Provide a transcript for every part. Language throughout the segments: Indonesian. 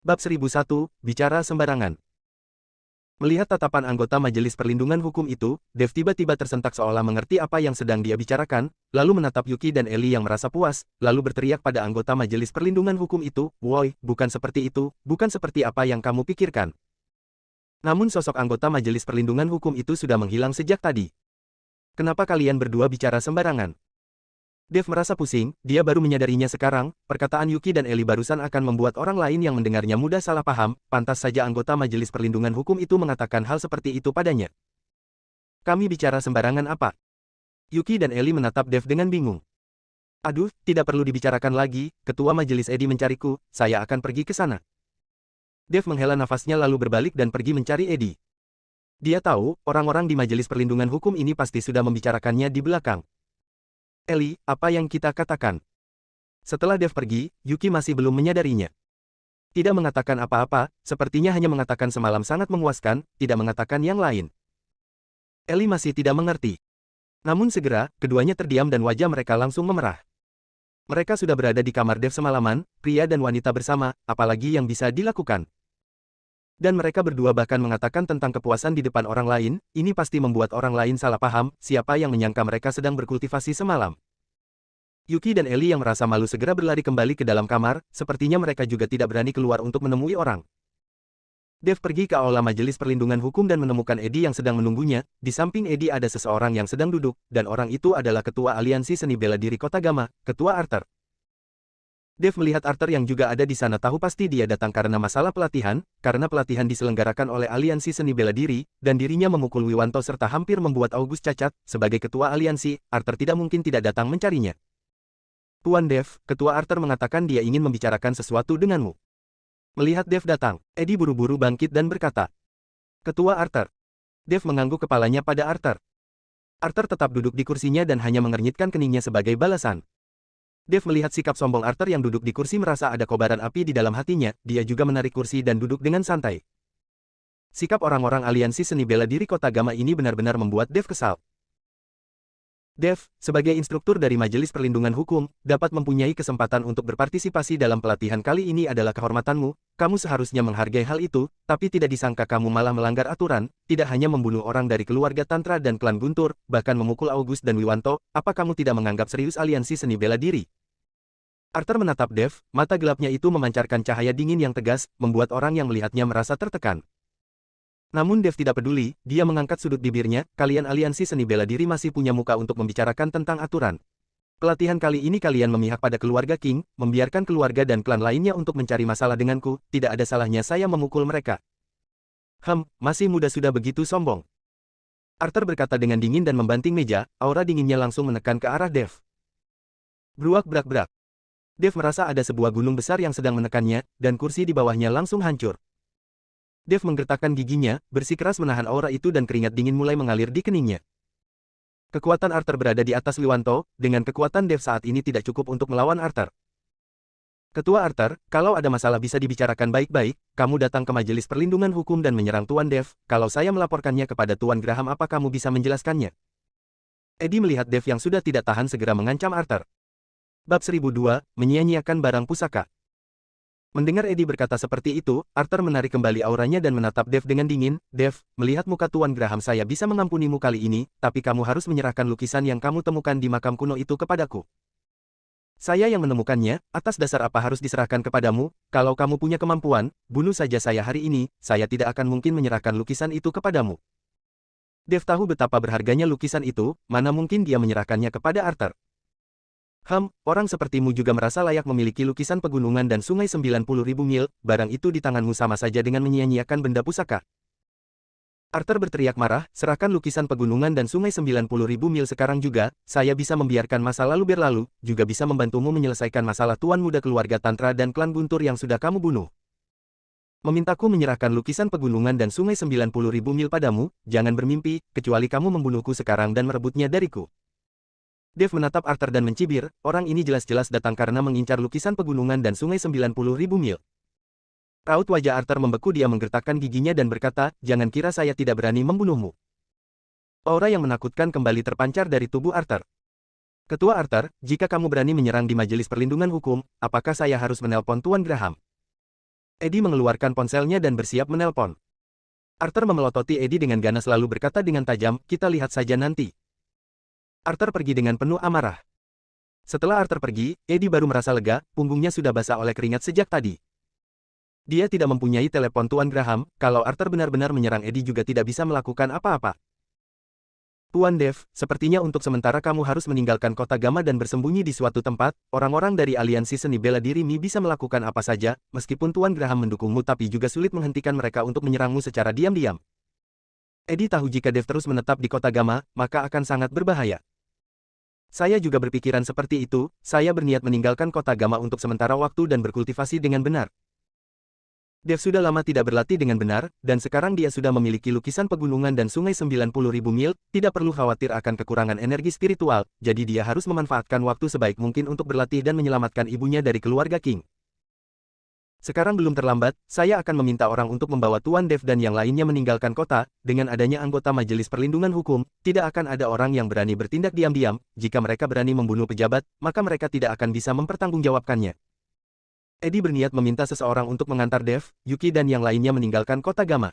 Bab 1001, Bicara Sembarangan. Melihat tatapan anggota Majelis Perlindungan Hukum itu, Dev tiba-tiba tersentak seolah mengerti apa yang sedang dia bicarakan, lalu menatap Yuki dan Eli yang merasa puas, lalu berteriak pada anggota Majelis Perlindungan Hukum itu, "Woi, bukan seperti itu, bukan seperti apa yang kamu pikirkan." Namun sosok anggota Majelis Perlindungan Hukum itu sudah menghilang sejak tadi. "Kenapa kalian berdua bicara sembarangan?" Dev merasa pusing, dia baru menyadarinya sekarang, perkataan Yuki dan Eli barusan akan membuat orang lain yang mendengarnya mudah salah paham, pantas saja anggota Majelis Perlindungan Hukum itu mengatakan hal seperti itu padanya. "Kami bicara sembarangan apa?" Yuki dan Eli menatap Dev dengan bingung. "Aduh, tidak perlu dibicarakan lagi, Ketua Majelis Edi mencariku, saya akan pergi ke sana." Dev menghela nafasnya lalu berbalik dan pergi mencari Edi. Dia tahu, orang-orang di Majelis Perlindungan Hukum ini pasti sudah membicarakannya di belakang. "Eli, apa yang kita katakan?" Setelah Dev pergi, Yuki masih belum menyadarinya. Tidak mengatakan apa-apa, sepertinya hanya mengatakan semalam sangat memuaskan, tidak mengatakan yang lain. Eli masih tidak mengerti. Namun segera, keduanya terdiam dan wajah mereka langsung memerah. Mereka sudah berada di kamar Dev semalaman, pria dan wanita bersama, apalagi yang bisa dilakukan. Dan mereka berdua bahkan mengatakan tentang kepuasan di depan orang lain, ini pasti membuat orang lain salah paham, siapa yang menyangka mereka sedang berkultivasi semalam. Yuki dan Eli yang merasa malu segera berlari kembali ke dalam kamar, sepertinya mereka juga tidak berani keluar untuk menemui orang. Dev pergi ke aula Majelis Perlindungan Hukum dan menemukan Edi yang sedang menunggunya, di samping Edi ada seseorang yang sedang duduk, dan orang itu adalah Ketua Aliansi Seni Bela Diri Kota Gama, Ketua Arthur. Dev melihat Arthur yang juga ada di sana tahu pasti dia datang karena masalah pelatihan, karena pelatihan diselenggarakan oleh Aliansi Seni Bela Diri, dan dirinya memukul Wiwanto serta hampir membuat August cacat, sebagai ketua aliansi, Arthur tidak mungkin tidak datang mencarinya. "Tuan Dev, Ketua Arthur mengatakan dia ingin membicarakan sesuatu denganmu." Melihat Dev datang, Edi buru-buru bangkit dan berkata, "Ketua Arthur." Dev mengangguk kepalanya pada Arthur. Arthur tetap duduk di kursinya dan hanya mengernyitkan keningnya sebagai balasan. Dev melihat sikap sombong Arthur yang duduk di kursi merasa ada kobaran api di dalam hatinya, dia juga menarik kursi dan duduk dengan santai. Sikap orang-orang Aliansi Seni Bela Diri Kota Gama ini benar-benar membuat Dev kesal. "Dev, sebagai instruktur dari Majelis Perlindungan Hukum, dapat mempunyai kesempatan untuk berpartisipasi dalam pelatihan kali ini adalah kehormatanmu, kamu seharusnya menghargai hal itu, tapi tidak disangka kamu malah melanggar aturan, tidak hanya membunuh orang dari keluarga Tantra dan klan Guntur, bahkan memukul August dan Wiwanto, apa kamu tidak menganggap serius Aliansi Seni Bela Diri?" Arthur menatap Dev, mata gelapnya itu memancarkan cahaya dingin yang tegas, membuat orang yang melihatnya merasa tertekan. Namun Dev tidak peduli, dia mengangkat sudut bibirnya, "Kalian Aliansi Seni Bela Diri masih punya muka untuk membicarakan tentang aturan. Pelatihan kali ini kalian memihak pada keluarga King, membiarkan keluarga dan klan lainnya untuk mencari masalah denganku, tidak ada salahnya saya memukul mereka." Masih muda sudah begitu sombong." Arthur berkata dengan dingin dan membanting meja, aura dinginnya langsung menekan ke arah Dev. Bruak-brak-brak. Dev merasa ada sebuah gunung besar yang sedang menekannya, dan kursi di bawahnya langsung hancur. Dev menggertakkan giginya, bersikeras menahan aura itu dan keringat dingin mulai mengalir di keningnya. Kekuatan Arthur berada di atas Wiwanto, dengan kekuatan Dev saat ini tidak cukup untuk melawan Arthur. "Ketua Arthur, kalau ada masalah bisa dibicarakan baik-baik, kamu datang ke Majelis Perlindungan Hukum dan menyerang Tuan Dev, kalau saya melaporkannya kepada Tuan Graham apa kamu bisa menjelaskannya?" Edi melihat Dev yang sudah tidak tahan segera mengancam Arthur. Bab 1002, Menyia-nyiakan Barang Pusaka. Mendengar Edi berkata seperti itu, Arthur menarik kembali auranya dan menatap Dev dengan dingin. "Dev, melihat muka Tuan Graham saya bisa mengampunimu kali ini, tapi kamu harus menyerahkan lukisan yang kamu temukan di makam kuno itu kepadaku. Saya yang menemukannya, atas dasar apa harus diserahkan kepadamu? Kalau kamu punya kemampuan, bunuh saja saya hari ini, saya tidak akan mungkin menyerahkan lukisan itu kepadamu." Dev tahu betapa berharganya lukisan itu, mana mungkin dia menyerahkannya kepada Arthur. Orang sepertimu juga merasa layak memiliki lukisan pegunungan dan sungai 90.000 mil, barang itu di tanganmu sama saja dengan menyia-nyiakan benda pusaka. Arthur berteriak marah, "Serahkan lukisan pegunungan dan sungai 90.000 mil sekarang juga, saya bisa membiarkan masa lalu berlalu, juga bisa membantumu menyelesaikan masalah tuan muda keluarga Tantra dan klan Guntur yang sudah kamu bunuh. Memintaku menyerahkan lukisan pegunungan dan sungai 90.000 mil padamu, jangan bermimpi, kecuali kamu membunuhku sekarang dan merebutnya dariku." Dev menatap Arthur dan mencibir, orang ini jelas-jelas datang karena mengincar lukisan pegunungan dan sungai 90.000 mil. Raut wajah Arthur membeku, dia menggertakkan giginya dan berkata, "Jangan kira saya tidak berani membunuhmu." Aura yang menakutkan kembali terpancar dari tubuh Arthur. "Ketua Arthur, jika kamu berani menyerang di Majelis Perlindungan Hukum, apakah saya harus menelpon Tuan Graham?" Eddie mengeluarkan ponselnya dan bersiap menelpon. Arthur memelototi Eddie dengan ganas lalu berkata dengan tajam, kita lihat saja nanti. Arthur pergi dengan penuh amarah. Setelah Arthur pergi, Eddie baru merasa lega, punggungnya sudah basah oleh keringat sejak tadi. Dia tidak mempunyai telepon Tuan Graham, kalau Arthur benar-benar menyerang Eddie juga tidak bisa melakukan apa-apa. Tuan Dev, sepertinya untuk sementara kamu harus meninggalkan kota Gamma dan bersembunyi di suatu tempat, orang-orang dari aliansi seni bela diri Mi bisa melakukan apa saja, meskipun Tuan Graham mendukungmu tapi juga sulit menghentikan mereka untuk menyerangmu secara diam-diam. Eddie tahu jika Dev terus menetap di kota Gamma, maka akan sangat berbahaya. Saya juga berpikiran seperti itu, saya berniat meninggalkan kota Gamma untuk sementara waktu dan berkultivasi dengan benar. Dev sudah lama tidak berlatih dengan benar, dan sekarang dia sudah memiliki lukisan pegunungan dan sungai 90.000 mil, tidak perlu khawatir akan kekurangan energi spiritual, jadi dia harus memanfaatkan waktu sebaik mungkin untuk berlatih dan menyelamatkan ibunya dari keluarga King. Sekarang belum terlambat, saya akan meminta orang untuk membawa Tuan Dev dan yang lainnya meninggalkan kota, dengan adanya anggota Majelis Perlindungan Hukum, tidak akan ada orang yang berani bertindak diam-diam, jika mereka berani membunuh pejabat, maka mereka tidak akan bisa mempertanggungjawabkannya. Eddie berniat meminta seseorang untuk mengantar Dev, Yuki dan yang lainnya meninggalkan kota Gamma.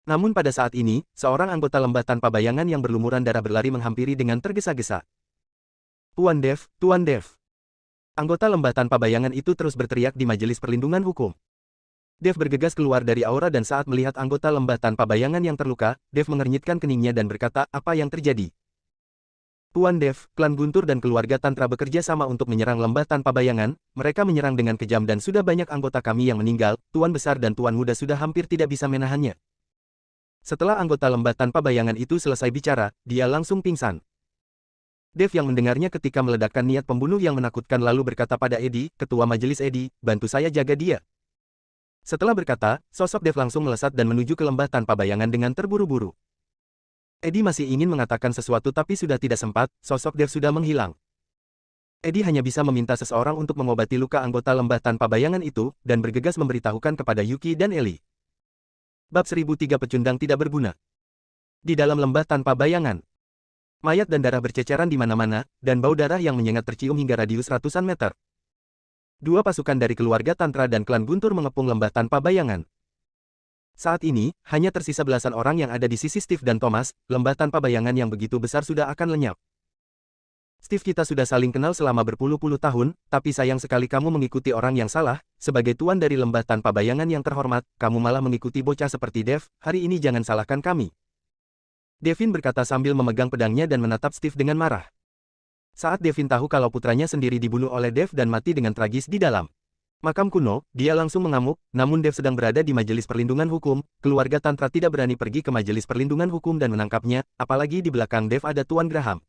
Namun pada saat ini, seorang anggota lembah tanpa bayangan yang berlumuran darah berlari menghampiri dengan tergesa-gesa. Tuan Dev, Tuan Dev. Anggota lembah tanpa bayangan itu terus berteriak di Majelis Perlindungan Hukum. Dev bergegas keluar dari aura dan saat melihat anggota lembah tanpa bayangan yang terluka, Dev mengernyitkan keningnya dan berkata, apa yang terjadi? Tuan Dev, klan Guntur dan keluarga Tantra bekerja sama untuk menyerang lembah tanpa bayangan, mereka menyerang dengan kejam dan sudah banyak anggota kami yang meninggal, Tuan Besar dan Tuan Muda sudah hampir tidak bisa menahannya. Setelah anggota lembah tanpa bayangan itu selesai bicara, dia langsung pingsan. Dev yang mendengarnya ketika meledakkan niat pembunuh yang menakutkan lalu berkata pada Eddie, Ketua Majelis Eddie, bantu saya jaga dia. Setelah berkata, sosok Dev langsung melesat dan menuju ke lembah tanpa bayangan dengan terburu-buru. Eddie masih ingin mengatakan sesuatu tapi sudah tidak sempat, sosok Dev sudah menghilang. Eddie hanya bisa meminta seseorang untuk mengobati luka anggota lembah tanpa bayangan itu, dan bergegas memberitahukan kepada Yuki dan Ellie. Bab 1003 Pecundang tidak berguna. Di dalam lembah tanpa bayangan, mayat dan darah berceceran di mana-mana, dan bau darah yang menyengat tercium hingga radius ratusan meter. Dua pasukan dari keluarga Tantra dan klan Guntur mengepung lembah tanpa bayangan. Saat ini, hanya tersisa belasan orang yang ada di sisi Steve dan Thomas, lembah tanpa bayangan yang begitu besar sudah akan lenyap. Steve, kita sudah saling kenal selama berpuluh-puluh tahun, tapi sayang sekali kamu mengikuti orang yang salah, sebagai tuan dari lembah tanpa bayangan yang terhormat, kamu malah mengikuti bocah seperti Dev, hari ini jangan salahkan kami. Devin berkata sambil memegang pedangnya dan menatap Steve dengan marah. Saat Devin tahu kalau putranya sendiri dibunuh oleh Dev dan mati dengan tragis di dalam makam kuno, dia langsung mengamuk, namun Dev sedang berada di Majelis Perlindungan Hukum, keluarga Tantra tidak berani pergi ke Majelis Perlindungan Hukum dan menangkapnya, apalagi di belakang Dev ada Tuan Graham.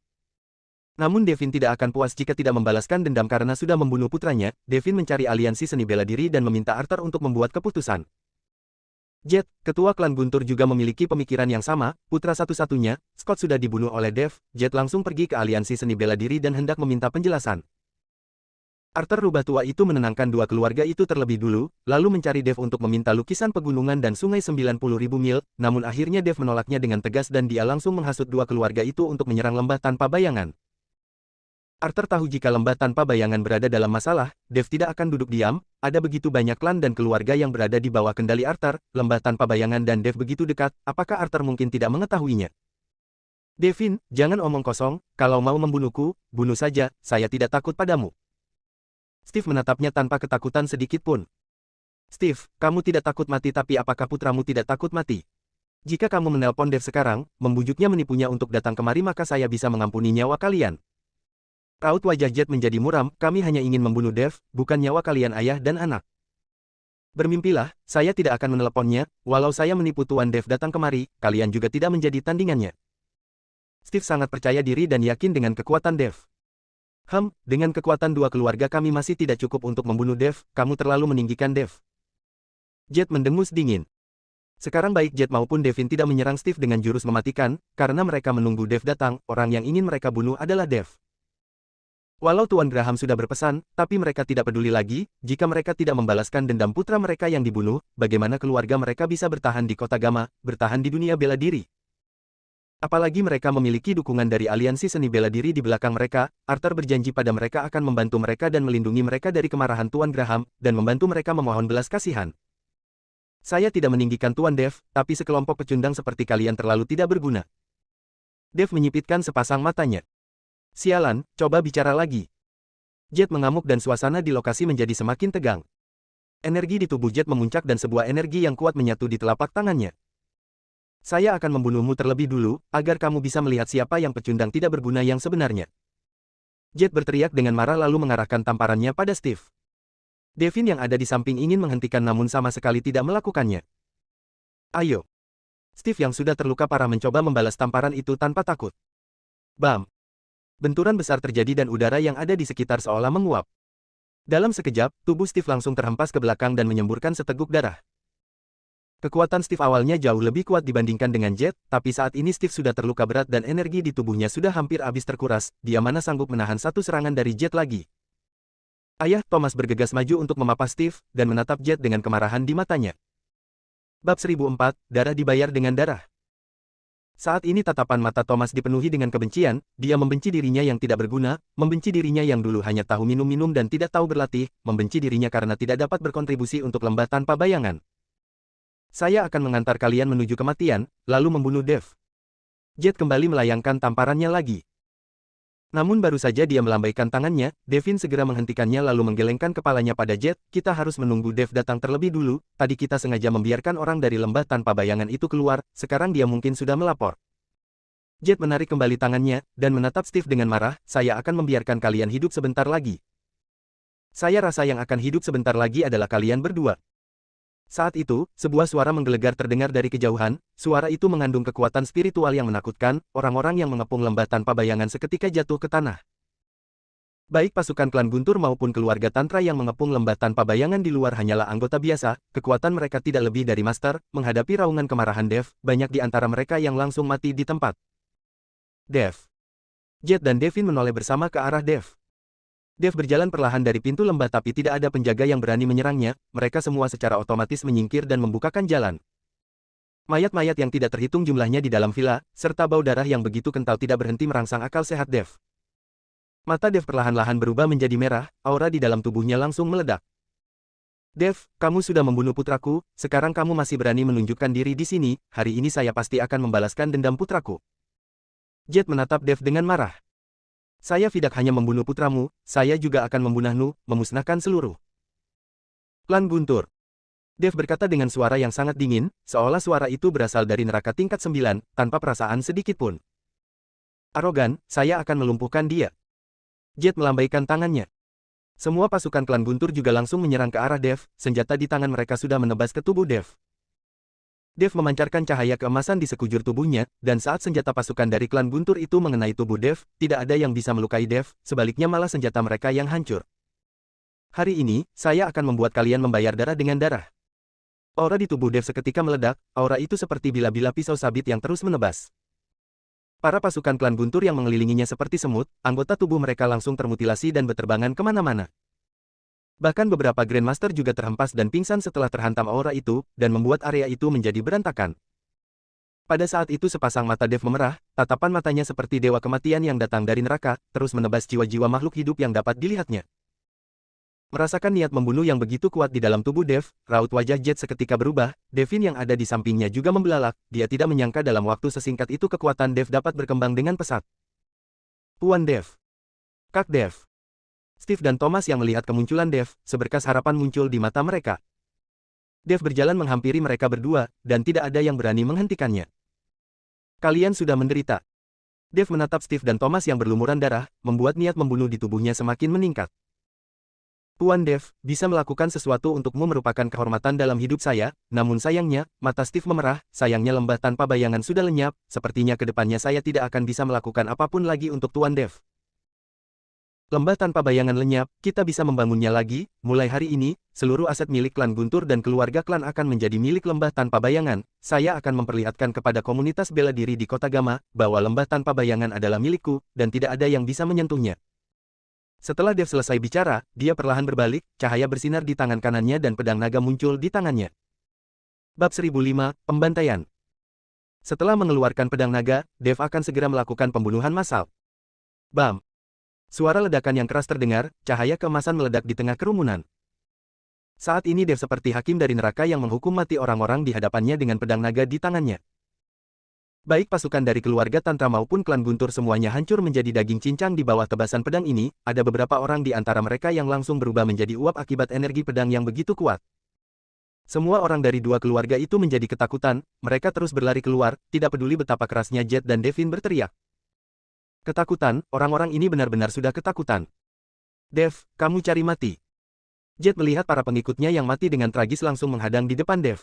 Namun Devin tidak akan puas jika tidak membalaskan dendam karena sudah membunuh putranya, Devin mencari aliansi seni bela diri dan meminta Arthur untuk membuat keputusan. Jet, ketua klan Guntur juga memiliki pemikiran yang sama, putra satu-satunya, Scott sudah dibunuh oleh Dev, Jet langsung pergi ke aliansi seni bela diri dan hendak meminta penjelasan. Arthur rubah tua itu menenangkan dua keluarga itu terlebih dulu, lalu mencari Dev untuk meminta lukisan pegunungan dan sungai 90.000 mil, namun akhirnya Dev menolaknya dengan tegas dan dia langsung menghasut dua keluarga itu untuk menyerang lembah tanpa bayangan. Arthur tahu jika lembah tanpa bayangan berada dalam masalah, Dev tidak akan duduk diam, ada begitu banyak klan dan keluarga yang berada di bawah kendali Arthur, lembah tanpa bayangan dan Dev begitu dekat, apakah Arthur mungkin tidak mengetahuinya? Devin, jangan omong kosong, kalau mau membunuhku, bunuh saja, saya tidak takut padamu. Steve menatapnya tanpa ketakutan sedikit pun. Steve, kamu tidak takut mati tapi apakah putramu tidak takut mati? Jika kamu menelpon Dev sekarang, membujuknya menipunya untuk datang kemari maka saya bisa mengampuni nyawa kalian. Raut wajah Jet menjadi muram, kami hanya ingin membunuh Dev, bukan nyawa kalian ayah dan anak. Bermimpilah, saya tidak akan menelponnya, walau saya menipu Tuan Dev datang kemari, kalian juga tidak menjadi tandingannya. Steve sangat percaya diri dan yakin dengan kekuatan Dev. Dengan kekuatan dua keluarga kami masih tidak cukup untuk membunuh Dev, kamu terlalu meninggikan Dev. Jet mendengus dingin. Sekarang baik Jet maupun Devin tidak menyerang Steve dengan jurus mematikan, karena mereka menunggu Dev datang, orang yang ingin mereka bunuh adalah Dev. Walau Tuan Graham sudah berpesan, tapi mereka tidak peduli lagi, jika mereka tidak membalaskan dendam putra mereka yang dibunuh, bagaimana keluarga mereka bisa bertahan di kota Gamma, bertahan di dunia bela diri. Apalagi mereka memiliki dukungan dari aliansi seni bela diri di belakang mereka, Arthur berjanji pada mereka akan membantu mereka dan melindungi mereka dari kemarahan Tuan Graham, dan membantu mereka memohon belas kasihan. Saya tidak meninggikan Tuan Dev, tapi sekelompok pecundang seperti kalian terlalu tidak berguna. Dev menyipitkan sepasang matanya. Sialan, coba bicara lagi. Jet mengamuk dan suasana di lokasi menjadi semakin tegang. Energi di tubuh Jet memuncak dan sebuah energi yang kuat menyatu di telapak tangannya. Saya akan membunuhmu terlebih dulu, agar kamu bisa melihat siapa yang pecundang tidak berguna yang sebenarnya. Jet berteriak dengan marah lalu mengarahkan tamparannya pada Steve. Devin yang ada di samping ingin menghentikan namun sama sekali tidak melakukannya. Ayo. Steve yang sudah terluka parah mencoba membalas tamparan itu tanpa takut. Bam. Benturan besar terjadi dan udara yang ada di sekitar seolah menguap. Dalam sekejap, tubuh Steve langsung terhempas ke belakang dan menyemburkan seteguk darah. Kekuatan Steve awalnya jauh lebih kuat dibandingkan dengan Jet, tapi saat ini Steve sudah terluka berat dan energi di tubuhnya sudah hampir habis terkuras, dia mana sanggup menahan satu serangan dari Jet lagi. Ayah Thomas bergegas maju untuk memapah Steve, dan menatap Jet dengan kemarahan di matanya. Bab 1004, darah dibayar dengan darah. Saat ini tatapan mata Thomas dipenuhi dengan kebencian, dia membenci dirinya yang tidak berguna, membenci dirinya yang dulu hanya tahu minum-minum dan tidak tahu berlatih, membenci dirinya karena tidak dapat berkontribusi untuk lembah tanpa bayangan. Saya akan mengantar kalian menuju kematian, lalu membunuh Dev. Jet kembali melayangkan tamparannya lagi. Namun baru saja dia melambaikan tangannya, Devin segera menghentikannya lalu menggelengkan kepalanya pada Jet. Kita harus menunggu Dev datang terlebih dulu, tadi kita sengaja membiarkan orang dari lembah tanpa bayangan itu keluar, sekarang dia mungkin sudah melapor. Jet menarik kembali tangannya, dan menatap Steve dengan marah, saya akan membiarkan kalian hidup sebentar lagi. Saya rasa yang akan hidup sebentar lagi adalah kalian berdua. Saat itu, sebuah suara menggelegar terdengar dari kejauhan, suara itu mengandung kekuatan spiritual yang menakutkan, orang-orang yang mengepung lembah tanpa bayangan seketika jatuh ke tanah. Baik pasukan klan Guntur maupun keluarga Tantra yang mengepung lembah tanpa bayangan di luar hanyalah anggota biasa, kekuatan mereka tidak lebih dari master, menghadapi raungan kemarahan Dev, banyak di antara mereka yang langsung mati di tempat. Dev. Jet dan Devin menoleh bersama ke arah Dev. Dev berjalan perlahan dari pintu lembah tapi tidak ada penjaga yang berani menyerangnya, mereka semua secara otomatis menyingkir dan membukakan jalan. Mayat-mayat yang tidak terhitung jumlahnya di dalam villa, serta bau darah yang begitu kental tidak berhenti merangsang akal sehat Dev. Mata Dev perlahan-lahan berubah menjadi merah, aura di dalam tubuhnya langsung meledak. Dev, kamu sudah membunuh putraku, sekarang kamu masih berani menunjukkan diri di sini, hari ini saya pasti akan membalaskan dendam putraku. Jet menatap Dev dengan marah. Saya tidak hanya membunuh putramu, saya juga akan membunuhmu, memusnahkan seluruh klan Guntur. Dev berkata dengan suara yang sangat dingin, seolah suara itu berasal dari neraka tingkat 9, tanpa perasaan sedikit pun. Arogan, saya akan melumpuhkan dia. Jet melambaikan tangannya. Semua pasukan klan Guntur juga langsung menyerang ke arah Dev, senjata di tangan mereka sudah menebas ke tubuh Dev. Dev memancarkan cahaya keemasan di sekujur tubuhnya, dan saat senjata pasukan dari klan Guntur itu mengenai tubuh Dev, tidak ada yang bisa melukai Dev, sebaliknya malah senjata mereka yang hancur. Hari ini, saya akan membuat kalian membayar darah dengan darah. Aura di tubuh Dev seketika meledak, aura itu seperti bila-bila pisau sabit yang terus menebas. Para pasukan klan Guntur yang mengelilinginya seperti semut, anggota tubuh mereka langsung termutilasi dan berterbangan kemana-mana. Bahkan beberapa Grandmaster juga terhempas dan pingsan setelah terhantam aura itu, dan membuat area itu menjadi berantakan. Pada saat itu sepasang mata Dev memerah, tatapan matanya seperti dewa kematian yang datang dari neraka, terus menebas jiwa-jiwa makhluk hidup yang dapat dilihatnya. Merasakan niat membunuh yang begitu kuat di dalam tubuh Dev, raut wajah Jet seketika berubah, Devin yang ada di sampingnya juga membelalak, dia tidak menyangka dalam waktu sesingkat itu kekuatan Dev dapat berkembang dengan pesat. Tuan Dev. Kak Dev. Steve dan Thomas yang melihat kemunculan Dev, seberkas harapan muncul di mata mereka. Dev berjalan menghampiri mereka berdua, dan tidak ada yang berani menghentikannya. Kalian sudah menderita. Dev menatap Steve dan Thomas yang berlumuran darah, membuat niat membunuh di tubuhnya semakin meningkat. Tuan Dev, bisa melakukan sesuatu untukmu merupakan kehormatan dalam hidup saya, namun sayangnya, mata Steve memerah, sayangnya lembah tanpa bayangan sudah lenyap, sepertinya ke depannya saya tidak akan bisa melakukan apapun lagi untuk Tuan Dev. Lembah tanpa bayangan lenyap, kita bisa membangunnya lagi, mulai hari ini, seluruh aset milik klan Guntur dan keluarga klan akan menjadi milik lembah tanpa bayangan, saya akan memperlihatkan kepada komunitas bela diri di Kota Gama, bahwa lembah tanpa bayangan adalah milikku, dan tidak ada yang bisa menyentuhnya. Setelah Dev selesai bicara, dia perlahan berbalik, cahaya bersinar di tangan kanannya dan pedang naga muncul di tangannya. Bab 1005, Pembantaian. Setelah mengeluarkan pedang naga, Dev akan segera melakukan pembunuhan massal. Bam! Suara ledakan yang keras terdengar, cahaya keemasan meledak di tengah kerumunan. Saat ini Dev seperti hakim dari neraka yang menghukum mati orang-orang di hadapannya dengan pedang naga di tangannya. Baik pasukan dari keluarga Tantra maupun klan Guntur semuanya hancur menjadi daging cincang di bawah tebasan pedang ini, ada beberapa orang di antara mereka yang langsung berubah menjadi uap akibat energi pedang yang begitu kuat. Semua orang dari dua keluarga itu menjadi ketakutan, mereka terus berlari keluar, tidak peduli betapa kerasnya Jet dan Devin berteriak. Ketakutan, orang-orang ini benar-benar sudah ketakutan. Dev, kamu cari mati. Jet melihat para pengikutnya yang mati dengan tragis langsung menghadang di depan Dev.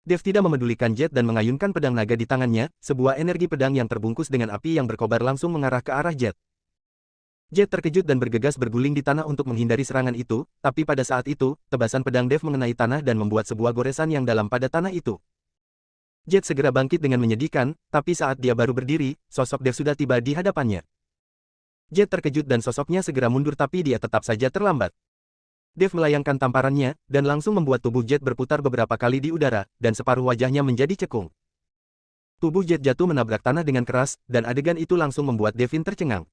Dev tidak memedulikan Jet dan mengayunkan pedang naga di tangannya, sebuah energi pedang yang terbungkus dengan api yang berkobar langsung mengarah ke arah Jet. Jet terkejut dan bergegas berguling di tanah untuk menghindari serangan itu, tapi pada saat itu, tebasan pedang Dev mengenai tanah dan membuat sebuah goresan yang dalam pada tanah itu. Jet segera bangkit dengan menyedihkan, tapi saat dia baru berdiri, sosok Dev sudah tiba di hadapannya. Jet terkejut dan sosoknya segera mundur tapi dia tetap saja terlambat. Dev melayangkan tamparannya, dan langsung membuat tubuh Jet berputar beberapa kali di udara, dan separuh wajahnya menjadi cekung. Tubuh Jet jatuh menabrak tanah dengan keras, dan adegan itu langsung membuat Devin tercengang.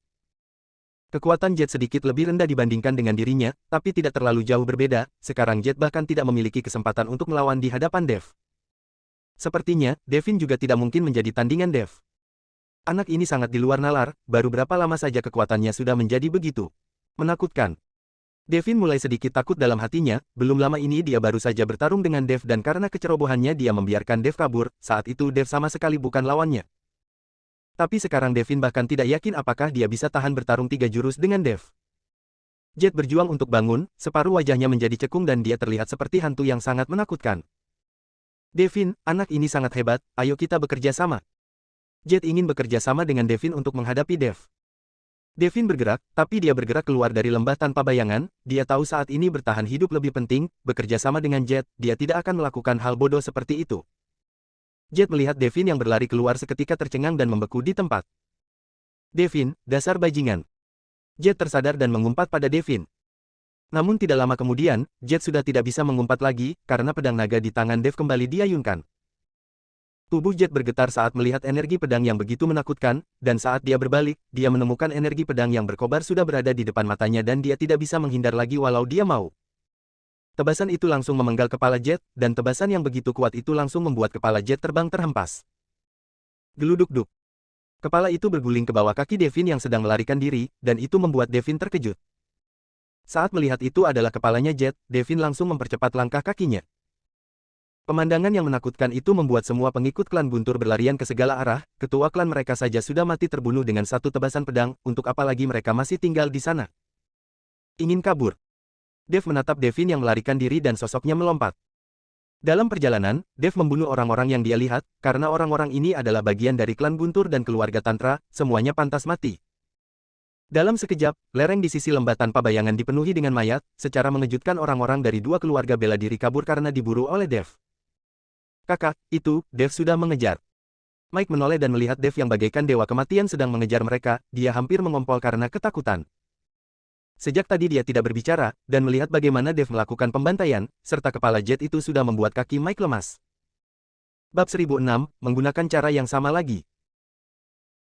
Kekuatan Jet sedikit lebih rendah dibandingkan dengan dirinya, tapi tidak terlalu jauh berbeda, sekarang Jet bahkan tidak memiliki kesempatan untuk melawan di hadapan Dev. Sepertinya, Devin juga tidak mungkin menjadi tandingan Dev. Anak ini sangat di luar nalar, baru berapa lama saja kekuatannya sudah menjadi begitu menakutkan. Devin mulai sedikit takut dalam hatinya, belum lama ini dia baru saja bertarung dengan Dev dan karena kecerobohannya dia membiarkan Dev kabur, saat itu Dev sama sekali bukan lawannya. Tapi sekarang Devin bahkan tidak yakin apakah dia bisa tahan bertarung 3 jurus dengan Dev. Jet berjuang untuk bangun, separuh wajahnya menjadi cekung dan dia terlihat seperti hantu yang sangat menakutkan. Devin, anak ini sangat hebat, ayo kita bekerja sama. Jet ingin bekerja sama dengan Devin untuk menghadapi Dev. Devin bergerak, tapi dia bergerak keluar dari lembah tanpa bayangan, dia tahu saat ini bertahan hidup lebih penting, bekerja sama dengan Jet, dia tidak akan melakukan hal bodoh seperti itu. Jet melihat Devin yang berlari keluar seketika tercengang dan membeku di tempat. Devin, dasar bajingan. Jet tersadar dan mengumpat pada Devin. Namun tidak lama kemudian, Jet sudah tidak bisa mengumpat lagi, karena pedang naga di tangan Dev kembali diayunkan. Tubuh Jet bergetar saat melihat energi pedang yang begitu menakutkan, dan saat dia berbalik, dia menemukan energi pedang yang berkobar sudah berada di depan matanya dan dia tidak bisa menghindar lagi walau dia mau. Tebasan itu langsung memenggal kepala Jet, dan tebasan yang begitu kuat itu langsung membuat kepala Jet terbang terhempas. Geluduk-duk. Kepala itu berguling ke bawah kaki Devin yang sedang melarikan diri, dan itu membuat Devin terkejut. Saat melihat itu adalah kepalanya Jet, Devin langsung mempercepat langkah kakinya. Pemandangan yang menakutkan itu membuat semua pengikut klan Guntur berlarian ke segala arah, ketua klan mereka saja sudah mati terbunuh dengan satu tebasan pedang, untuk apa lagi mereka masih tinggal di sana. Ingin kabur. Dev menatap Devin yang melarikan diri dan sosoknya melompat. Dalam perjalanan, Dev membunuh orang-orang yang dia lihat, karena orang-orang ini adalah bagian dari klan Guntur dan keluarga Tantra, semuanya pantas mati. Dalam sekejap, lereng di sisi lembah tanpa bayangan dipenuhi dengan mayat, secara mengejutkan orang-orang dari dua keluarga bela diri kabur karena diburu oleh Dev. Kakak, itu, Dev sudah mengejar. Mike menoleh dan melihat Dev yang bagaikan dewa kematian sedang mengejar mereka, dia hampir mengompol karena ketakutan. Sejak tadi dia tidak berbicara, dan melihat bagaimana Dev melakukan pembantaian, serta kepala Jet itu sudah membuat kaki Mike lemas. Bab 1006, menggunakan cara yang sama lagi.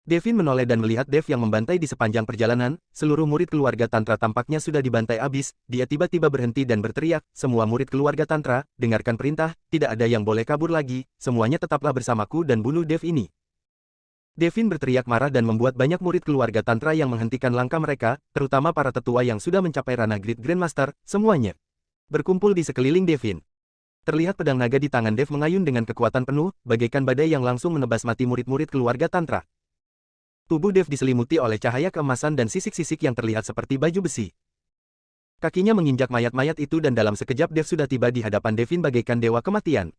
Devin menoleh dan melihat Dev yang membantai di sepanjang perjalanan, seluruh murid keluarga Tantra tampaknya sudah dibantai habis, dia tiba-tiba berhenti dan berteriak, semua murid keluarga Tantra, dengarkan perintah, tidak ada yang boleh kabur lagi, semuanya tetaplah bersamaku dan bunuh Dev ini. Devin berteriak marah dan membuat banyak murid keluarga Tantra yang menghentikan langkah mereka, terutama para tetua yang sudah mencapai ranah Great Grandmaster, semuanya berkumpul di sekeliling Devin. Terlihat pedang naga di tangan Dev mengayun dengan kekuatan penuh, bagaikan badai yang langsung menebas mati murid-murid keluarga Tantra. Tubuh Dev diselimuti oleh cahaya keemasan dan sisik-sisik yang terlihat seperti baju besi. Kakinya menginjak mayat-mayat itu dan dalam sekejap Dev sudah tiba di hadapan Devin bagaikan dewa kematian.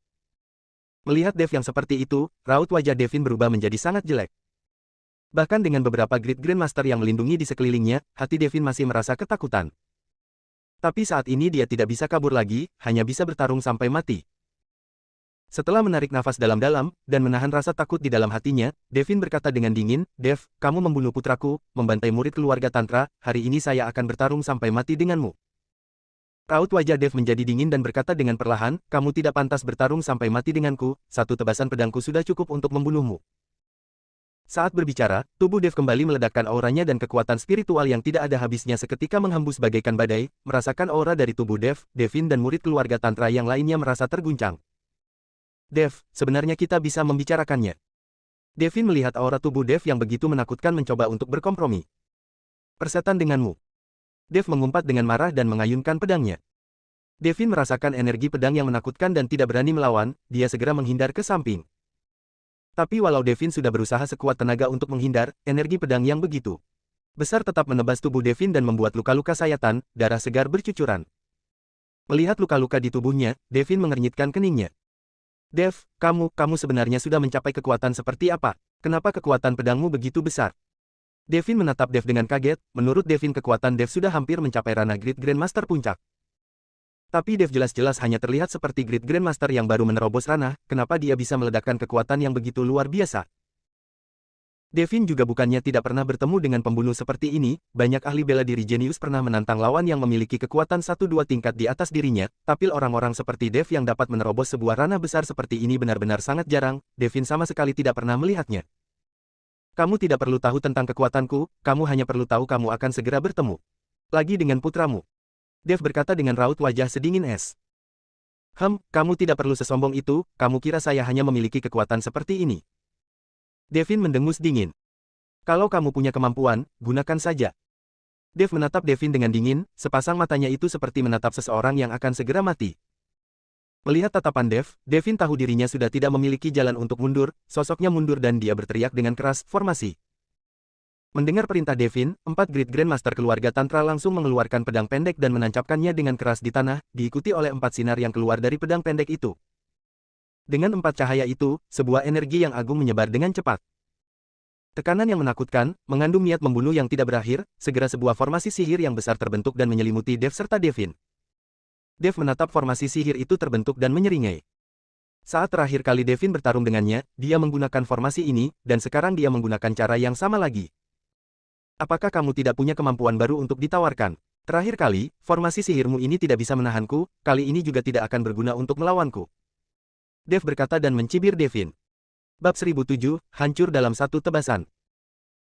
Melihat Dev yang seperti itu, raut wajah Devin berubah menjadi sangat jelek. Bahkan dengan beberapa Great Grandmaster yang melindungi di sekelilingnya, hati Devin masih merasa ketakutan. Tapi saat ini dia tidak bisa kabur lagi, hanya bisa bertarung sampai mati. Setelah menarik nafas dalam-dalam, dan menahan rasa takut di dalam hatinya, Devin berkata dengan dingin, Dev, kamu membunuh putraku, membantai murid keluarga Tantra, hari ini saya akan bertarung sampai mati denganmu. Raut wajah Dev menjadi dingin dan berkata dengan perlahan, kamu tidak pantas bertarung sampai mati denganku, satu tebasan pedangku sudah cukup untuk membunuhmu. Saat berbicara, tubuh Dev kembali meledakkan auranya dan kekuatan spiritual yang tidak ada habisnya seketika menghembus bagaikan badai, merasakan aura dari tubuh Dev, Devin dan murid keluarga Tantra yang lainnya merasa terguncang. Dev, sebenarnya kita bisa membicarakannya. Devin melihat aura tubuh Dev yang begitu menakutkan mencoba untuk berkompromi. Persetan denganmu. Dev mengumpat dengan marah dan mengayunkan pedangnya. Devin merasakan energi pedang yang menakutkan dan tidak berani melawan, dia segera menghindar ke samping. Tapi walau Devin sudah berusaha sekuat tenaga untuk menghindar, energi pedang yang begitu besar tetap menebas tubuh Devin dan membuat luka-luka sayatan, darah segar bercucuran. Melihat luka-luka di tubuhnya, Devin mengernyitkan keningnya. Dev, kamu sebenarnya sudah mencapai kekuatan seperti apa? Kenapa kekuatan pedangmu begitu besar? Devin menatap Dev dengan kaget, menurut Devin kekuatan Dev sudah hampir mencapai ranah Great Grandmaster puncak. Tapi Dev jelas-jelas hanya terlihat seperti Great Grandmaster yang baru menerobos ranah, kenapa dia bisa meledakkan kekuatan yang begitu luar biasa? Devin juga bukannya tidak pernah bertemu dengan pembunuh seperti ini, banyak ahli bela diri jenius pernah menantang lawan yang memiliki kekuatan 1-2 tingkat di atas dirinya, tapi orang-orang seperti Dev yang dapat menerobos sebuah ranah besar seperti ini benar-benar sangat jarang, Devin sama sekali tidak pernah melihatnya. Kamu tidak perlu tahu tentang kekuatanku, kamu hanya perlu tahu kamu akan segera bertemu lagi dengan putramu. Dev berkata dengan raut wajah sedingin es. Kamu tidak perlu sesombong itu, kamu kira saya hanya memiliki kekuatan seperti ini? Devin mendengus dingin. Kalau kamu punya kemampuan, gunakan saja. Dev menatap Devin dengan dingin, sepasang matanya itu seperti menatap seseorang yang akan segera mati. Melihat tatapan Dev, Devin tahu dirinya sudah tidak memiliki jalan untuk mundur, sosoknya mundur dan dia berteriak dengan keras, formasi. Mendengar perintah Devin, 4 Great Grandmaster keluarga Tantra langsung mengeluarkan pedang pendek dan menancapkannya dengan keras di tanah, diikuti oleh 4 sinar yang keluar dari pedang pendek itu. Dengan 4 cahaya itu, sebuah energi yang agung menyebar dengan cepat. Tekanan yang menakutkan, mengandung niat membunuh yang tidak berakhir, segera sebuah formasi sihir yang besar terbentuk dan menyelimuti Dev serta Devin. Dev menatap formasi sihir itu terbentuk dan menyeringai. Saat terakhir kali Devin bertarung dengannya, dia menggunakan formasi ini, dan sekarang dia menggunakan cara yang sama lagi. Apakah kamu tidak punya kemampuan baru untuk ditawarkan? Terakhir kali, formasi sihirmu ini tidak bisa menahanku, kali ini juga tidak akan berguna untuk melawanku. Dev berkata dan mencibir Devin. Bab 1007, hancur dalam satu tebasan.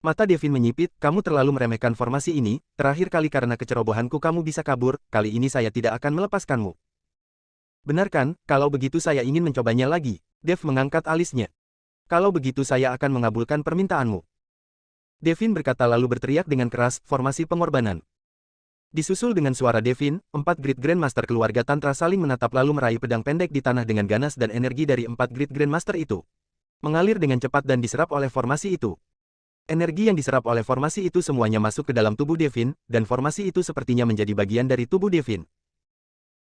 Mata Devin menyipit, kamu terlalu meremehkan formasi ini, terakhir kali karena kecerobohanku kamu bisa kabur, kali ini saya tidak akan melepaskanmu. Benar kan, kalau begitu saya ingin mencobanya lagi. Dev mengangkat alisnya. Kalau begitu saya akan mengabulkan permintaanmu. Devin berkata lalu berteriak dengan keras, formasi pengorbanan. Disusul dengan suara Devin, 4 Great Grandmaster keluarga Tantra saling menatap lalu meraih pedang pendek di tanah dengan ganas dan energi dari 4 Great Grandmaster itu mengalir dengan cepat dan diserap oleh formasi itu. Energi yang diserap oleh formasi itu semuanya masuk ke dalam tubuh Devin, dan formasi itu sepertinya menjadi bagian dari tubuh Devin.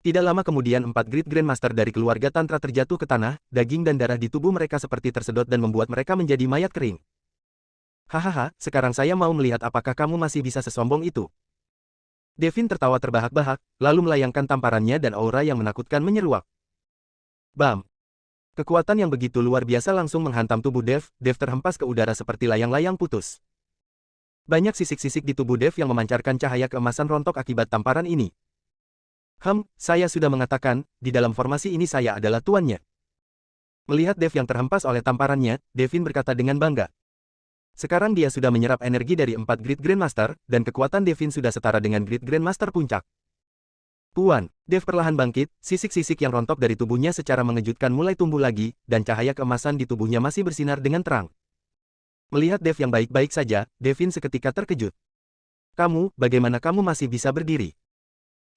Tidak lama kemudian 4 Great Grandmaster dari keluarga Tantra terjatuh ke tanah, daging dan darah di tubuh mereka seperti tersedot dan membuat mereka menjadi mayat kering. Hahaha, sekarang saya mau melihat apakah kamu masih bisa sesombong itu. Devin tertawa terbahak-bahak, lalu melayangkan tamparannya dan aura yang menakutkan menyeruak. Bam! Kekuatan yang begitu luar biasa langsung menghantam tubuh Dev, Dev terhempas ke udara seperti layang-layang putus. Banyak sisik-sisik di tubuh Dev yang memancarkan cahaya keemasan rontok akibat tamparan ini. Saya sudah mengatakan, di dalam formasi ini saya adalah tuannya. Melihat Dev yang terhempas oleh tamparannya, Devin berkata dengan bangga. Sekarang dia sudah menyerap energi dari 4 Great Grandmaster, dan kekuatan Devin sudah setara dengan Great Grandmaster puncak. Puan, Dev perlahan bangkit, sisik-sisik yang rontok dari tubuhnya secara mengejutkan mulai tumbuh lagi, dan cahaya keemasan di tubuhnya masih bersinar dengan terang. Melihat Dev yang baik-baik saja, Devin seketika terkejut. Bagaimana kamu masih bisa berdiri?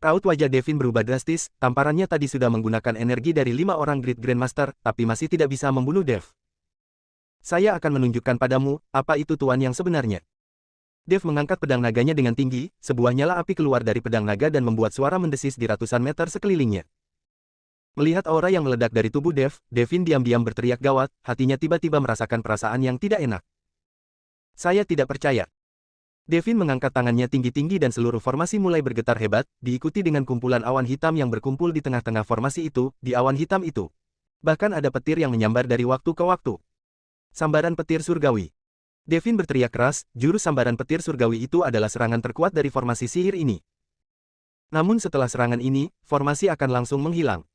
Raut wajah Devin berubah drastis, tamparannya tadi sudah menggunakan energi dari 5 orang Great Grandmaster, tapi masih tidak bisa membunuh Dev. Saya akan menunjukkan padamu, apa itu tuan yang sebenarnya. Dev mengangkat pedang naganya dengan tinggi, sebuah nyala api keluar dari pedang naga dan membuat suara mendesis di ratusan meter sekelilingnya. Melihat aura yang meledak dari tubuh Dev, Devin diam-diam berteriak gawat, hatinya tiba-tiba merasakan perasaan yang tidak enak. Saya tidak percaya. Devin mengangkat tangannya tinggi-tinggi dan seluruh formasi mulai bergetar hebat, diikuti dengan kumpulan awan hitam yang berkumpul di tengah-tengah formasi itu, di awan hitam itu. Bahkan ada petir yang menyambar dari waktu ke waktu. Sambaran petir surgawi. Devin berteriak keras, jurus sambaran petir surgawi itu adalah serangan terkuat dari formasi sihir ini. Namun setelah serangan ini, formasi akan langsung menghilang.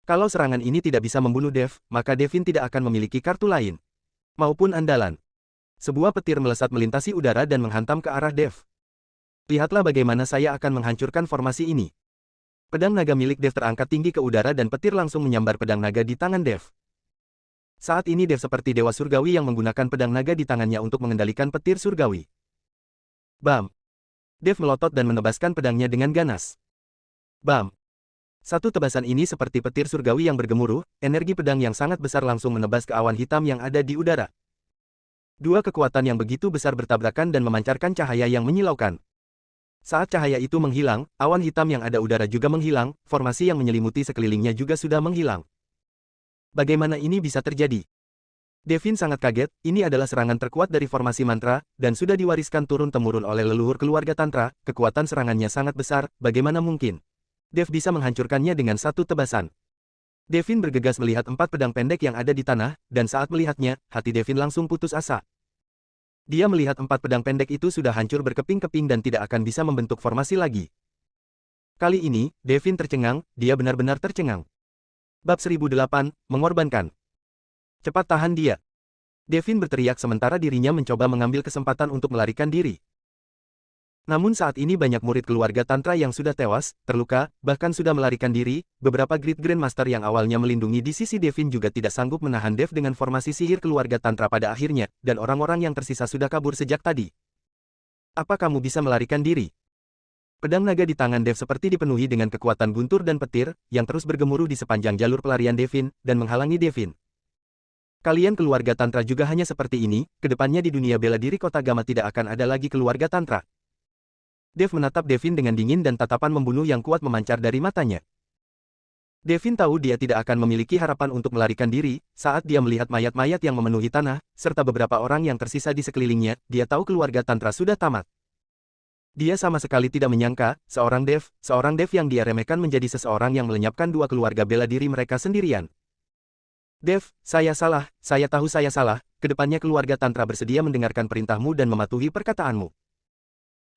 Kalau serangan ini tidak bisa membunuh Dev, maka Devin tidak akan memiliki kartu lain. Maupun andalan. Sebuah petir melesat melintasi udara dan menghantam ke arah Dev. Lihatlah bagaimana saya akan menghancurkan formasi ini. Pedang naga milik Dev terangkat tinggi ke udara dan petir langsung menyambar pedang naga di tangan Dev. Saat ini Dev seperti dewa surgawi yang menggunakan pedang naga di tangannya untuk mengendalikan petir surgawi. Bam! Dev melotot dan menebaskan pedangnya dengan ganas. Bam! Satu tebasan ini seperti petir surgawi yang bergemuruh, energi pedang yang sangat besar langsung menebas ke awan hitam yang ada di udara. Dua kekuatan yang begitu besar bertabrakan dan memancarkan cahaya yang menyilaukan. Saat cahaya itu menghilang, awan hitam yang ada udara juga menghilang, formasi yang menyelimuti sekelilingnya juga sudah menghilang. Bagaimana ini bisa terjadi? Devin sangat kaget, ini adalah serangan terkuat dari formasi mantra, dan sudah diwariskan turun-temurun oleh leluhur keluarga Tantra, kekuatan serangannya sangat besar, bagaimana mungkin? Dev bisa menghancurkannya dengan satu tebasan. Devin bergegas melihat 4 pedang pendek yang ada di tanah, dan saat melihatnya, hati Devin langsung putus asa. Dia melihat 4 pedang pendek itu sudah hancur berkeping-keping dan tidak akan bisa membentuk formasi lagi. Kali ini, Devin tercengang, dia benar-benar tercengang. Bab 1008, mengorbankan. Cepat tahan dia. Devin berteriak sementara dirinya mencoba mengambil kesempatan untuk melarikan diri. Namun saat ini banyak murid keluarga Tantra yang sudah tewas, terluka, bahkan sudah melarikan diri, beberapa Great Grandmaster yang awalnya melindungi di sisi Devin juga tidak sanggup menahan Dev dengan formasi sihir keluarga Tantra pada akhirnya, dan orang-orang yang tersisa sudah kabur sejak tadi. Apa kamu bisa melarikan diri? Pedang naga di tangan Dev seperti dipenuhi dengan kekuatan guntur dan petir, yang terus bergemuruh di sepanjang jalur pelarian Devin, dan menghalangi Devin. Kalian keluarga Tantra juga hanya seperti ini, kedepannya di dunia bela diri kota Gama tidak akan ada lagi keluarga Tantra. Dev menatap Devin dengan dingin dan tatapan membunuh yang kuat memancar dari matanya. Devin tahu dia tidak akan memiliki harapan untuk melarikan diri, saat dia melihat mayat-mayat yang memenuhi tanah, serta beberapa orang yang tersisa di sekelilingnya, dia tahu keluarga Tantra sudah tamat. Dia sama sekali tidak menyangka, seorang Dev yang dia remehkan menjadi seseorang yang melenyapkan dua keluarga bela diri mereka sendirian. Dev, saya salah, saya tahu saya salah, kedepannya keluarga Tantra bersedia mendengarkan perintahmu dan mematuhi perkataanmu.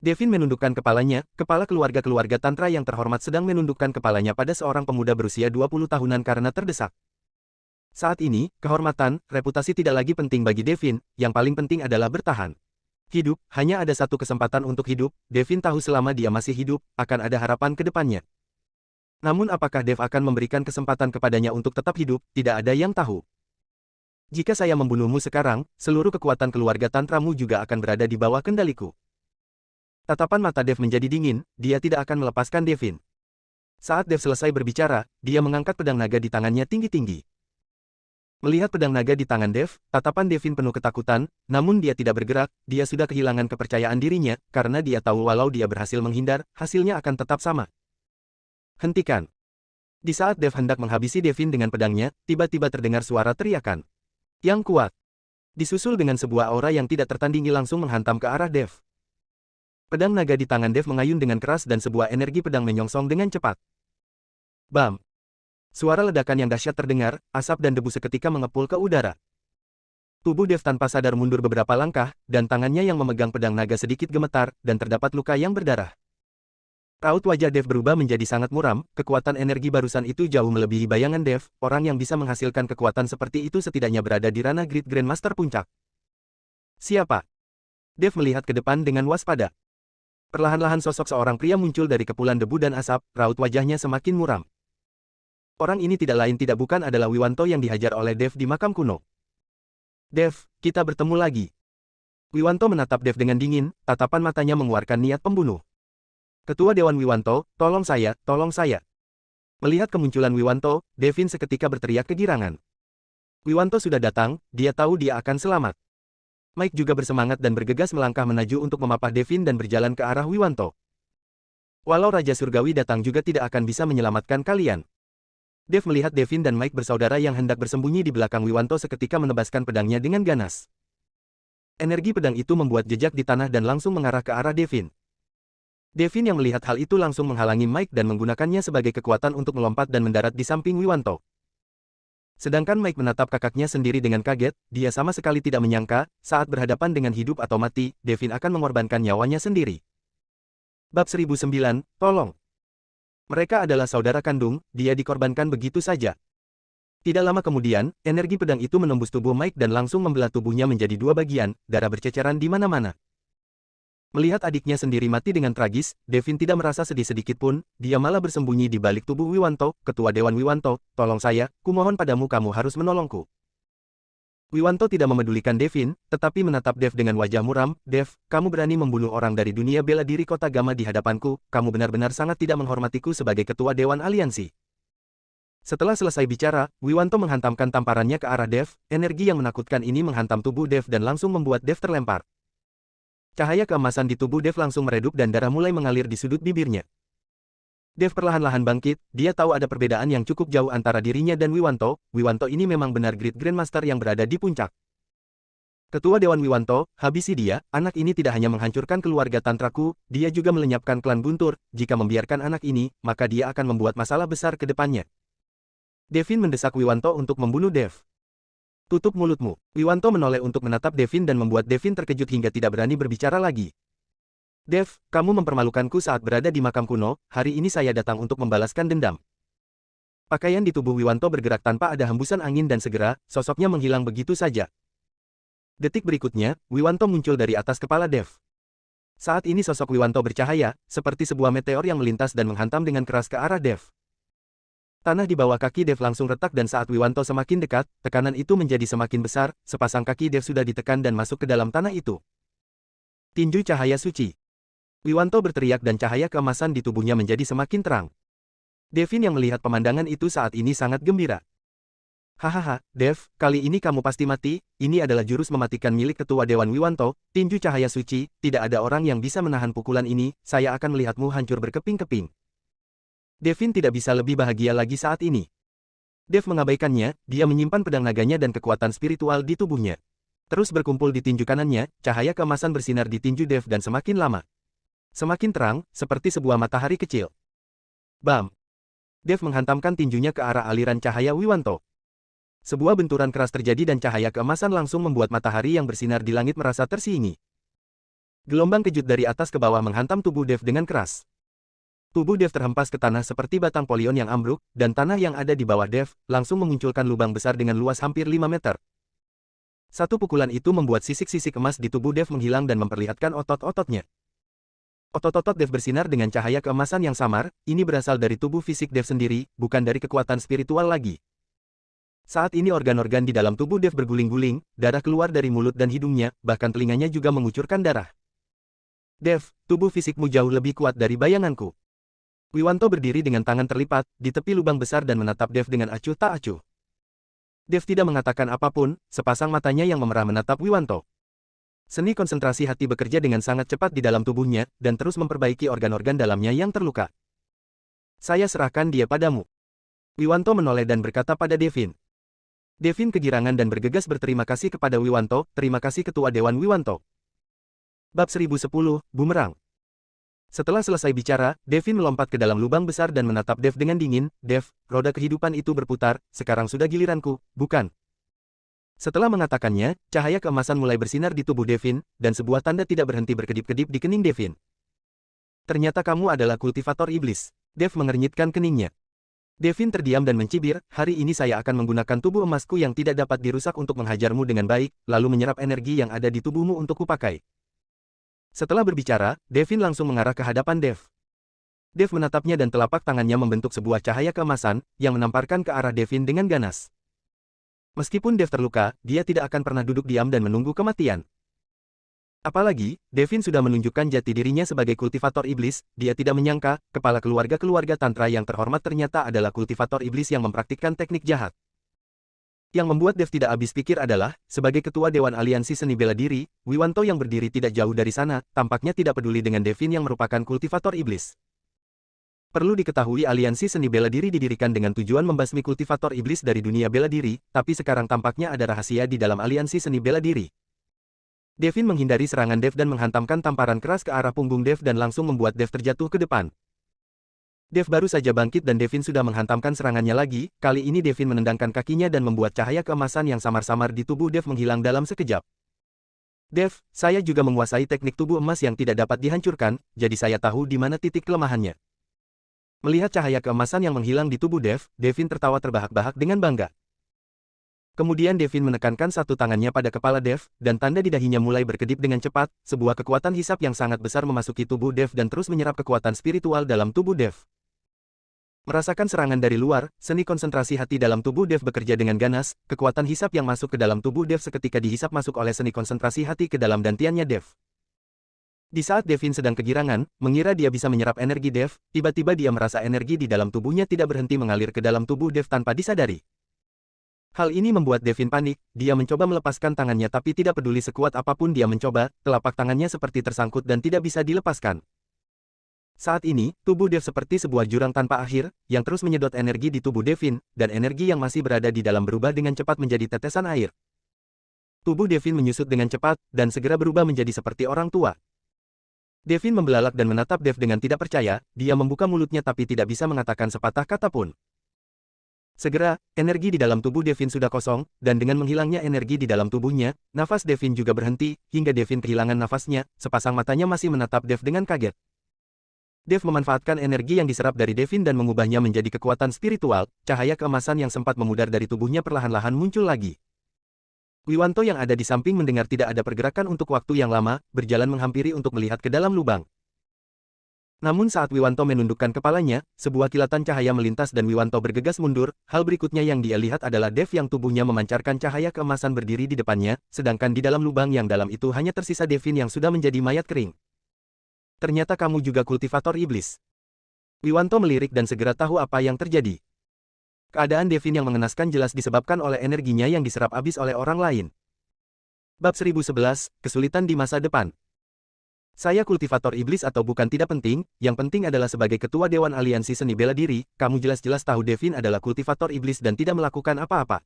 Devin menundukkan kepalanya, kepala keluarga-keluarga Tantra yang terhormat sedang menundukkan kepalanya pada seorang pemuda berusia 20 tahunan karena terdesak. Saat ini, kehormatan, reputasi tidak lagi penting bagi Devin, yang paling penting adalah bertahan. Hidup, hanya ada satu kesempatan untuk hidup, Devin tahu selama dia masih hidup, akan ada harapan ke depannya. Namun apakah Dev akan memberikan kesempatan kepadanya untuk tetap hidup, tidak ada yang tahu. Jika saya membunuhmu sekarang, seluruh kekuatan keluarga Tantramu juga akan berada di bawah kendaliku. Tatapan mata Dev menjadi dingin, dia tidak akan melepaskan Devin. Saat Dev selesai berbicara, dia mengangkat pedang naga di tangannya tinggi-tinggi. Melihat pedang naga di tangan Dev, tatapan Devin penuh ketakutan, namun dia tidak bergerak, dia sudah kehilangan kepercayaan dirinya, karena dia tahu walau dia berhasil menghindar, hasilnya akan tetap sama. Hentikan. Di saat Dev hendak menghabisi Devin dengan pedangnya, tiba-tiba terdengar suara teriakan yang kuat. Disusul dengan sebuah aura yang tidak tertandingi langsung menghantam ke arah Dev. Pedang naga di tangan Dev mengayun dengan keras dan sebuah energi pedang menyongsong dengan cepat. Bam! Suara ledakan yang dahsyat terdengar, asap dan debu seketika mengepul ke udara. Tubuh Dev tanpa sadar mundur beberapa langkah, dan tangannya yang memegang pedang naga sedikit gemetar, dan terdapat luka yang berdarah. Raut wajah Dev berubah menjadi sangat muram, kekuatan energi barusan itu jauh melebihi bayangan Dev, orang yang bisa menghasilkan kekuatan seperti itu setidaknya berada di ranah Great Grandmaster Puncak. Siapa? Dev melihat ke depan dengan waspada. Perlahan-lahan sosok seorang pria muncul dari kepulan debu dan asap, raut wajahnya semakin muram. Orang ini tidak lain tidak bukan adalah Wiwanto yang dihajar oleh Dev di makam kuno. Dev, kita bertemu lagi. Wiwanto menatap Dev dengan dingin, tatapan matanya mengeluarkan niat pembunuh. Ketua Dewan Wiwanto, tolong saya, tolong saya. Melihat kemunculan Wiwanto, Devin seketika berteriak kegirangan. Wiwanto sudah datang, dia tahu dia akan selamat. Mike juga bersemangat dan bergegas melangkah menuju untuk memapah Devin dan berjalan ke arah Wiwanto. Walau Raja Surgawi datang juga tidak akan bisa menyelamatkan kalian. Dev melihat Devin dan Mike bersaudara yang hendak bersembunyi di belakang Wiwanto seketika menebaskan pedangnya dengan ganas. Energi pedang itu membuat jejak di tanah dan langsung mengarah ke arah Devin. Devin yang melihat hal itu langsung menghalangi Mike dan menggunakannya sebagai kekuatan untuk melompat dan mendarat di samping Wiwanto. Sedangkan Mike menatap kakaknya sendiri dengan kaget, dia sama sekali tidak menyangka, saat berhadapan dengan hidup atau mati, Devin akan mengorbankan nyawanya sendiri. Bab 1009, tolong. Mereka adalah saudara kandung, dia dikorbankan begitu saja. Tidak lama kemudian, energi pedang itu menembus tubuh Mike dan langsung membelah tubuhnya menjadi dua bagian, darah berceceran di mana-mana. Melihat adiknya sendiri mati dengan tragis, Devin tidak merasa sedih sedikit pun, dia malah bersembunyi di balik tubuh Wiwanto, Ketua Dewan Wiwanto, tolong saya, kumohon padamu kamu harus menolongku. Wiwanto tidak memedulikan Devin, tetapi menatap Dev dengan wajah muram, Dev, kamu berani membunuh orang dari dunia bela diri kota Gama di hadapanku, kamu benar-benar sangat tidak menghormatiku sebagai Ketua Dewan Aliansi. Setelah selesai bicara, Wiwanto menghantamkan tamparannya ke arah Dev, energi yang menakutkan ini menghantam tubuh Dev dan langsung membuat Dev terlempar. Cahaya keemasan di tubuh Dev langsung meredup dan darah mulai mengalir di sudut bibirnya. Dev perlahan-lahan bangkit, dia tahu ada perbedaan yang cukup jauh antara dirinya dan Wiwanto, Wiwanto ini memang benar Great Grandmaster yang berada di puncak. Ketua Dewan Wiwanto, habisi dia, anak ini tidak hanya menghancurkan keluarga Tantraku, dia juga melenyapkan klan Guntur, jika membiarkan anak ini, maka dia akan membuat masalah besar ke depannya. Devin mendesak Wiwanto untuk membunuh Dev. Tutup mulutmu. Wiwanto menoleh untuk menatap Devin dan membuat Devin terkejut hingga tidak berani berbicara lagi. Dev, kamu mempermalukanku saat berada di makam kuno, hari ini saya datang untuk membalaskan dendam. Pakaian di tubuh Wiwanto bergerak tanpa ada hembusan angin dan segera, sosoknya menghilang begitu saja. Detik berikutnya, Wiwanto muncul dari atas kepala Dev. Saat ini sosok Wiwanto bercahaya, seperti sebuah meteor yang melintas dan menghantam dengan keras ke arah Dev. Tanah di bawah kaki Dev langsung retak dan saat Wiwanto semakin dekat, tekanan itu menjadi semakin besar, sepasang kaki Dev sudah ditekan dan masuk ke dalam tanah itu. Tinju cahaya suci. Wiwanto berteriak dan cahaya keemasan di tubuhnya menjadi semakin terang. Devin yang melihat pemandangan itu saat ini sangat gembira. Hahaha, Dev, kali ini kamu pasti mati, ini adalah jurus mematikan milik Ketua Dewan Wiwanto, tinju cahaya suci, tidak ada orang yang bisa menahan pukulan ini, saya akan melihatmu hancur berkeping-keping. Devin tidak bisa lebih bahagia lagi saat ini. Dev mengabaikannya, dia menyimpan pedang naganya dan kekuatan spiritual di tubuhnya. Terus berkumpul di tinju kanannya, cahaya keemasan bersinar di tinju Dev dan semakin lama. Semakin terang, seperti sebuah matahari kecil. Bam! Dev menghantamkan tinjunya ke arah aliran cahaya Wiwanto. Sebuah benturan keras terjadi dan cahaya keemasan langsung membuat matahari yang bersinar di langit merasa tersiingi. Gelombang kejut dari atas ke bawah menghantam tubuh Dev dengan keras. Tubuh Dev terhempas ke tanah seperti batang polion yang ambruk, dan tanah yang ada di bawah Dev langsung memunculkan lubang besar dengan luas hampir 5 meter. Satu pukulan itu membuat sisik-sisik emas di tubuh Dev menghilang dan memperlihatkan otot-ototnya. Otot-otot Dev bersinar dengan cahaya keemasan yang samar, ini berasal dari tubuh fisik Dev sendiri, bukan dari kekuatan spiritual lagi. Saat ini organ-organ di dalam tubuh Dev berguling-guling, darah keluar dari mulut dan hidungnya, bahkan telinganya juga mengucurkan darah. Dev, tubuh fisikmu jauh lebih kuat dari bayanganku. Wiwanto berdiri dengan tangan terlipat, di tepi lubang besar dan menatap Dev dengan acuh tak acuh. Dev tidak mengatakan apapun, sepasang matanya yang memerah menatap Wiwanto. Seni konsentrasi hati bekerja dengan sangat cepat di dalam tubuhnya, dan terus memperbaiki organ-organ dalamnya yang terluka. Saya serahkan dia padamu. Wiwanto menoleh dan berkata pada Devin. Devin kegirangan dan bergegas berterima kasih kepada Wiwanto, terima kasih Ketua Dewan Wiwanto. Bab 1010, Bumerang. Setelah selesai bicara, Devin melompat ke dalam lubang besar dan menatap Dev dengan dingin, Dev, roda kehidupan itu berputar, sekarang sudah giliranku, bukan? Setelah mengatakannya, cahaya keemasan mulai bersinar di tubuh Devin, dan sebuah tanda tidak berhenti berkedip-kedip di kening Devin. Ternyata kamu adalah kultivator iblis. Dev mengernyitkan keningnya. Devin terdiam dan mencibir, hari ini saya akan menggunakan tubuh emasku yang tidak dapat dirusak untuk menghajarmu dengan baik, lalu menyerap energi yang ada di tubuhmu untuk kupakai. Setelah berbicara, Devin langsung mengarah ke hadapan Dev. Dev menatapnya dan telapak tangannya membentuk sebuah cahaya keemasan, yang menamparkan ke arah Devin dengan ganas. Meskipun Dev terluka, dia tidak akan pernah duduk diam dan menunggu kematian. Apalagi, Devin sudah menunjukkan jati dirinya sebagai kultivator iblis, dia tidak menyangka, kepala keluarga-keluarga tantra yang terhormat ternyata adalah kultivator iblis yang mempraktikkan teknik jahat. Yang membuat Dev tidak habis pikir adalah, sebagai ketua Dewan Aliansi Seni Bela Diri, Wiwanto yang berdiri tidak jauh dari sana, tampaknya tidak peduli dengan Devin yang merupakan kultivator iblis. Perlu diketahui aliansi seni bela diri didirikan dengan tujuan membasmi kultivator iblis dari dunia bela diri, tapi sekarang tampaknya ada rahasia di dalam aliansi seni bela diri. Devin menghindari serangan Dev dan menghantamkan tamparan keras ke arah punggung Dev dan langsung membuat Dev terjatuh ke depan. Dev baru saja bangkit dan Devin sudah menghantamkan serangannya lagi, kali ini Devin menendangkan kakinya dan membuat cahaya keemasan yang samar-samar di tubuh Dev menghilang dalam sekejap. Dev, saya juga menguasai teknik tubuh emas yang tidak dapat dihancurkan, jadi saya tahu di mana titik kelemahannya. Melihat cahaya keemasan yang menghilang di tubuh Dev, Devin tertawa terbahak-bahak dengan bangga. Kemudian Devin menekankan satu tangannya pada kepala Dev, dan tanda di dahinya mulai berkedip dengan cepat, sebuah kekuatan hisap yang sangat besar memasuki tubuh Dev dan terus menyerap kekuatan spiritual dalam tubuh Dev. Merasakan serangan dari luar, seni konsentrasi hati dalam tubuh Dev bekerja dengan ganas, kekuatan hisap yang masuk ke dalam tubuh Dev seketika dihisap masuk oleh seni konsentrasi hati ke dalam dantiannya Dev. Di saat Devin sedang kegirangan, mengira dia bisa menyerap energi Dev, tiba-tiba dia merasa energi di dalam tubuhnya tidak berhenti mengalir ke dalam tubuh Dev tanpa disadari. Hal ini membuat Devin panik, dia mencoba melepaskan tangannya tapi tidak peduli sekuat apapun dia mencoba, telapak tangannya seperti tersangkut dan tidak bisa dilepaskan. Saat ini, tubuh Dev seperti sebuah jurang tanpa akhir, yang terus menyedot energi di tubuh Devin, dan energi yang masih berada di dalam berubah dengan cepat menjadi tetesan air. Tubuh Devin menyusut dengan cepat, dan segera berubah menjadi seperti orang tua. Devin membelalak dan menatap Dev dengan tidak percaya, dia membuka mulutnya tapi tidak bisa mengatakan sepatah kata pun. Segera, energi di dalam tubuh Devin sudah kosong, dan dengan menghilangnya energi di dalam tubuhnya, nafas Devin juga berhenti, hingga Devin kehilangan nafasnya, sepasang matanya masih menatap Dev dengan kaget. Dev memanfaatkan energi yang diserap dari Devin dan mengubahnya menjadi kekuatan spiritual, cahaya keemasan yang sempat memudar dari tubuhnya perlahan-lahan muncul lagi. Wiwanto yang ada di samping mendengar tidak ada pergerakan untuk waktu yang lama, berjalan menghampiri untuk melihat ke dalam lubang. Namun saat Wiwanto menundukkan kepalanya, sebuah kilatan cahaya melintas dan Wiwanto bergegas mundur. Hal berikutnya yang dia lihat adalah Dev yang tubuhnya memancarkan cahaya keemasan berdiri di depannya, sedangkan di dalam lubang yang dalam itu hanya tersisa Devin yang sudah menjadi mayat kering. Ternyata kamu juga kultivator iblis. Wiwanto melirik dan segera tahu apa yang terjadi. Keadaan Devin yang mengenaskan jelas disebabkan oleh energinya yang diserap habis oleh orang lain. Bab 1011, Kesulitan di Masa Depan. Saya kultivator iblis atau bukan tidak penting, yang penting adalah sebagai ketua Dewan Aliansi Seni Bela Diri, kamu jelas-jelas tahu Devin adalah kultivator iblis dan tidak melakukan apa-apa.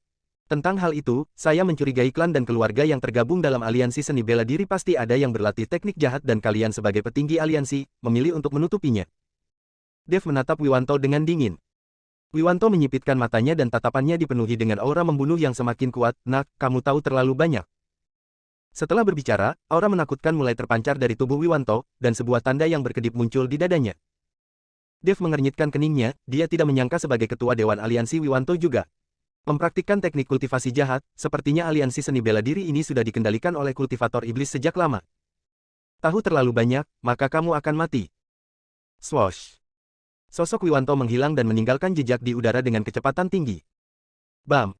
Tentang hal itu, saya mencurigai klan dan keluarga yang tergabung dalam Aliansi Seni Bela Diri pasti ada yang berlatih teknik jahat dan kalian sebagai petinggi aliansi, memilih untuk menutupinya. Dev menatap Wiwanto dengan dingin. Wiwanto menyipitkan matanya dan tatapannya dipenuhi dengan aura membunuh yang semakin kuat. Nak, kamu tahu terlalu banyak. Setelah berbicara, aura menakutkan mulai terpancar dari tubuh Wiwanto, dan sebuah tanda yang berkedip muncul di dadanya. Dev mengernyitkan keningnya, dia tidak menyangka sebagai ketua Dewan Aliansi Wiwanto juga mempraktikkan teknik kultivasi jahat, sepertinya aliansi seni bela diri ini sudah dikendalikan oleh kultivator iblis sejak lama. Tahu terlalu banyak, maka kamu akan mati. Swoosh. Sosok Wiwanto menghilang dan meninggalkan jejak di udara dengan kecepatan tinggi. Bam!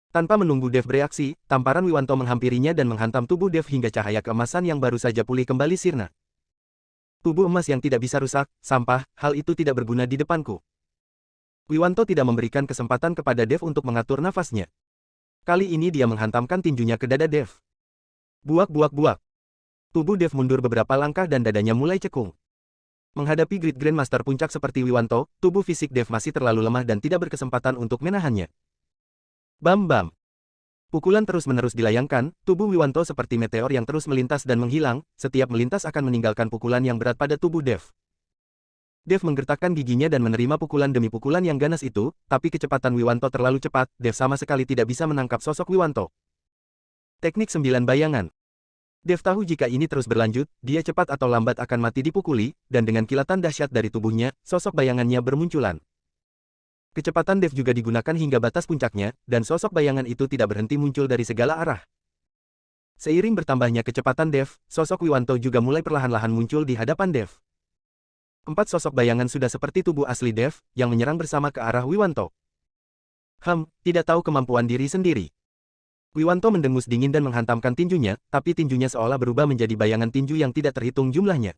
Tanpa menunggu Dev bereaksi, tamparan Wiwanto menghampirinya dan menghantam tubuh Dev hingga cahaya keemasan yang baru saja pulih kembali sirna. Tubuh emas yang tidak bisa rusak, sampah, hal itu tidak berguna di depanku. Wiwanto tidak memberikan kesempatan kepada Dev untuk mengatur nafasnya. Kali ini dia menghantamkan tinjunya ke dada Dev. Buak-buak-buak. Tubuh Dev mundur beberapa langkah dan dadanya mulai cekung. Menghadapi Great Grandmaster puncak seperti Wiwanto, tubuh fisik Dev masih terlalu lemah dan tidak berkesempatan untuk menahannya. Bam-bam. Pukulan terus-menerus dilayangkan, tubuh Wiwanto seperti meteor yang terus melintas dan menghilang, setiap melintas akan meninggalkan pukulan yang berat pada tubuh Dev. Dev menggertakkan giginya dan menerima pukulan demi pukulan yang ganas itu, tapi kecepatan Wiwanto terlalu cepat, Dev sama sekali tidak bisa menangkap sosok Wiwanto. Teknik 9 bayangan. Dev tahu jika ini terus berlanjut, dia cepat atau lambat akan mati dipukuli, dan dengan kilatan dahsyat dari tubuhnya, sosok bayangannya bermunculan. Kecepatan Dev juga digunakan hingga batas puncaknya, dan sosok bayangan itu tidak berhenti muncul dari segala arah. Seiring bertambahnya kecepatan Dev, sosok Wiwanto juga mulai perlahan-lahan muncul di hadapan Dev. 4 sosok bayangan sudah seperti tubuh asli Dev, yang menyerang bersama ke arah Wiwanto. Tidak tahu kemampuan diri sendiri. Wiwanto mendengus dingin dan menghantamkan tinjunya, tapi tinjunya seolah berubah menjadi bayangan tinju yang tidak terhitung jumlahnya.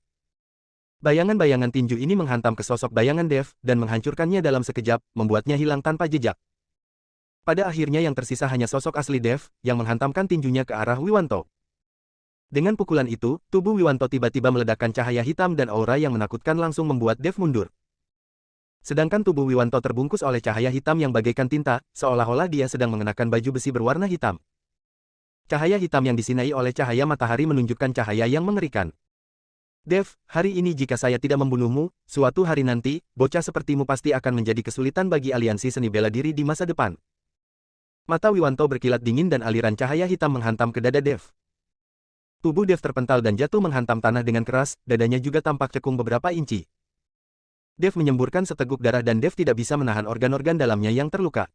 Bayangan-bayangan tinju ini menghantam ke sosok bayangan Dev, dan menghancurkannya dalam sekejap, membuatnya hilang tanpa jejak. Pada akhirnya yang tersisa hanya sosok asli Dev, yang menghantamkan tinjunya ke arah Wiwanto. Dengan pukulan itu, tubuh Wiwanto tiba-tiba meledakkan cahaya hitam dan aura yang menakutkan langsung membuat Dev mundur. Sedangkan tubuh Wiwanto terbungkus oleh cahaya hitam yang bagaikan tinta, seolah-olah dia sedang mengenakan baju besi berwarna hitam. Cahaya hitam yang disinai oleh cahaya matahari menunjukkan cahaya yang mengerikan. Dev, hari ini jika saya tidak membunuhmu, suatu hari nanti, bocah sepertimu pasti akan menjadi kesulitan bagi aliansi seni bela diri di masa depan. Mata Wiwanto berkilat dingin dan aliran cahaya hitam menghantam ke dada Dev. Tubuh Dev terpental dan jatuh menghantam tanah dengan keras, dadanya juga tampak cekung beberapa inci. Dev menyemburkan seteguk darah dan Dev tidak bisa menahan organ-organ dalamnya yang terluka.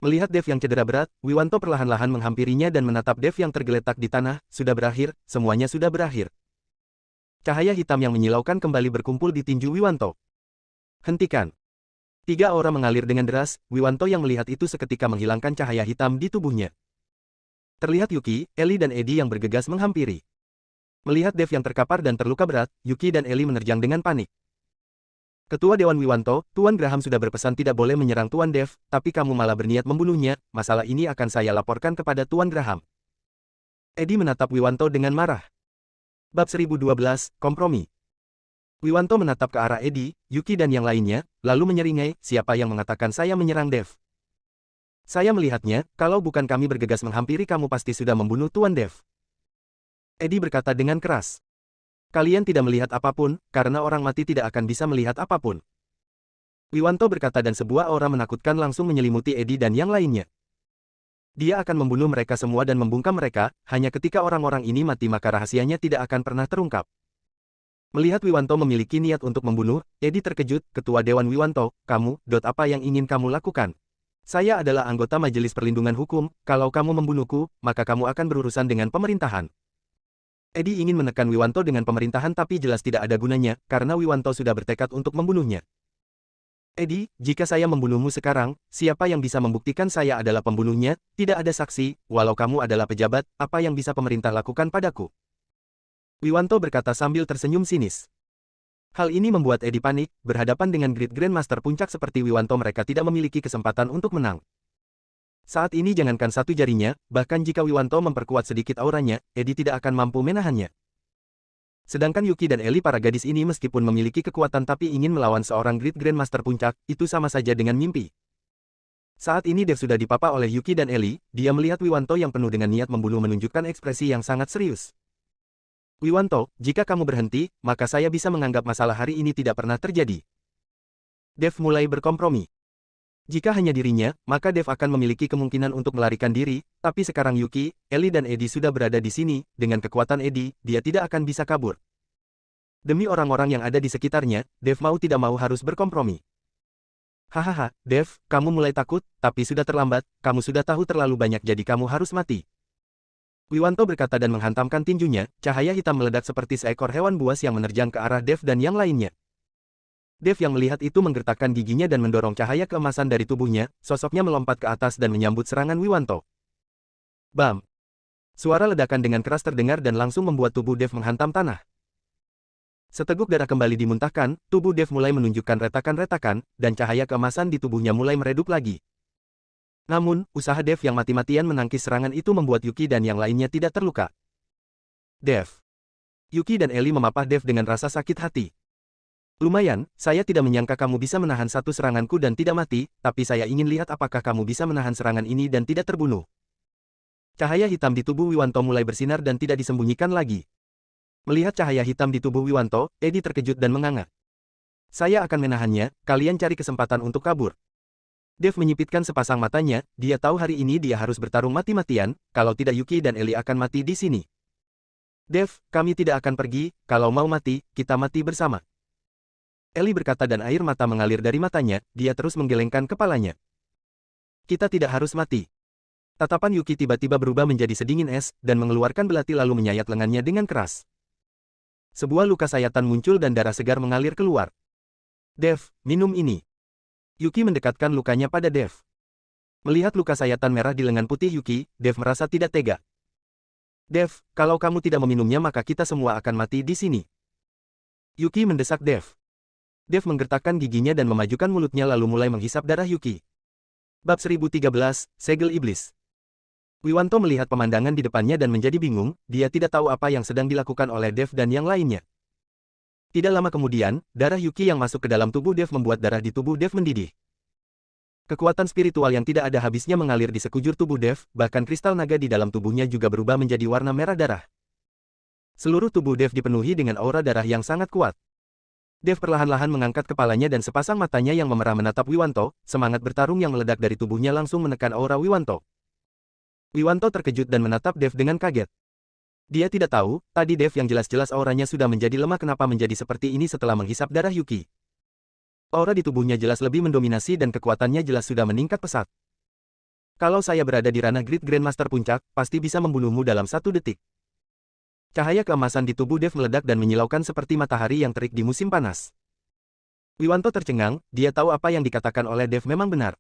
Melihat Dev yang cedera berat, Wiwanto perlahan-lahan menghampirinya dan menatap Dev yang tergeletak di tanah. Sudah berakhir, semuanya sudah berakhir. Cahaya hitam yang menyilaukan kembali berkumpul di tinju Wiwanto. Hentikan. 3 aura mengalir dengan deras, Wiwanto yang melihat itu seketika menghilangkan cahaya hitam di tubuhnya. Terlihat Yuki, Ellie dan Eddie yang bergegas menghampiri. Melihat Dev yang terkapar dan terluka berat, Yuki dan Ellie menerjang dengan panik. Ketua Dewan Wiwanto, Tuan Graham sudah berpesan tidak boleh menyerang Tuan Dev, tapi kamu malah berniat membunuhnya, masalah ini akan saya laporkan kepada Tuan Graham. Eddie menatap Wiwanto dengan marah. Bab 1012, Kompromi. Wiwanto menatap ke arah Eddie, Yuki dan yang lainnya, lalu menyeringai, siapa yang mengatakan saya menyerang Dev? Saya melihatnya, kalau bukan kami bergegas menghampiri kamu pasti sudah membunuh Tuan Dev. Eddie berkata dengan keras. Kalian tidak melihat apapun, karena orang mati tidak akan bisa melihat apapun. Wiwanto berkata dan sebuah aura menakutkan langsung menyelimuti Eddie dan yang lainnya. Dia akan membunuh mereka semua dan membungkam mereka, hanya ketika orang-orang ini mati maka rahasianya tidak akan pernah terungkap. Melihat Wiwanto memiliki niat untuk membunuh, Eddie terkejut, Ketua Dewan Wiwanto, kamu, apa yang ingin kamu lakukan? Saya adalah anggota Majelis Perlindungan Hukum, kalau kamu membunuhku, maka kamu akan berurusan dengan pemerintahan. Eddie ingin menekan Wiwanto dengan pemerintahan tapi jelas tidak ada gunanya, karena Wiwanto sudah bertekad untuk membunuhnya. Eddie, jika saya membunuhmu sekarang, siapa yang bisa membuktikan saya adalah pembunuhnya? Tidak ada saksi, walau kamu adalah pejabat, apa yang bisa pemerintah lakukan padaku? Wiwanto berkata sambil tersenyum sinis. Hal ini membuat Eddie panik, berhadapan dengan Great Grandmaster Puncak seperti Wiwanto mereka tidak memiliki kesempatan untuk menang. Saat ini jangankan satu jarinya, bahkan jika Wiwanto memperkuat sedikit auranya, Eddie tidak akan mampu menahannya. Sedangkan Yuki dan Ellie para gadis ini meskipun memiliki kekuatan tapi ingin melawan seorang Great Grandmaster Puncak, itu sama saja dengan mimpi. Saat ini Dev sudah dipapa oleh Yuki dan Ellie, dia melihat Wiwanto yang penuh dengan niat membunuh menunjukkan ekspresi yang sangat serius. Wiwanto, jika kamu berhenti, maka saya bisa menganggap masalah hari ini tidak pernah terjadi. Dev mulai berkompromi. Jika hanya dirinya, maka Dev akan memiliki kemungkinan untuk melarikan diri, tapi sekarang Yuki, Ellie dan Eddie sudah berada di sini, dengan kekuatan Eddie, dia tidak akan bisa kabur. Demi orang-orang yang ada di sekitarnya, Dev mau tidak mau harus berkompromi. Hahaha, Dev, kamu mulai takut, tapi sudah terlambat, kamu sudah tahu terlalu banyak jadi kamu harus mati. Wiwanto berkata dan menghantamkan tinjunya, cahaya hitam meledak seperti seekor hewan buas yang menerjang ke arah Dev dan yang lainnya. Dev yang melihat itu menggertakkan giginya dan mendorong cahaya keemasan dari tubuhnya, sosoknya melompat ke atas dan menyambut serangan Wiwanto. Bam! Suara ledakan dengan keras terdengar dan langsung membuat tubuh Dev menghantam tanah. Seteguk darah kembali dimuntahkan, tubuh Dev mulai menunjukkan retakan-retakan, dan cahaya keemasan di tubuhnya mulai meredup lagi. Namun, usaha Dev yang mati-matian menangkis serangan itu membuat Yuki dan yang lainnya tidak terluka. Dev. Yuki dan Ellie memapah Dev dengan rasa sakit hati. Lumayan, saya tidak menyangka kamu bisa menahan satu seranganku dan tidak mati, tapi saya ingin lihat apakah kamu bisa menahan serangan ini dan tidak terbunuh. Cahaya hitam di tubuh Wiwanto mulai bersinar dan tidak disembunyikan lagi. Melihat cahaya hitam di tubuh Wiwanto, Eddie terkejut dan menganga. Saya akan menahannya, kalian cari kesempatan untuk kabur. Dev menyipitkan sepasang matanya, dia tahu hari ini dia harus bertarung mati-matian, kalau tidak Yuki dan Ellie akan mati di sini. Dev, kami tidak akan pergi, kalau mau mati, kita mati bersama. Ellie berkata dan air mata mengalir dari matanya, dia terus menggelengkan kepalanya. Kita tidak harus mati. Tatapan Yuki tiba-tiba berubah menjadi sedingin es, dan mengeluarkan belati lalu menyayat lengannya dengan keras. Sebuah luka sayatan muncul dan darah segar mengalir keluar. Dev, minum ini. Yuki mendekatkan lukanya pada Dev. Melihat luka sayatan merah di lengan putih Yuki, Dev merasa tidak tega. Dev, kalau kamu tidak meminumnya maka kita semua akan mati di sini. Yuki mendesak Dev. Dev menggertakkan giginya dan memajukan mulutnya lalu mulai menghisap darah Yuki. Bab 1013, Segel Iblis. Wiwanto melihat pemandangan di depannya dan menjadi bingung, dia tidak tahu apa yang sedang dilakukan oleh Dev dan yang lainnya. Tidak lama kemudian, darah Yuki yang masuk ke dalam tubuh Dev membuat darah di tubuh Dev mendidih. Kekuatan spiritual yang tidak ada habisnya mengalir di sekujur tubuh Dev, bahkan kristal naga di dalam tubuhnya juga berubah menjadi warna merah darah. Seluruh tubuh Dev dipenuhi dengan aura darah yang sangat kuat. Dev perlahan-lahan mengangkat kepalanya dan sepasang matanya yang memerah menatap Wiwanto, semangat bertarung yang meledak dari tubuhnya langsung menekan aura Wiwanto. Wiwanto terkejut dan menatap Dev dengan kaget. Dia tidak tahu, tadi Dev yang jelas-jelas auranya sudah menjadi lemah kenapa menjadi seperti ini setelah menghisap darah Yuki. Aura di tubuhnya jelas lebih mendominasi dan kekuatannya jelas sudah meningkat pesat. Kalau saya berada di ranah Great Grandmaster Puncak, pasti bisa membunuhmu dalam 1 detik. Cahaya keemasan di tubuh Dev meledak dan menyilaukan seperti matahari yang terik di musim panas. Wiwanto tercengang, dia tahu apa yang dikatakan oleh Dev memang benar.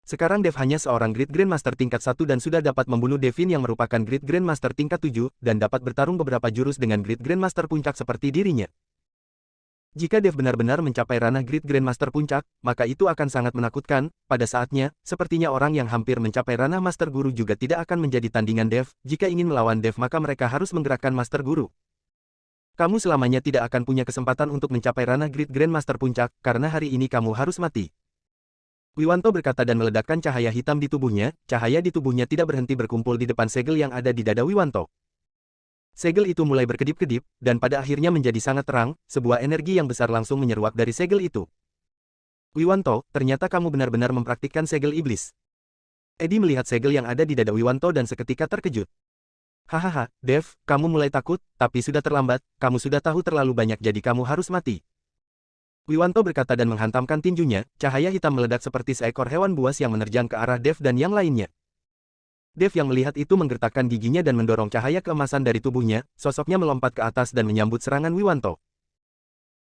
Sekarang Dev hanya seorang Great Grandmaster tingkat 1 dan sudah dapat membunuh Devin yang merupakan Great Grandmaster tingkat 7, dan dapat bertarung beberapa jurus dengan Great Grandmaster Puncak seperti dirinya. Jika Dev benar-benar mencapai ranah Great Grandmaster Puncak, maka itu akan sangat menakutkan. Pada saatnya, sepertinya orang yang hampir mencapai ranah Master Guru juga tidak akan menjadi tandingan Dev. Jika ingin melawan Dev maka mereka harus menggerakkan Master Guru. Kamu selamanya tidak akan punya kesempatan untuk mencapai ranah Great Grandmaster Puncak, karena hari ini kamu harus mati. Wiwanto berkata dan meledakkan cahaya hitam di tubuhnya. Cahaya di tubuhnya tidak berhenti berkumpul di depan segel yang ada di dada Wiwanto. Segel itu mulai berkedip-kedip, dan pada akhirnya menjadi sangat terang. Sebuah energi yang besar langsung menyeruak dari segel itu. Wiwanto, ternyata kamu benar-benar mempraktikkan segel iblis. Eddie melihat segel yang ada di dada Wiwanto dan seketika terkejut. Hahaha, Dev, kamu mulai takut, tapi sudah terlambat, kamu sudah tahu terlalu banyak jadi kamu harus mati. Wiwanto berkata dan menghantamkan tinjunya, cahaya hitam meledak seperti seekor hewan buas yang menerjang ke arah Dev dan yang lainnya. Dev yang melihat itu menggertakkan giginya dan mendorong cahaya keemasan dari tubuhnya, sosoknya melompat ke atas dan menyambut serangan Wiwanto.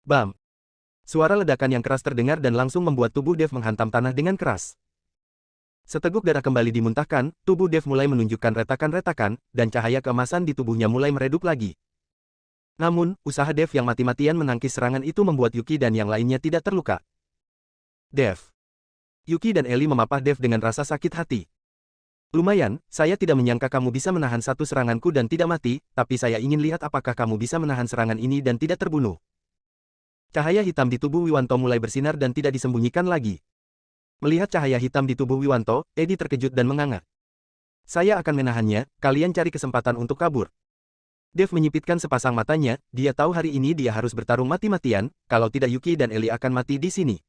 Bam! Suara ledakan yang keras terdengar dan langsung membuat tubuh Dev menghantam tanah dengan keras. Seteguk darah kembali dimuntahkan, tubuh Dev mulai menunjukkan retakan-retakan, dan cahaya keemasan di tubuhnya mulai meredup lagi. Namun, usaha Dev yang mati-matian menangkis serangan itu membuat Yuki dan yang lainnya tidak terluka. Dev. Yuki dan Ellie memapah Dev dengan rasa sakit hati. Lumayan, saya tidak menyangka kamu bisa menahan satu seranganku dan tidak mati, tapi saya ingin lihat apakah kamu bisa menahan serangan ini dan tidak terbunuh. Cahaya hitam di tubuh Wiwanto mulai bersinar dan tidak disembunyikan lagi. Melihat cahaya hitam di tubuh Wiwanto, Eddie terkejut dan menganga. Saya akan menahannya, kalian cari kesempatan untuk kabur. Dev menyipitkan sepasang matanya, dia tahu hari ini dia harus bertarung mati-matian, kalau tidak Yuki dan Ellie akan mati di sini.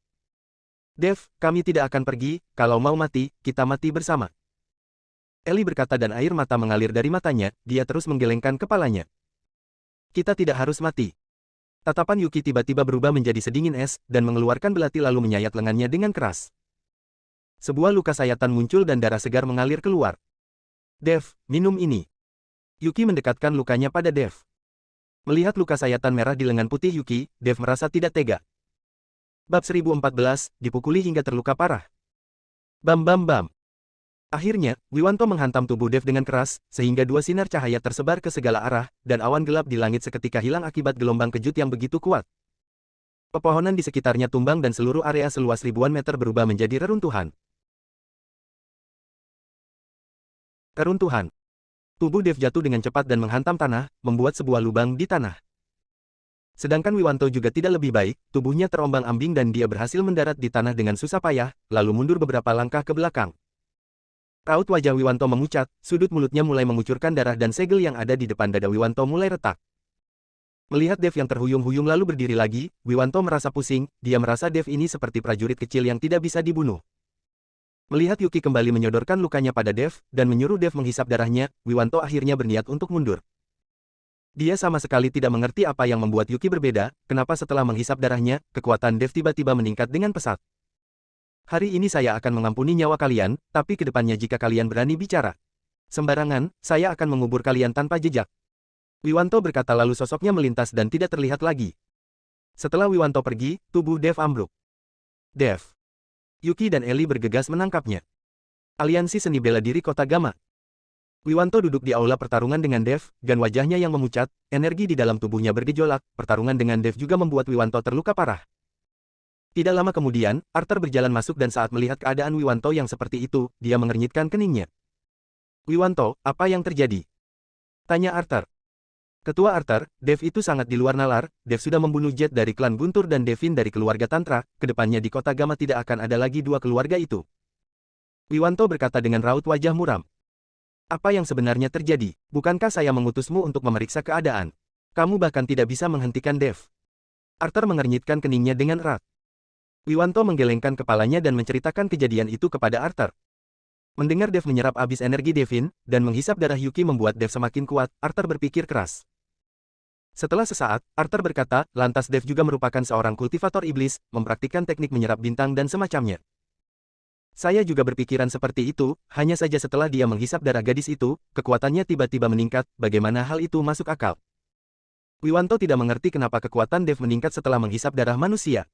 Dev, kami tidak akan pergi, kalau mau mati, kita mati bersama. Ellie berkata dan air mata mengalir dari matanya, dia terus menggelengkan kepalanya. Kita tidak harus mati. Tatapan Yuki tiba-tiba berubah menjadi sedingin es, dan mengeluarkan belati lalu menyayat lengannya dengan keras. Sebuah luka sayatan muncul dan darah segar mengalir keluar. Dev, minum ini. Yuki mendekatkan lukanya pada Dev. Melihat luka sayatan merah di lengan putih Yuki, Dev merasa tidak tega. Bab 1014, dipukuli hingga terluka parah. Bam bam bam. Akhirnya, Wiwanto menghantam tubuh Dev dengan keras, sehingga dua sinar cahaya tersebar ke segala arah, dan awan gelap di langit seketika hilang akibat gelombang kejut yang begitu kuat. Pepohonan di sekitarnya tumbang dan seluruh area seluas ribuan meter berubah menjadi reruntuhan. Keruntuhan. Tubuh Dev jatuh dengan cepat dan menghantam tanah, membuat sebuah lubang di tanah. Sedangkan Wiwanto juga tidak lebih baik, tubuhnya terombang-ambing dan dia berhasil mendarat di tanah dengan susah payah, lalu mundur beberapa langkah ke belakang. Raut wajah Wiwanto memucat, sudut mulutnya mulai mengucurkan darah dan segel yang ada di depan dada Wiwanto mulai retak. Melihat Dev yang terhuyung-huyung lalu berdiri lagi, Wiwanto merasa pusing, dia merasa Dev ini seperti prajurit kecil yang tidak bisa dibunuh. Melihat Yuki kembali menyodorkan lukanya pada Dev, dan menyuruh Dev menghisap darahnya, Wiwanto akhirnya berniat untuk mundur. Dia sama sekali tidak mengerti apa yang membuat Yuki berbeda, kenapa setelah menghisap darahnya, kekuatan Dev tiba-tiba meningkat dengan pesat. Hari ini saya akan mengampuni nyawa kalian, tapi kedepannya jika kalian berani bicara sembarangan, saya akan mengubur kalian tanpa jejak. Wiwanto berkata lalu sosoknya melintas dan tidak terlihat lagi. Setelah Wiwanto pergi, tubuh Dev ambruk. Dev. Yuki dan Ellie bergegas menangkapnya. Aliansi Seni Bela Diri Kota Gama. Wiwanto duduk di aula pertarungan dengan Dev, dan wajahnya yang memucat, energi di dalam tubuhnya bergejolak, pertarungan dengan Dev juga membuat Wiwanto terluka parah. Tidak lama kemudian, Arthur berjalan masuk dan saat melihat keadaan Wiwanto yang seperti itu, dia mengernyitkan keningnya. Wiwanto, apa yang terjadi? Tanya Arthur. Ketua Arthur, Dev itu sangat di luar nalar, Dev sudah membunuh Jet dari klan Guntur dan Devin dari keluarga Tantra, kedepannya di Kota Gama tidak akan ada lagi dua keluarga itu. Wiwanto berkata dengan raut wajah muram. Apa yang sebenarnya terjadi? Bukankah saya mengutusmu untuk memeriksa keadaan? Kamu bahkan tidak bisa menghentikan Dev. Arthur mengernyitkan keningnya dengan erat. Wiwanto menggelengkan kepalanya dan menceritakan kejadian itu kepada Arthur. Mendengar Dev menyerap habis energi Devin, dan menghisap darah Yuki membuat Dev semakin kuat, Arthur berpikir keras. Setelah sesaat, Arthur berkata, lantas Dev juga merupakan seorang kultivator iblis, mempraktikkan teknik menyerap bintang dan semacamnya. Saya juga berpikiran seperti itu, hanya saja setelah dia menghisap darah gadis itu, kekuatannya tiba-tiba meningkat, bagaimana hal itu masuk akal. Wiwanto tidak mengerti kenapa kekuatan Dev meningkat setelah menghisap darah manusia.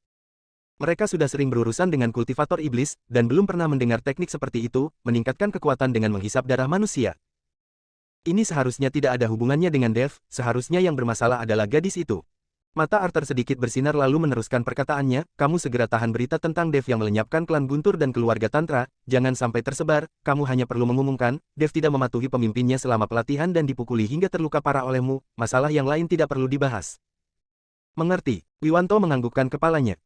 Mereka sudah sering berurusan dengan kultivator iblis, dan belum pernah mendengar teknik seperti itu, meningkatkan kekuatan dengan menghisap darah manusia. Ini seharusnya tidak ada hubungannya dengan Dev, seharusnya yang bermasalah adalah gadis itu. Mata Arthur sedikit bersinar lalu meneruskan perkataannya, kamu segera tahan berita tentang Dev yang melenyapkan klan Guntur dan keluarga Tantra, jangan sampai tersebar, kamu hanya perlu mengumumkan, Dev tidak mematuhi pemimpinnya selama pelatihan dan dipukuli hingga terluka parah olehmu, masalah yang lain tidak perlu dibahas. Mengerti, Wiwanto menganggukkan kepalanya.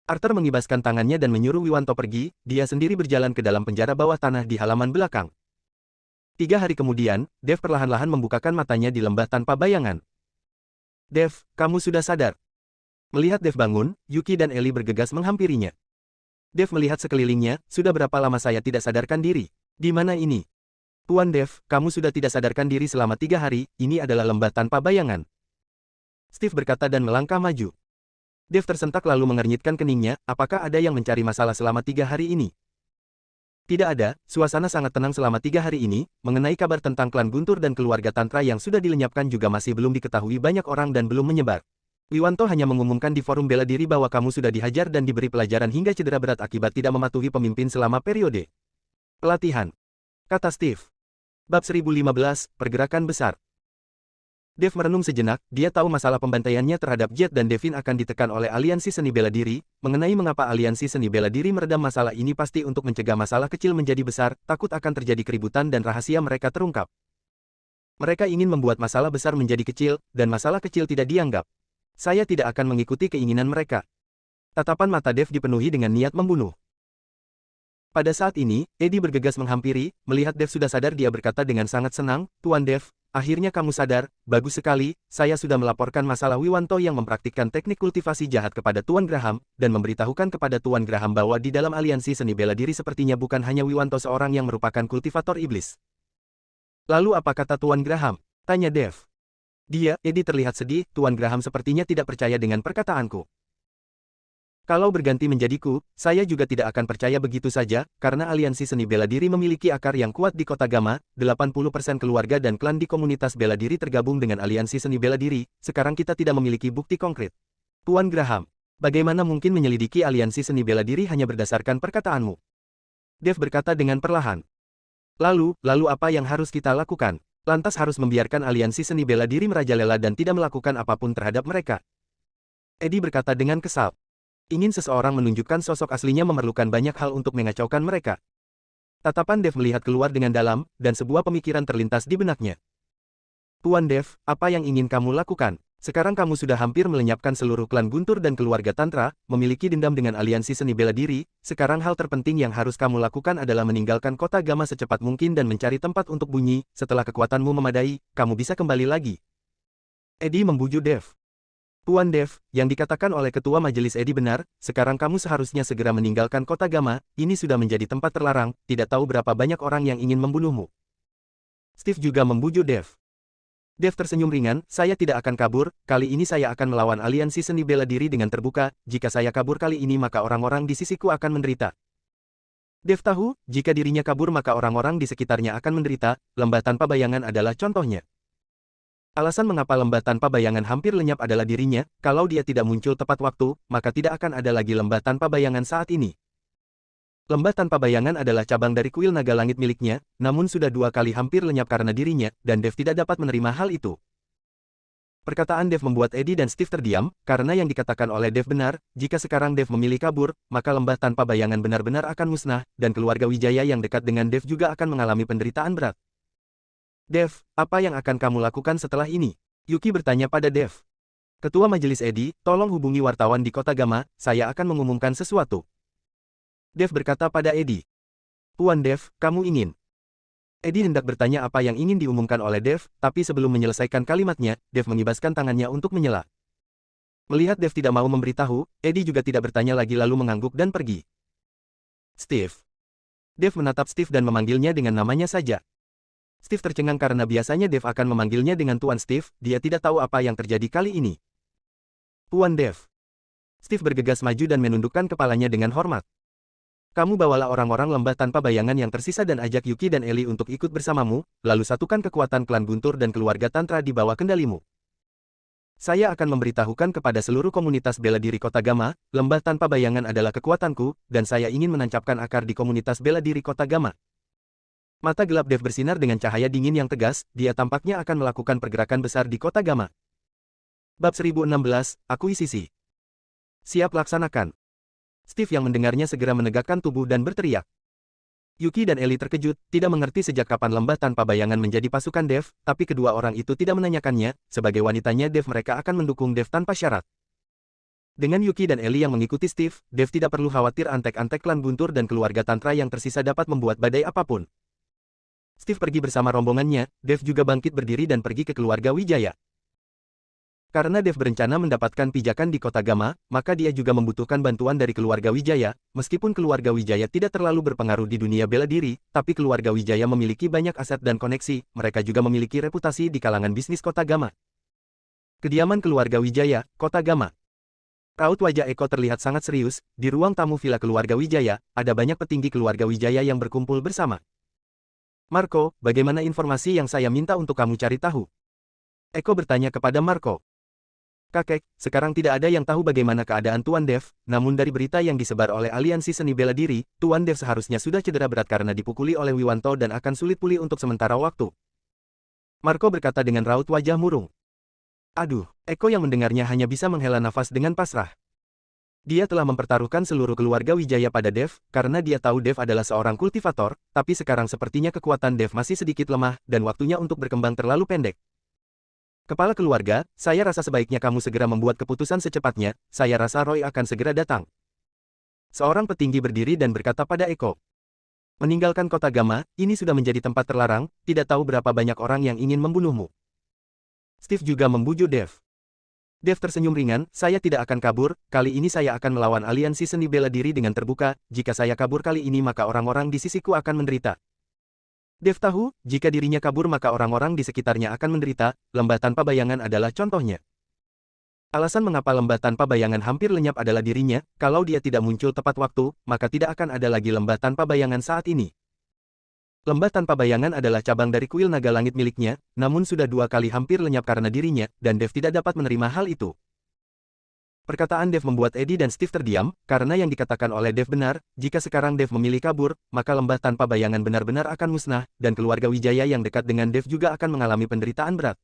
Arthur mengibaskan tangannya dan menyuruh Wiwanto pergi, dia sendiri berjalan ke dalam penjara bawah tanah di halaman belakang. 3 hari kemudian, Dev perlahan-lahan membukakan matanya di lembah tanpa bayangan. Dev, kamu sudah sadar. Melihat Dev bangun, Yuki dan Ellie bergegas menghampirinya. Dev melihat sekelilingnya, sudah berapa lama saya tidak sadarkan diri? Di mana ini? Tuan Dev, kamu sudah tidak sadarkan diri selama 3 hari, ini adalah lembah tanpa bayangan. Steve berkata dan melangkah maju. Dev tersentak lalu mengernyitkan keningnya, apakah ada yang mencari masalah selama 3 hari ini? Tidak ada, suasana sangat tenang selama 3 hari ini, mengenai kabar tentang klan Guntur dan keluarga Tantra yang sudah dilenyapkan juga masih belum diketahui banyak orang dan belum menyebar. Wiwanto hanya mengumumkan di forum bela diri bahwa kamu sudah dihajar dan diberi pelajaran hingga cedera berat akibat tidak mematuhi pemimpin selama periode pelatihan, kata Steve. Bab 1015, Pergerakan Besar. Dev merenung sejenak, dia tahu masalah pembantaiannya terhadap Jet dan Devin akan ditekan oleh aliansi seni bela diri, mengenai mengapa aliansi seni bela diri meredam masalah ini pasti untuk mencegah masalah kecil menjadi besar, takut akan terjadi keributan dan rahasia mereka terungkap. Mereka ingin membuat masalah besar menjadi kecil, dan masalah kecil tidak dianggap. Saya tidak akan mengikuti keinginan mereka. Tatapan mata Dev dipenuhi dengan niat membunuh. Pada saat ini, Eddie bergegas menghampiri, melihat Dev sudah sadar dia berkata dengan sangat senang, Tuan Dev, akhirnya kamu sadar, bagus sekali, saya sudah melaporkan masalah Wiwanto yang mempraktikkan teknik kultivasi jahat kepada Tuan Graham, dan memberitahukan kepada Tuan Graham bahwa di dalam aliansi seni bela diri sepertinya bukan hanya Wiwanto seorang yang merupakan kultivator iblis. Lalu apa kata Tuan Graham? Tanya Dev. Eddie terlihat sedih, Tuan Graham sepertinya tidak percaya dengan perkataanku. Kalau berganti menjadiku, saya juga tidak akan percaya begitu saja, karena aliansi seni bela diri memiliki akar yang kuat di kota Gama, 80% keluarga dan klan di komunitas bela diri tergabung dengan aliansi seni bela diri, sekarang kita tidak memiliki bukti konkret. Tuan Graham, bagaimana mungkin menyelidiki aliansi seni bela diri hanya berdasarkan perkataanmu? Dev berkata dengan perlahan. Lalu apa yang harus kita lakukan? Lantas harus membiarkan aliansi seni bela diri merajalela dan tidak melakukan apapun terhadap mereka? Eddie berkata dengan kesal. Ingin seseorang menunjukkan sosok aslinya memerlukan banyak hal untuk mengacaukan mereka. Tatapan Dev melihat keluar dengan dalam, dan sebuah pemikiran terlintas di benaknya. Tuan Dev, apa yang ingin kamu lakukan? Sekarang kamu sudah hampir melenyapkan seluruh klan Guntur dan keluarga Tantra, memiliki dendam dengan aliansi seni bela diri, sekarang hal terpenting yang harus kamu lakukan adalah meninggalkan kota Gama secepat mungkin dan mencari tempat untuk bunyi, setelah kekuatanmu memadai, kamu bisa kembali lagi. Eddie membujuk Dev. Tuan Dev, yang dikatakan oleh ketua majelis Eddie benar, sekarang kamu seharusnya segera meninggalkan kota Gama, ini sudah menjadi tempat terlarang, tidak tahu berapa banyak orang yang ingin membunuhmu. Steve juga membujuk Dev. Dev tersenyum ringan, saya tidak akan kabur, kali ini saya akan melawan aliansi seni bela diri dengan terbuka, jika saya kabur kali ini maka orang-orang di sisiku akan menderita. Dev tahu, jika dirinya kabur maka orang-orang di sekitarnya akan menderita, lembah tanpa bayangan adalah contohnya. Alasan mengapa lembah tanpa bayangan hampir lenyap adalah dirinya, kalau dia tidak muncul tepat waktu, maka tidak akan ada lagi lembah tanpa bayangan saat ini. Lembah tanpa bayangan adalah cabang dari kuil naga langit miliknya, namun sudah 2 kali hampir lenyap karena dirinya, dan Dev tidak dapat menerima hal itu. Perkataan Dev membuat Eddie dan Steve terdiam, karena yang dikatakan oleh Dev benar, jika sekarang Dev memilih kabur, maka lembah tanpa bayangan benar-benar akan musnah, dan keluarga Wijaya yang dekat dengan Dev juga akan mengalami penderitaan berat. Dev, apa yang akan kamu lakukan setelah ini? Yuki bertanya pada Dev. Ketua Majelis Eddie, tolong hubungi wartawan di kota Gama, saya akan mengumumkan sesuatu. Dev berkata pada Eddie. Tuan Dev, kamu ingin? Eddie hendak bertanya apa yang ingin diumumkan oleh Dev, tapi sebelum menyelesaikan kalimatnya, Dev mengibaskan tangannya untuk menyela. Melihat Dev tidak mau memberitahu, Eddie juga tidak bertanya lagi lalu mengangguk dan pergi. Steve. Dev menatap Steve dan memanggilnya dengan namanya saja. Steve tercengang karena biasanya Dev akan memanggilnya dengan Tuan Steve, dia tidak tahu apa yang terjadi kali ini. Tuan Dev. Steve bergegas maju dan menundukkan kepalanya dengan hormat. Kamu bawalah orang-orang lembah tanpa bayangan yang tersisa dan ajak Yuki dan Ellie untuk ikut bersamamu, lalu satukan kekuatan klan Guntur dan keluarga Tantra di bawah kendalimu. Saya akan memberitahukan kepada seluruh komunitas bela diri Kota Gama, lembah tanpa bayangan adalah kekuatanku, dan saya ingin menancapkan akar di komunitas bela diri Kota Gama. Mata gelap Dev bersinar dengan cahaya dingin yang tegas, dia tampaknya akan melakukan pergerakan besar di Kota Gama. Bab 1016, Akuisisi. Siap laksanakan. Steve yang mendengarnya segera menegakkan tubuh dan berteriak. Yuki dan Ellie terkejut, tidak mengerti sejak kapan lembah tanpa bayangan menjadi pasukan Dev, tapi kedua orang itu tidak menanyakannya, sebagai wanitanya Dev mereka akan mendukung Dev tanpa syarat. Dengan Yuki dan Ellie yang mengikuti Steve, Dev tidak perlu khawatir antek-antek klan Guntur dan keluarga Tantra yang tersisa dapat membuat badai apapun. Steve pergi bersama rombongannya, Dev juga bangkit berdiri dan pergi ke keluarga Wijaya. Karena Dev berencana mendapatkan pijakan di Kota Gama, maka dia juga membutuhkan bantuan dari keluarga Wijaya. Meskipun keluarga Wijaya tidak terlalu berpengaruh di dunia bela diri, tapi keluarga Wijaya memiliki banyak aset dan koneksi, mereka juga memiliki reputasi di kalangan bisnis Kota Gama. Kediaman keluarga Wijaya, Kota Gama. Raut wajah Eko terlihat sangat serius, di ruang tamu villa keluarga Wijaya, ada banyak petinggi keluarga Wijaya yang berkumpul bersama. Marco, bagaimana informasi yang saya minta untuk kamu cari tahu? Eko bertanya kepada Marco. Kakek, sekarang tidak ada yang tahu bagaimana keadaan Tuan Dev, namun dari berita yang disebar oleh Aliansi Seni Bela Diri, Tuan Dev seharusnya sudah cedera berat karena dipukuli oleh Wiwanto dan akan sulit pulih untuk sementara waktu. Marco berkata dengan raut wajah murung. Aduh, Eko yang mendengarnya hanya bisa menghela nafas dengan pasrah. Dia telah mempertaruhkan seluruh keluarga Wijaya pada Dev, karena dia tahu Dev adalah seorang kultivator, tapi sekarang sepertinya kekuatan Dev masih sedikit lemah, dan waktunya untuk berkembang terlalu pendek. Kepala keluarga, saya rasa sebaiknya kamu segera membuat keputusan secepatnya, saya rasa Roy akan segera datang. Seorang petinggi berdiri dan berkata pada Eko. Meninggalkan Kota Gama, ini sudah menjadi tempat terlarang, tidak tahu berapa banyak orang yang ingin membunuhmu. Steve juga membujuk Dev. Dev tersenyum ringan, saya tidak akan kabur, kali ini saya akan melawan Aliansi Seni Bela Diri dengan terbuka, jika saya kabur kali ini maka orang-orang di sisiku akan menderita. Dev tahu, jika dirinya kabur maka orang-orang di sekitarnya akan menderita, lembah tanpa bayangan adalah contohnya. Alasan mengapa lembah tanpa bayangan hampir lenyap adalah dirinya, kalau dia tidak muncul tepat waktu, maka tidak akan ada lagi lembah tanpa bayangan saat ini. Lembah tanpa bayangan adalah cabang dari kuil naga langit miliknya, namun sudah 2 kali hampir lenyap karena dirinya, dan Dev tidak dapat menerima hal itu. Perkataan Dev membuat Eddie dan Steve terdiam, karena yang dikatakan oleh Dev benar, jika sekarang Dev memilih kabur, maka lembah tanpa bayangan benar-benar akan musnah, dan keluarga Wijaya yang dekat dengan Dev juga akan mengalami penderitaan berat.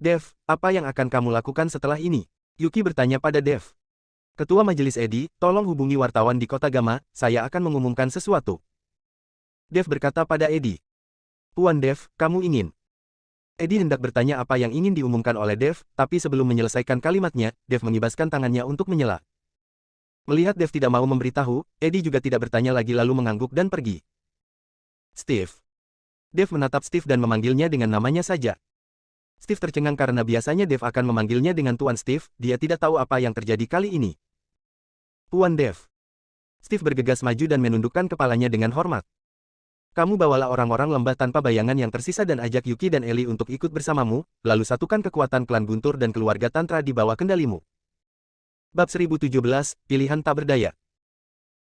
Dev, apa yang akan kamu lakukan setelah ini? Yuki bertanya pada Dev. Ketua Majelis Eddie, tolong hubungi wartawan di Kota Gama, saya akan mengumumkan sesuatu. Dev berkata pada Eddie. Tuan Dev, kamu ingin? Eddie hendak bertanya apa yang ingin diumumkan oleh Dev, tapi sebelum menyelesaikan kalimatnya, Dev mengibaskan tangannya untuk menyela. Melihat Dev tidak mau memberitahu, Eddie juga tidak bertanya lagi lalu mengangguk dan pergi. Steve. Dev menatap Steve dan memanggilnya dengan namanya saja. Steve tercengang karena biasanya Dev akan memanggilnya dengan Tuan Steve, dia tidak tahu apa yang terjadi kali ini. Tuan Dev. Steve bergegas maju dan menundukkan kepalanya dengan hormat. Kamu bawalah orang-orang lembah tanpa bayangan yang tersisa dan ajak Yuki dan Ellie untuk ikut bersamamu, lalu satukan kekuatan klan Guntur dan keluarga Tantra di bawah kendalimu. Bab 1017, Pilihan Tak Berdaya.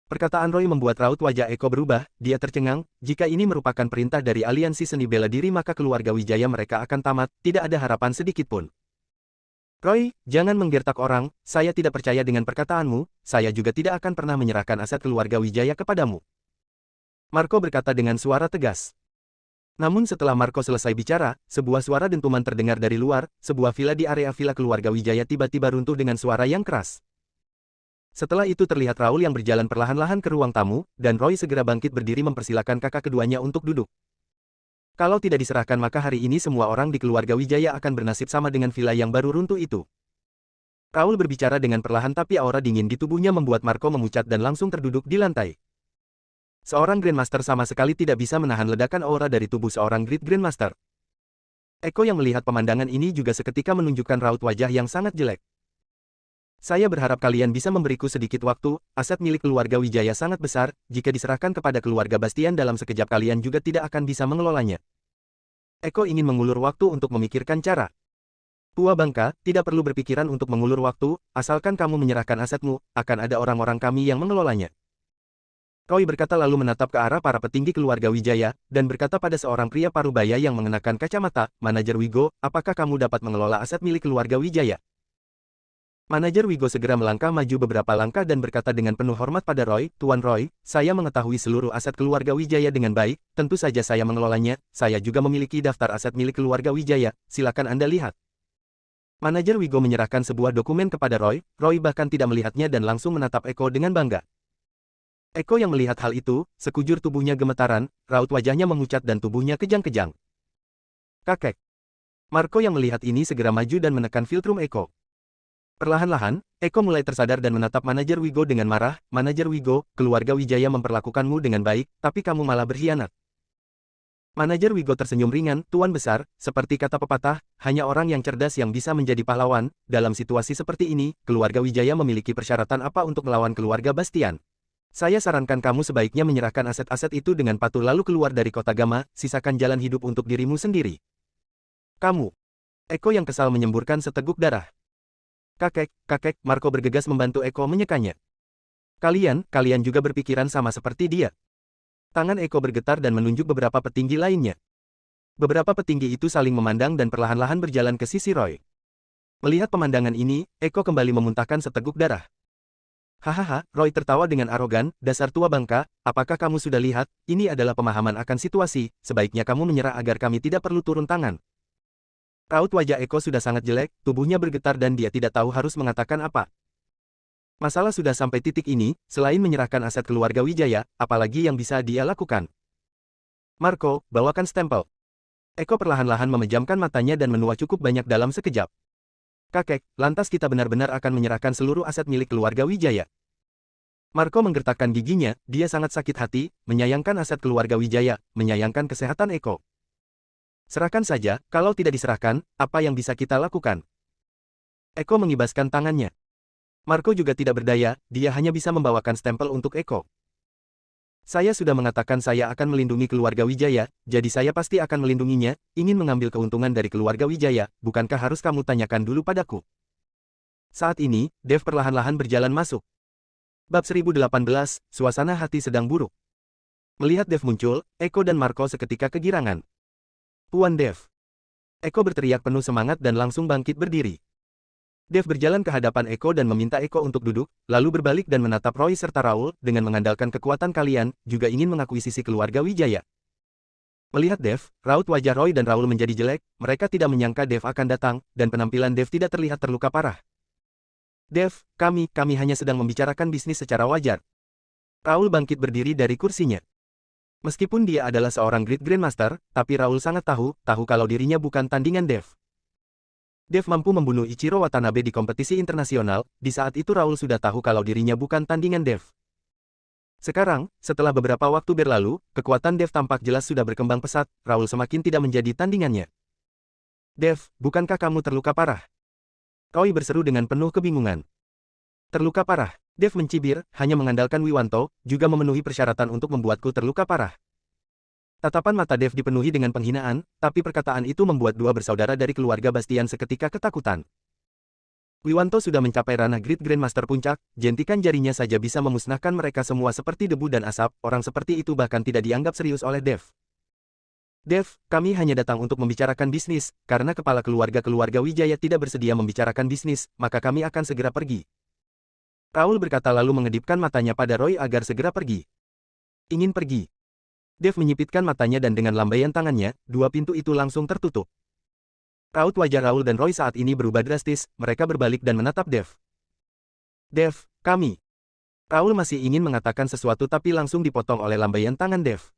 Perkataan Roy membuat raut wajah Eko berubah, dia tercengang, jika ini merupakan perintah dari Aliansi Seni Bela Diri maka keluarga Wijaya mereka akan tamat, tidak ada harapan sedikitpun. Roy, jangan menggertak orang, saya tidak percaya dengan perkataanmu, saya juga tidak akan pernah menyerahkan aset keluarga Wijaya kepadamu. Marco berkata dengan suara tegas. Namun setelah Marco selesai bicara, sebuah suara dentuman terdengar dari luar, sebuah villa di area villa keluarga Wijaya tiba-tiba runtuh dengan suara yang keras. Setelah itu terlihat Raul yang berjalan perlahan-lahan ke ruang tamu, dan Roy segera bangkit berdiri mempersilakan kakak keduanya untuk duduk. Kalau tidak diserahkan maka hari ini semua orang di keluarga Wijaya akan bernasib sama dengan villa yang baru runtuh itu. Raul berbicara dengan perlahan tapi aura dingin di tubuhnya membuat Marco memucat dan langsung terduduk di lantai. Seorang Grandmaster sama sekali tidak bisa menahan ledakan aura dari tubuh seorang Great Grandmaster. Eko yang melihat pemandangan ini juga seketika menunjukkan raut wajah yang sangat jelek. Saya berharap kalian bisa memberiku sedikit waktu, aset milik keluarga Wijaya sangat besar, jika diserahkan kepada keluarga Bastian dalam sekejap kalian juga tidak akan bisa mengelolanya. Eko ingin mengulur waktu untuk memikirkan cara. Tua bangka, tidak perlu berpikiran untuk mengulur waktu, asalkan kamu menyerahkan asetmu, akan ada orang-orang kami yang mengelolanya. Roy berkata lalu menatap ke arah para petinggi keluarga Wijaya, dan berkata pada seorang pria parubaya yang mengenakan kacamata, Manajer Wigo, apakah kamu dapat mengelola aset milik keluarga Wijaya? Manajer Wigo segera melangkah maju beberapa langkah dan berkata dengan penuh hormat pada Roy, Tuan Roy, saya mengetahui seluruh aset keluarga Wijaya dengan baik, tentu saja saya mengelolanya, saya juga memiliki daftar aset milik keluarga Wijaya, silakan Anda lihat. Manajer Wigo menyerahkan sebuah dokumen kepada Roy, Roy bahkan tidak melihatnya dan langsung menatap Eko dengan bangga. Eko yang melihat hal itu, sekujur tubuhnya gemetaran, raut wajahnya memucat dan tubuhnya kejang-kejang. Kakek. Marco yang melihat ini segera maju dan menekan filtrum Eko. Perlahan-lahan, Eko mulai tersadar dan menatap Manajer Wigo dengan marah, Manajer Wigo, keluarga Wijaya memperlakukanmu dengan baik, tapi kamu malah berkhianat. Manajer Wigo tersenyum ringan, Tuan Besar, seperti kata pepatah, hanya orang yang cerdas yang bisa menjadi pahlawan, dalam situasi seperti ini, keluarga Wijaya memiliki persyaratan apa untuk melawan keluarga Bastian? Saya sarankan kamu sebaiknya menyerahkan aset-aset itu dengan patuh lalu keluar dari kota Gama, sisakan jalan hidup untuk dirimu sendiri. Kamu. Eko yang kesal menyemburkan seteguk darah. Kakek, Marco bergegas membantu Eko menyekanya. Kalian juga berpikiran sama seperti dia. Tangan Eko bergetar dan menunjuk beberapa petinggi lainnya. Beberapa petinggi itu saling memandang dan perlahan-lahan berjalan ke sisi Roy. Melihat pemandangan ini, Eko kembali memuntahkan seteguk darah. Hahaha, Roy tertawa dengan arogan, dasar tua bangka, apakah kamu sudah lihat, ini adalah pemahaman akan situasi, sebaiknya kamu menyerah agar kami tidak perlu turun tangan. Raut wajah Eko sudah sangat jelek, tubuhnya bergetar dan dia tidak tahu harus mengatakan apa. Masalah sudah sampai titik ini, selain menyerahkan aset keluarga Wijaya, apalagi yang bisa dia lakukan. Marco, bawakan stempel. Eko perlahan-lahan memejamkan matanya dan menua cukup banyak dalam sekejap. Kakek, lantas kita benar-benar akan menyerahkan seluruh aset milik keluarga Wijaya. Marco menggertakkan giginya, dia sangat sakit hati, menyayangkan aset keluarga Wijaya, menyayangkan kesehatan Eko. Serahkan saja, kalau tidak diserahkan, apa yang bisa kita lakukan? Eko mengibaskan tangannya. Marco juga tidak berdaya, dia hanya bisa membawakan stempel untuk Eko. Saya sudah mengatakan saya akan melindungi keluarga Wijaya, jadi saya pasti akan melindunginya, ingin mengambil keuntungan dari keluarga Wijaya, bukankah harus kamu tanyakan dulu padaku? Saat ini, Dev perlahan-lahan berjalan masuk. Bab 1018, suasana hati sedang buruk. Melihat Dev muncul, Eko dan Marco seketika kegirangan. Tuan Dev. Eko berteriak penuh semangat dan langsung bangkit berdiri. Dev berjalan ke hadapan Eko dan meminta Eko untuk duduk, lalu berbalik dan menatap Roy serta Raul, dengan mengandalkan kekuatan kalian, juga ingin mengakuisisi keluarga Wijaya. Melihat Dev, raut wajah Roy dan Raul menjadi jelek, mereka tidak menyangka Dev akan datang, dan penampilan Dev tidak terlihat terluka parah. Dev, kami hanya sedang membicarakan bisnis secara wajar. Raul bangkit berdiri dari kursinya. Meskipun dia adalah seorang Great Grandmaster, tapi Raul sangat tahu kalau dirinya bukan tandingan Dev. Dev mampu membunuh Ichiro Watanabe di kompetisi internasional, di saat itu Raul sudah tahu kalau dirinya bukan tandingan Dev. Sekarang, setelah beberapa waktu berlalu, kekuatan Dev tampak jelas sudah berkembang pesat, Raul semakin tidak menjadi tandingannya. Dev, bukankah kamu terluka parah? Roy berseru dengan penuh kebingungan. Terluka parah? Dev mencibir, hanya mengandalkan Wiwanto, juga memenuhi persyaratan untuk membuatku terluka parah. Tatapan mata Dev dipenuhi dengan penghinaan, tapi perkataan itu membuat dua bersaudara dari keluarga Bastian seketika ketakutan. Wiwanto sudah mencapai ranah Great Grandmaster puncak, jentikan jarinya saja bisa memusnahkan mereka semua seperti debu dan asap, orang seperti itu bahkan tidak dianggap serius oleh Dev. Dev, kami hanya datang untuk membicarakan bisnis, karena kepala keluarga Wijaya tidak bersedia membicarakan bisnis, maka kami akan segera pergi. Raul berkata lalu mengedipkan matanya pada Roy agar segera pergi. Ingin pergi. Dev menyipitkan matanya dan dengan lambaian tangannya, dua pintu itu langsung tertutup. Raut wajah Raul dan Roy saat ini berubah drastis, mereka berbalik dan menatap Dev. Dev, kami. Raul masih ingin mengatakan sesuatu tapi langsung dipotong oleh lambaian tangan Dev.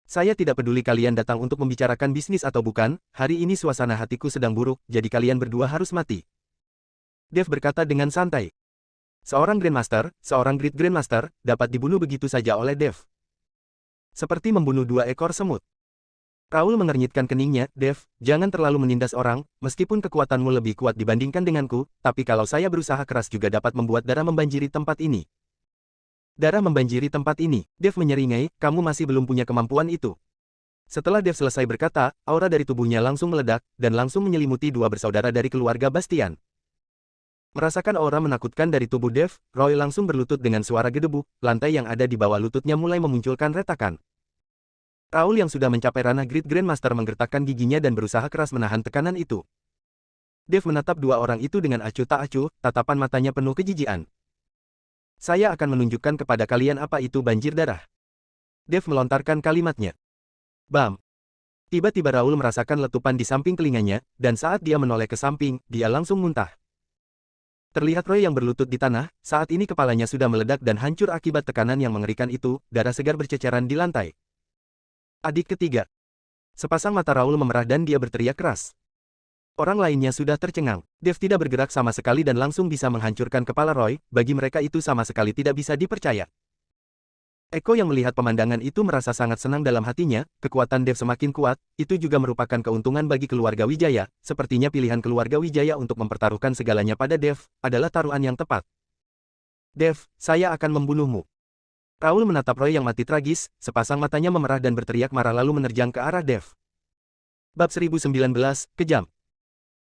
Saya tidak peduli kalian datang untuk membicarakan bisnis atau bukan, hari ini suasana hatiku sedang buruk, jadi kalian berdua harus mati. Dev berkata dengan santai. Seorang Grandmaster, seorang Great Grandmaster, dapat dibunuh begitu saja oleh Dev. Seperti membunuh dua ekor semut. Raul mengernyitkan keningnya, Dev, jangan terlalu menindas orang, meskipun kekuatanmu lebih kuat dibandingkan denganku, tapi kalau saya berusaha keras juga dapat membuat darah membanjiri tempat ini. Darah membanjiri tempat ini, Dev menyeringai, kamu masih belum punya kemampuan itu. Setelah Dev selesai berkata, aura dari tubuhnya langsung meledak, dan langsung menyelimuti dua bersaudara dari keluarga Bastian. Merasakan aura menakutkan dari tubuh Dev, Roy langsung berlutut dengan suara gedebuk, lantai yang ada di bawah lututnya mulai memunculkan retakan. Raul yang sudah mencapai ranah Great Grandmaster menggertakkan giginya dan berusaha keras menahan tekanan itu. Dev menatap dua orang itu dengan acuh tak acuh, tatapan matanya penuh kejijian. Saya akan menunjukkan kepada kalian apa itu banjir darah. Dev melontarkan kalimatnya. Bam! Tiba-tiba Raul merasakan letupan di samping telinganya, dan saat dia menoleh ke samping, dia langsung muntah. Terlihat Roy yang berlutut di tanah, saat ini kepalanya sudah meledak dan hancur akibat tekanan yang mengerikan itu, darah segar berceceran di lantai. Adik ketiga. Sepasang mata Raul memerah dan dia berteriak keras. Orang lainnya sudah tercengang. Dev tidak bergerak sama sekali dan langsung bisa menghancurkan kepala Roy, bagi mereka itu sama sekali tidak bisa dipercaya. Eko yang melihat pemandangan itu merasa sangat senang dalam hatinya, kekuatan Dev semakin kuat, itu juga merupakan keuntungan bagi keluarga Wijaya, sepertinya pilihan keluarga Wijaya untuk mempertaruhkan segalanya pada Dev, adalah taruhan yang tepat. Dev, saya akan membunuhmu. Raul menatap Roy yang mati tragis, sepasang matanya memerah dan berteriak marah lalu menerjang ke arah Dev. Bab 1019, Kejam.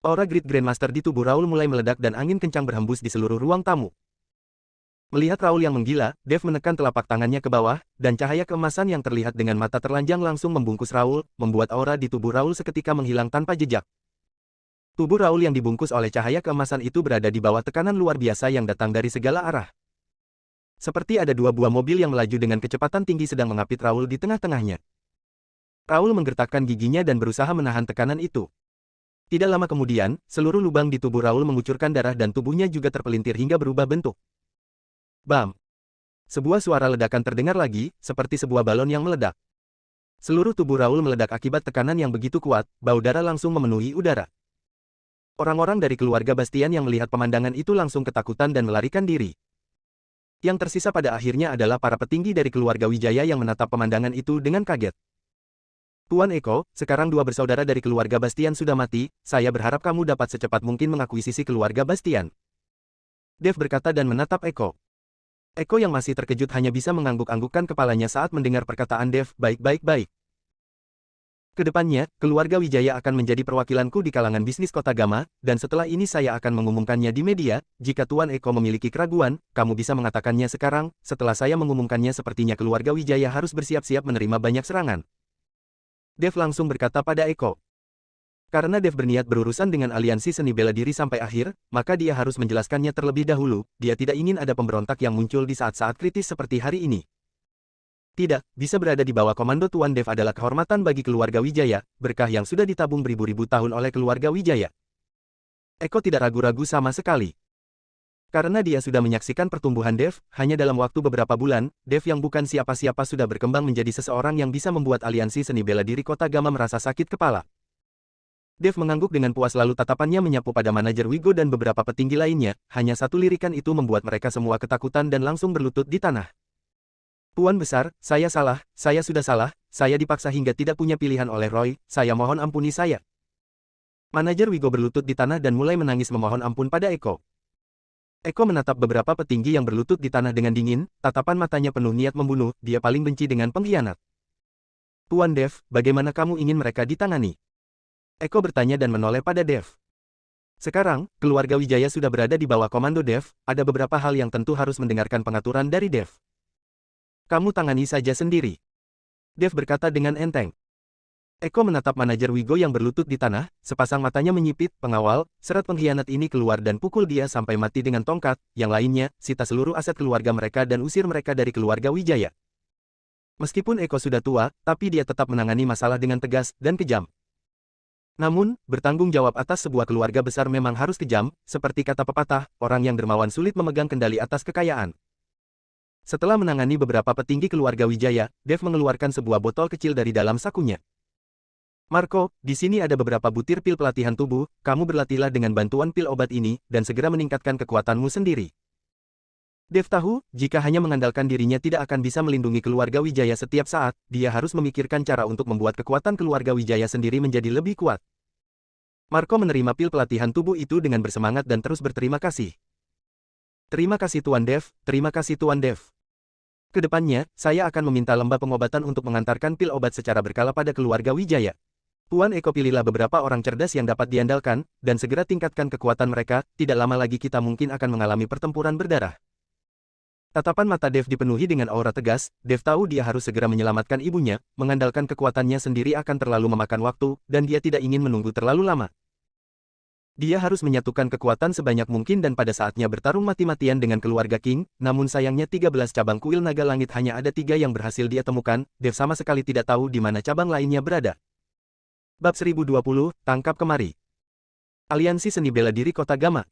Aura Great Grandmaster di tubuh Raul mulai meledak dan angin kencang berhembus di seluruh ruang tamu. Melihat Raul yang menggila, Dev menekan telapak tangannya ke bawah, dan cahaya keemasan yang terlihat dengan mata terlanjang langsung membungkus Raul, membuat aura di tubuh Raul seketika menghilang tanpa jejak. Tubuh Raul yang dibungkus oleh cahaya keemasan itu berada di bawah tekanan luar biasa yang datang dari segala arah. Seperti ada dua buah mobil yang melaju dengan kecepatan tinggi sedang mengapit Raul di tengah-tengahnya. Raul menggertakkan giginya dan berusaha menahan tekanan itu. Tidak lama kemudian, seluruh lubang di tubuh Raul mengucurkan darah dan tubuhnya juga terpelintir hingga berubah bentuk. Bam! Sebuah suara ledakan terdengar lagi, seperti sebuah balon yang meledak. Seluruh tubuh Raul meledak akibat tekanan yang begitu kuat, bau darah langsung memenuhi udara. Orang-orang dari keluarga Bastian yang melihat pemandangan itu langsung ketakutan dan melarikan diri. Yang tersisa pada akhirnya adalah para petinggi dari keluarga Wijaya yang menatap pemandangan itu dengan kaget. Tuan Eko, sekarang dua bersaudara dari keluarga Bastian sudah mati, saya berharap kamu dapat secepat mungkin mengakuisisi keluarga Bastian. Dev berkata dan menatap Eko. Eko yang masih terkejut hanya bisa mengangguk-anggukkan kepalanya saat mendengar perkataan Dev, baik-baik-baik. Kedepannya, keluarga Wijaya akan menjadi perwakilanku di kalangan bisnis Kota Gama, dan setelah ini saya akan mengumumkannya di media, jika Tuan Eko memiliki keraguan, kamu bisa mengatakannya sekarang, setelah saya mengumumkannya sepertinya keluarga Wijaya harus bersiap-siap menerima banyak serangan. Dev langsung berkata pada Eko. Karena Dev berniat berurusan dengan aliansi seni bela diri sampai akhir, maka dia harus menjelaskannya terlebih dahulu, dia tidak ingin ada pemberontak yang muncul di saat-saat kritis seperti hari ini. Tidak, bisa berada di bawah komando Tuan Dev adalah kehormatan bagi keluarga Wijaya, berkah yang sudah ditabung beribu-ribu tahun oleh keluarga Wijaya. Eko tidak ragu-ragu sama sekali. Karena dia sudah menyaksikan pertumbuhan Dev, hanya dalam waktu beberapa bulan, Dev yang bukan siapa-siapa sudah berkembang menjadi seseorang yang bisa membuat aliansi seni bela diri Kota Gama merasa sakit kepala. Dev mengangguk dengan puas lalu tatapannya menyapu pada manajer Wigo dan beberapa petinggi lainnya, hanya satu lirikan itu membuat mereka semua ketakutan dan langsung berlutut di tanah. Tuan besar, saya salah, saya sudah salah, saya dipaksa hingga tidak punya pilihan oleh Roy, saya mohon ampuni saya. Manajer Wigo berlutut di tanah dan mulai menangis memohon ampun pada Eko. Eko menatap beberapa petinggi yang berlutut di tanah dengan dingin, tatapan matanya penuh niat membunuh, dia paling benci dengan pengkhianat. Tuan Dev, bagaimana kamu ingin mereka ditangani? Eko bertanya dan menoleh pada Dev. Sekarang, keluarga Wijaya sudah berada di bawah komando Dev, ada beberapa hal yang tentu harus mendengarkan pengaturan dari Dev. Kamu tangani saja sendiri. Dev berkata dengan enteng. Eko menatap manajer Wigo yang berlutut di tanah, sepasang matanya menyipit, pengawal, seret pengkhianat ini keluar dan pukul dia sampai mati dengan tongkat, yang lainnya, sita seluruh aset keluarga mereka dan usir mereka dari keluarga Wijaya. Meskipun Eko sudah tua, tapi dia tetap menangani masalah dengan tegas dan kejam. Namun, bertanggung jawab atas sebuah keluarga besar memang harus kejam, seperti kata pepatah, orang yang dermawan sulit memegang kendali atas kekayaan. Setelah menangani beberapa petinggi keluarga Wijaya, Dev mengeluarkan sebuah botol kecil dari dalam sakunya. Marco, di sini ada beberapa butir pil pelatihan tubuh, kamu berlatihlah dengan bantuan pil obat ini, dan segera meningkatkan kekuatanmu sendiri. Dev tahu, jika hanya mengandalkan dirinya tidak akan bisa melindungi keluarga Wijaya setiap saat, dia harus memikirkan cara untuk membuat kekuatan keluarga Wijaya sendiri menjadi lebih kuat. Marco menerima pil pelatihan tubuh itu dengan bersemangat dan terus berterima kasih. Terima kasih Tuan Dev, terima kasih Tuan Dev. Kedepannya, saya akan meminta lembah pengobatan untuk mengantarkan pil obat secara berkala pada keluarga Wijaya. Tuan Eko, pilihlah beberapa orang cerdas yang dapat diandalkan, dan segera tingkatkan kekuatan mereka, tidak lama lagi kita mungkin akan mengalami pertempuran berdarah. Tatapan mata Dev dipenuhi dengan aura tegas. Dev tahu dia harus segera menyelamatkan ibunya, mengandalkan kekuatannya sendiri akan terlalu memakan waktu, dan dia tidak ingin menunggu terlalu lama. Dia harus menyatukan kekuatan sebanyak mungkin dan pada saatnya bertarung mati-matian dengan keluarga King, namun sayangnya 13 cabang kuil naga langit hanya ada 3 yang berhasil dia temukan. Dev sama sekali tidak tahu di mana cabang lainnya berada. Bab 1020, Tangkap Kemari. Aliansi Seni Bela Diri Kota Gama.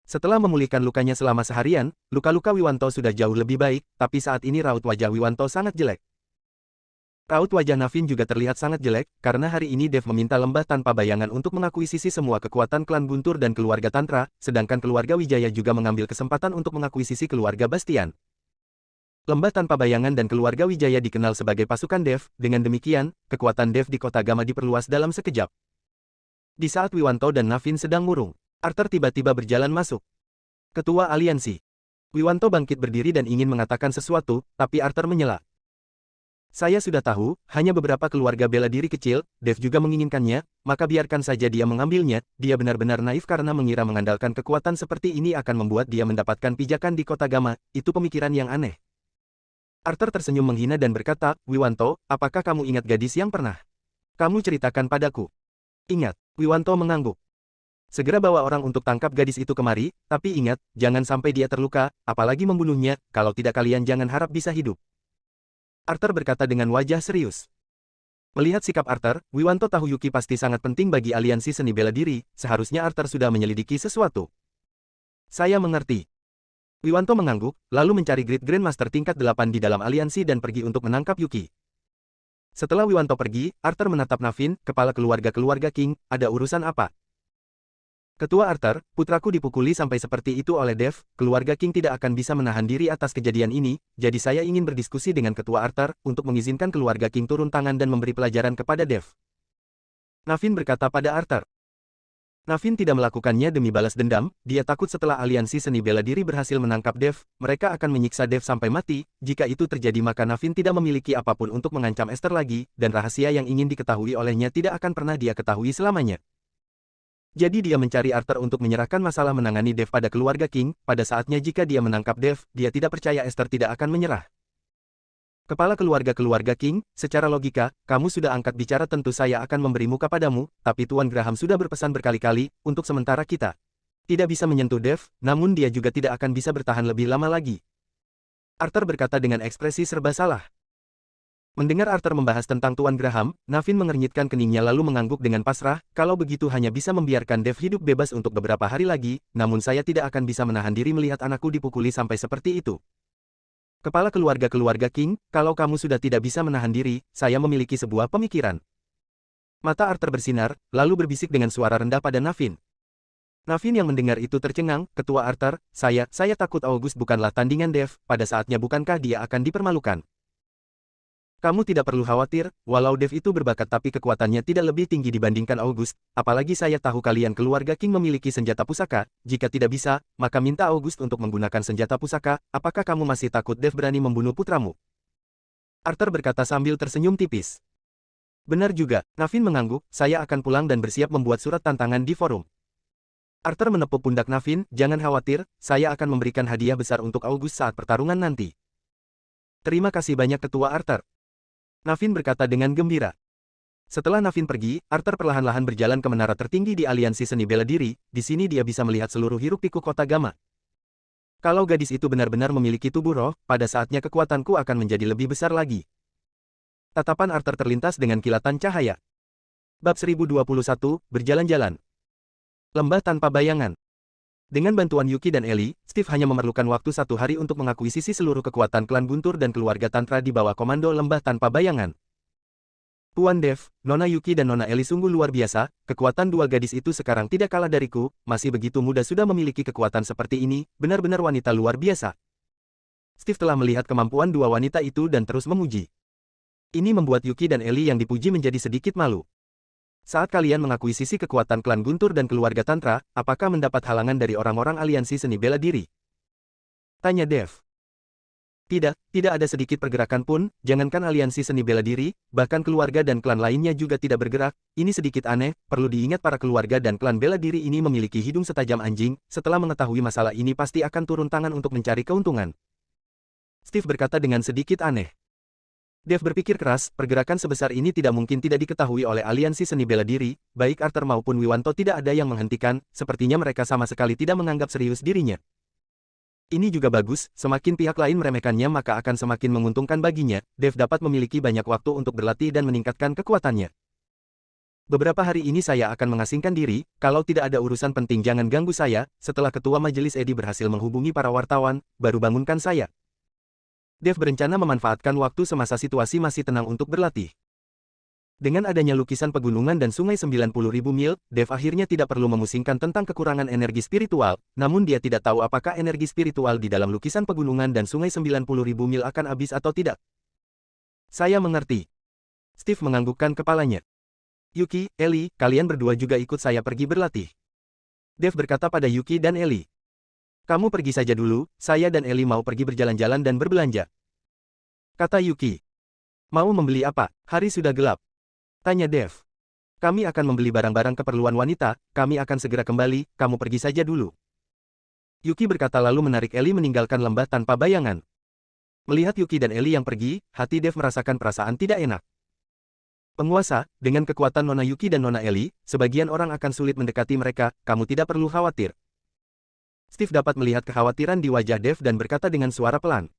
Setelah memulihkan lukanya selama seharian, luka-luka Wiwanto sudah jauh lebih baik, tapi saat ini raut wajah Wiwanto sangat jelek. Raut wajah Navin juga terlihat sangat jelek, karena hari ini Dev meminta lembah tanpa bayangan untuk mengakuisisi semua kekuatan klan Guntur dan keluarga Tantra, sedangkan keluarga Wijaya juga mengambil kesempatan untuk mengakuisisi keluarga Bastian. Lembah tanpa bayangan dan keluarga Wijaya dikenal sebagai pasukan Dev, dengan demikian, kekuatan Dev di kota Gama diperluas dalam sekejap. Di saat Wiwanto dan Navin sedang murung, Arthur tiba-tiba berjalan masuk. Ketua Aliansi. Wiwanto bangkit berdiri dan ingin mengatakan sesuatu, tapi Arthur menyela. Saya sudah tahu, hanya beberapa keluarga bela diri kecil, Dev juga menginginkannya, maka biarkan saja dia mengambilnya. Dia benar-benar naif karena mengira mengandalkan kekuatan seperti ini akan membuat dia mendapatkan pijakan di kota Gama, itu pemikiran yang aneh. Arthur tersenyum menghina dan berkata, Wiwanto, apakah kamu ingat gadis yang pernah kamu ceritakan padaku? Ingat, Wiwanto mengangguk. Segera bawa orang untuk tangkap gadis itu kemari, tapi ingat, jangan sampai dia terluka, apalagi membunuhnya, kalau tidak kalian jangan harap bisa hidup. Arthur berkata dengan wajah serius. Melihat sikap Arthur, Wiwanto tahu Yuki pasti sangat penting bagi aliansi seni bela diri, seharusnya Arthur sudah menyelidiki sesuatu. Saya mengerti. Wiwanto mengangguk, lalu mencari Great Grandmaster tingkat 8 di dalam aliansi dan pergi untuk menangkap Yuki. Setelah Wiwanto pergi, Arthur menatap Navin, kepala keluarga King, ada urusan apa? Ketua Arthur, putraku dipukuli sampai seperti itu oleh Dev, keluarga King tidak akan bisa menahan diri atas kejadian ini, jadi saya ingin berdiskusi dengan Ketua Arthur, untuk mengizinkan keluarga King turun tangan dan memberi pelajaran kepada Dev. Navin berkata pada Arthur. Navin tidak melakukannya demi balas dendam, dia takut setelah aliansi seni bela diri berhasil menangkap Dev, mereka akan menyiksa Dev sampai mati, jika itu terjadi maka Navin tidak memiliki apapun untuk mengancam Esther lagi, dan rahasia yang ingin diketahui olehnya tidak akan pernah dia ketahui selamanya. Jadi dia mencari Arthur untuk menyerahkan masalah menangani Dev pada keluarga King, pada saatnya jika dia menangkap Dev, dia tidak percaya Esther tidak akan menyerah. Kepala keluarga King, secara logika, kamu sudah angkat bicara tentu saya akan memberi muka padamu, tapi Tuan Graham sudah berpesan berkali-kali, untuk sementara kita tidak bisa menyentuh Dev, namun dia juga tidak akan bisa bertahan lebih lama lagi. Arthur berkata dengan ekspresi serba salah. Mendengar Arthur membahas tentang Tuan Graham, Navin mengernyitkan keningnya lalu mengangguk dengan pasrah, kalau begitu hanya bisa membiarkan Dev hidup bebas untuk beberapa hari lagi, namun saya tidak akan bisa menahan diri melihat anakku dipukuli sampai seperti itu. Kepala keluarga King, kalau kamu sudah tidak bisa menahan diri, saya memiliki sebuah pemikiran. Mata Arthur bersinar, lalu berbisik dengan suara rendah pada Navin. Navin yang mendengar itu tercengang, Ketua Arthur, saya takut August bukanlah tandingan Dev, pada saatnya bukankah dia akan dipermalukan? Kamu tidak perlu khawatir, walau Dev itu berbakat tapi kekuatannya tidak lebih tinggi dibandingkan August, apalagi saya tahu kalian keluarga King memiliki senjata pusaka, jika tidak bisa, maka minta August untuk menggunakan senjata pusaka, apakah kamu masih takut Dev berani membunuh putramu? Arthur berkata sambil tersenyum tipis. Benar juga, Navin mengangguk, saya akan pulang dan bersiap membuat surat tantangan di forum. Arthur menepuk pundak Navin, jangan khawatir, saya akan memberikan hadiah besar untuk August saat pertarungan nanti. Terima kasih banyak Ketua Arthur. Navin berkata dengan gembira. Setelah Navin pergi, Arthur perlahan-lahan berjalan ke menara tertinggi di aliansi seni bela diri, di sini dia bisa melihat seluruh hiruk-pikuk kota Gama. Kalau gadis itu benar-benar memiliki tubuh roh, pada saatnya kekuatanku akan menjadi lebih besar lagi. Tatapan Arthur terlintas dengan kilatan cahaya. Bab 1021, Berjalan-jalan. Lembah tanpa bayangan. Dengan bantuan Yuki dan Ellie, Steve hanya memerlukan waktu 1 hari untuk mengakuisisi seluruh kekuatan klan Guntur dan keluarga Tantra di bawah komando lembah tanpa bayangan. Tuan Dev, Nona Yuki dan Nona Ellie sungguh luar biasa, kekuatan dua gadis itu sekarang tidak kalah dariku, masih begitu muda sudah memiliki kekuatan seperti ini, benar-benar wanita luar biasa. Steve telah melihat kemampuan dua wanita itu dan terus memuji. Ini membuat Yuki dan Ellie yang dipuji menjadi sedikit malu. Saat kalian mengakuisisi kekuatan klan Guntur dan keluarga Tantra, apakah mendapat halangan dari orang-orang aliansi seni bela diri? Tanya Dev. Tidak ada sedikit pergerakan pun, jangankan aliansi seni bela diri, bahkan keluarga dan klan lainnya juga tidak bergerak. Ini sedikit aneh, perlu diingat para keluarga dan klan bela diri ini memiliki hidung setajam anjing, setelah mengetahui masalah ini pasti akan turun tangan untuk mencari keuntungan. Steve berkata dengan sedikit aneh. Dev berpikir keras, pergerakan sebesar ini tidak mungkin tidak diketahui oleh aliansi seni bela diri, baik Arthur maupun Wiwanto tidak ada yang menghentikan, sepertinya mereka sama sekali tidak menganggap serius dirinya. Ini juga bagus, semakin pihak lain meremehkannya maka akan semakin menguntungkan baginya, Dev dapat memiliki banyak waktu untuk berlatih dan meningkatkan kekuatannya. Beberapa hari ini saya akan mengasingkan diri, kalau tidak ada urusan penting jangan ganggu saya, setelah ketua majelis Edi berhasil menghubungi para wartawan, baru bangunkan saya. Dev berencana memanfaatkan waktu semasa situasi masih tenang untuk berlatih. Dengan adanya lukisan pegunungan dan sungai 90.000 mil, Dev akhirnya tidak perlu memusingkan tentang kekurangan energi spiritual, namun dia tidak tahu apakah energi spiritual di dalam lukisan pegunungan dan sungai 90.000 mil akan habis atau tidak. Saya mengerti. Steve menganggukkan kepalanya. Yuki, Ellie, kalian berdua juga ikut saya pergi berlatih. Dev berkata pada Yuki dan Ellie. Kamu pergi saja dulu, saya dan Ellie mau pergi berjalan-jalan dan berbelanja. Kata Yuki. Mau membeli apa? Hari sudah gelap. Tanya Dev. Kami akan membeli barang-barang keperluan wanita, kami akan segera kembali, kamu pergi saja dulu. Yuki berkata lalu menarik Ellie meninggalkan lembah tanpa bayangan. Melihat Yuki dan Ellie yang pergi, hati Dev merasakan perasaan tidak enak. Penguasa, dengan kekuatan Nona Yuki dan Nona Ellie, sebagian orang akan sulit mendekati mereka, kamu tidak perlu khawatir. Steve dapat melihat kekhawatiran di wajah Dev dan berkata dengan suara pelan.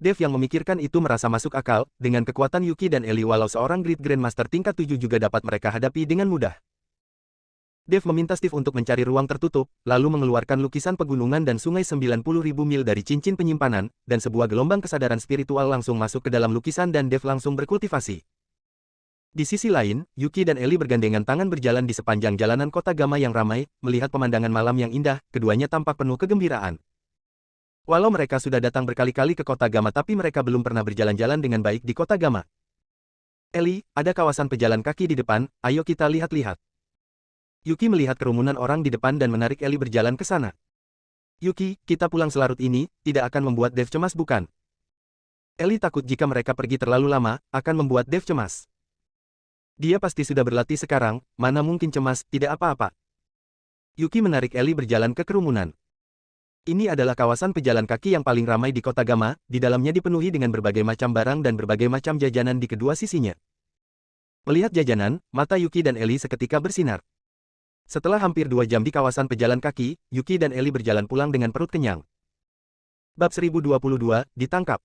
Dev yang memikirkan itu merasa masuk akal, dengan kekuatan Yuki dan Ellie walau seorang Great Grandmaster tingkat 7 juga dapat mereka hadapi dengan mudah. Dev meminta Steve untuk mencari ruang tertutup, lalu mengeluarkan lukisan pegunungan dan sungai 90.000 mil dari cincin penyimpanan, dan sebuah gelombang kesadaran spiritual langsung masuk ke dalam lukisan dan Dev langsung berkultivasi. Di sisi lain, Yuki dan Ellie bergandengan tangan berjalan di sepanjang jalanan kota Gama yang ramai, melihat pemandangan malam yang indah, keduanya tampak penuh kegembiraan. Walau mereka sudah datang berkali-kali ke kota Gama tapi mereka belum pernah berjalan-jalan dengan baik di kota Gama. Ellie, ada kawasan pejalan kaki di depan, ayo kita lihat-lihat. Yuki melihat kerumunan orang di depan dan menarik Ellie berjalan ke sana. Yuki, kita pulang selarut ini, tidak akan membuat Dev cemas bukan? Ellie takut jika mereka pergi terlalu lama, akan membuat Dev cemas. Dia pasti sudah berlatih sekarang, mana mungkin cemas, tidak apa-apa. Yuki menarik Ellie berjalan ke kerumunan. Ini adalah kawasan pejalan kaki yang paling ramai di kota Gama, di dalamnya dipenuhi dengan berbagai macam barang dan berbagai macam jajanan di kedua sisinya. Melihat jajanan, mata Yuki dan Ellie seketika bersinar. Setelah hampir 2 jam di kawasan pejalan kaki, Yuki dan Ellie berjalan pulang dengan perut kenyang. Bab 1022, ditangkap.